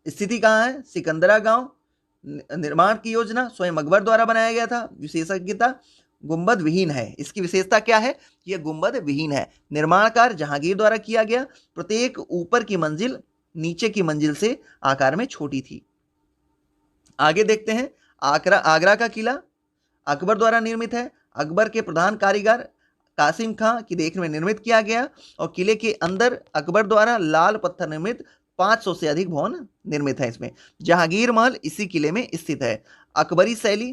स्थिति कहाँ है? सिकंदरा गांव। निर्माण की योजना स्वयं अकबर द्वारा बनाया गया था। विशेषज्ञता गुंबद विहीन है। इसकी विशेषता क्या है? यह गुंबद विहीन है। निर्माण कार्य जहांगीर द्वारा किया गया। प्रत्येक ऊपर की मंजिल नीचे की मंजिल से आकार में छोटी थी। आगे देखते हैं आगरा का किला अकबर द्वारा निर्मित है। अकबर के प्रधान कारीगर कासिम खां की देखरेख में निर्मित किया गया और किले के अंदर अकबर द्वारा लाल पत्थर निर्मित 500 से अधिक भवन निर्मित है। इसमें जहांगीर महल इसी किले में स्थित है। अकबरी शैली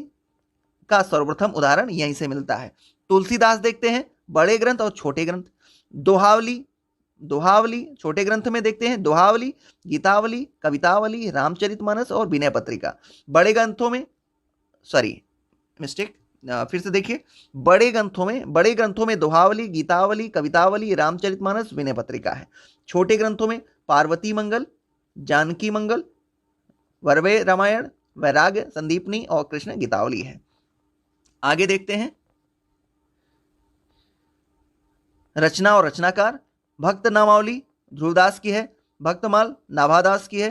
का सर्वप्रथम उदाहरण यहीं से मिलता है। तुलसीदास देखते हैं बड़े ग्रंथ और छोटे ग्रंथ। दोहावली छोटे ग्रंथ में देखते हैं दोहावली, गीतावली, कवितावली, रामचरितमानस और विनय पत्रिका। बड़े ग्रंथों में फिर से देखिए, बड़े ग्रंथों में दोहावली, गीतावली, कवितावली, रामचरितमानस, विनय पत्रिका है। छोटे ग्रंथों में पार्वती मंगल, जानकी मंगल, वरवे रामायण, वैराग्य संदीपनी और कृष्ण गीतावली है। आगे देखते हैं रचना और रचनाकार। भक्त नामावली ध्रुवदास की है। भक्तमाल नाभादास की है।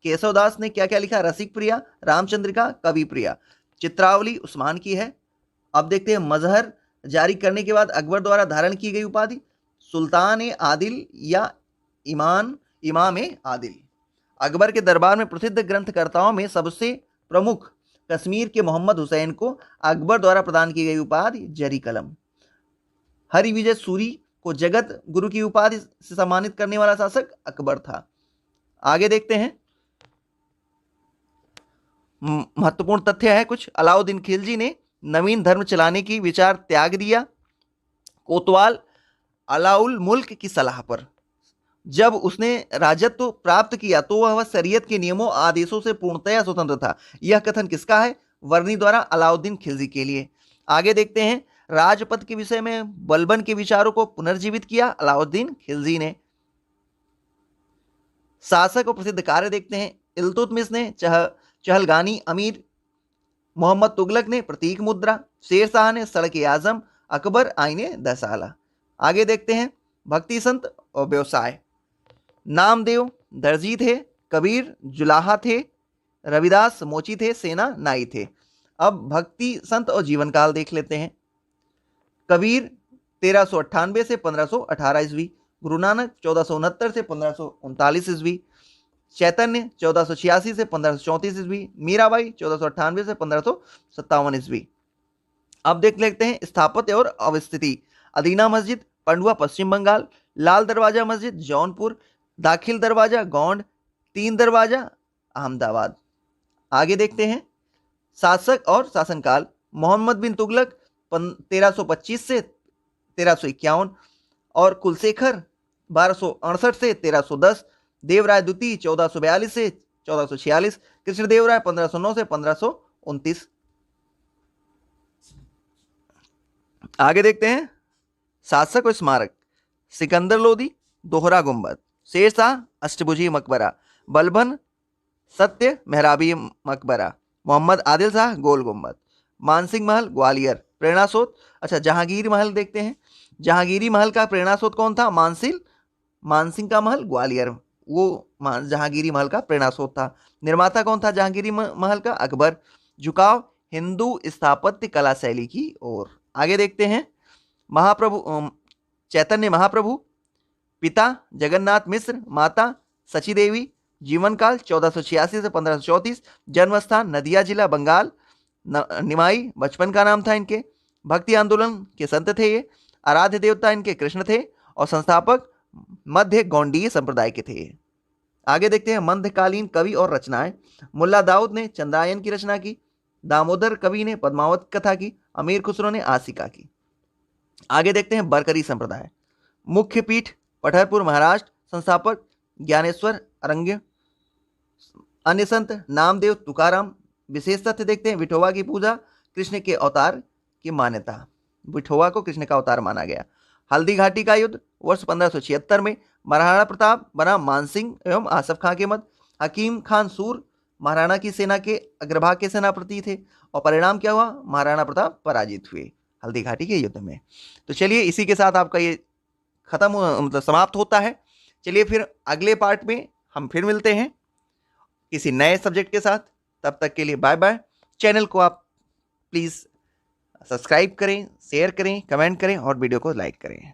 केशवदास ने क्या क्या लिखा? रसिक प्रिया, रामचंद्रिका, कवि प्रिया। चित्रावली उस्मान की है। अब देखते हैं मजहर जारी करने के बाद अकबर द्वारा धारण की गई उपाधि सुल्तान आदिल या इमाम आदिल। अकबर के दरबार में प्रसिद्ध ग्रंथकर्ताओं में सबसे प्रमुख कश्मीर के मोहम्मद हुसैन को अकबर द्वारा प्रदान की गई उपाधि जरी कलम। हरिविजय सूरी को जगत गुरु की उपाधि से सम्मानित करने वाला शासक अकबर था। आगे देखते हैं महत्वपूर्ण तथ्य है कुछ। अलाउद्दीन खिलजी ने नवीन धर्म चलाने की विचार त्याग दिया। कोतवाल अलाउल मुल्क की सलाह पर जब उसने राजत्व प्राप्त किया तो वह शरीयत के नियमों आदेशों से पूर्णतया स्वतंत्र था। यह कथन किसका है? वर्णी द्वारा अलाउद्दीन खिलजी के लिए। आगे देखते हैं राजपथ के विषय में बलबन के विचारों को पुनर्जीवित किया अलाउद्दीन खिलजी ने। शासक और प्रसिद्ध कार्य देखते हैं। इल्तुतमिश ने चहलगानी अमीर, मोहम्मद तुगलक ने प्रतीक मुद्रा, शेर शाह ने सड़क आजम, अकबर आईने दसाला। आगे देखते हैं भक्ति संत और व्यवसाय। नामदेव दर्जी थे, कबीर जुलाहा थे, रविदास मोची थे, सेना नाई थे। अब भक्ति संत और जीवन काल देख लेते हैं। कबीर 1398 से 1518 ईस्वी, गुरु नानक 1469 से 1539 ईस्वी, चैतन्य 1486 से 1534 ईस्वी, मीराबाई 1498 से 1557 ईस्वी। अब देख लेते हैं स्थापत्य और अवस्थिति। अदीना मस्जिद पंडुआ पश्चिम बंगाल, लाल दरवाजा मस्जिद जौनपुर, दाखिल दरवाजा गौंड, तीन दरवाजा अहमदाबाद। आगे देखते हैं शासक और शासनकाल। मोहम्मद बिन तुगलक 1325 से 1351 और कुलशेखर 1268 से 1310, देवराय द्वितीय 1442 से 1446, कृष्णदेवराय 1509 से 1529। आगे देखते हैं शासक और स्मारक। सिकंदर लोदी दोहरा गुंबद, शेरशाह अष्टभुजी मकबरा, बलबन सत्य मेहराबी मकबरा, मोहम्मद आदिल शाह गोल गुंबद, मानसिंह महल ग्वालियर, प्रेरणा स्रोत। अच्छा, जहांगीर महल देखते हैं। जहांगीरी महल का प्रेरणा स्रोत कौन था? मानसिंह का महल ग्वालियर, वो जहांगीरी महल का प्रेरणा स्रोत था। निर्माता कौन था जहांगीरी महल का? अकबर। झुकाव हिंदू स्थापत्य कला शैली की ओर। आगे देखते हैं महाप्रभु चैतन्य महाप्रभु, पिता जगन्नाथ मिश्र, माता सची देवी, जीवन काल 1486 से 1534, जन्म स्थान नदिया जिला बंगाल, निमाई बचपन का नाम था इनके, भक्ति आंदोलन के संत थे ये, आराध्य देवता इनके कृष्ण थे और संस्थापक मध्य गौंडीय संप्रदाय के थे। आगे देखते हैं मध्यकालीन कवि और रचनाएं। मुल्ला दाऊद ने चंद्रायन की रचना की, दामोदर कवि ने पद्मावत कथा की, अमीर खुसरो ने आसिका की। आगे देखते हैं बरकरी संप्रदाय। मुख्य पीठ पठरपुर महाराष्ट्र, संस्थापक ज्ञानेश्वर अरंग्य, अन्य संत नामदेव तुकाराम। विशेष तथ्य देखते हैं विठोबा की पूजा कृष्ण के अवतार की मान्यता, विठोबा को कृष्ण का अवतार माना गया। हल्दी घाटी का युद्ध वर्ष 1576 में महाराणा प्रताप बना मानसिंह एवं आसफ खां के मध्य। हकीम खान सूर महाराणा की सेना के अग्रभाग के सेनापति थे और परिणाम क्या हुआ? महाराणा प्रताप पराजित हुए हल्दी घाटी के युद्ध में। तो चलिए इसी के साथ आपका ये खत्म मतलब समाप्त होता है। चलिए फिर अगले पार्ट में हम फिर मिलते हैं किसी नए सब्जेक्ट के साथ। तब तक के लिए बाय बाय। चैनल को आप प्लीज़ सब्सक्राइब करें, शेयर करें, कमेंट करें और वीडियो को लाइक करें।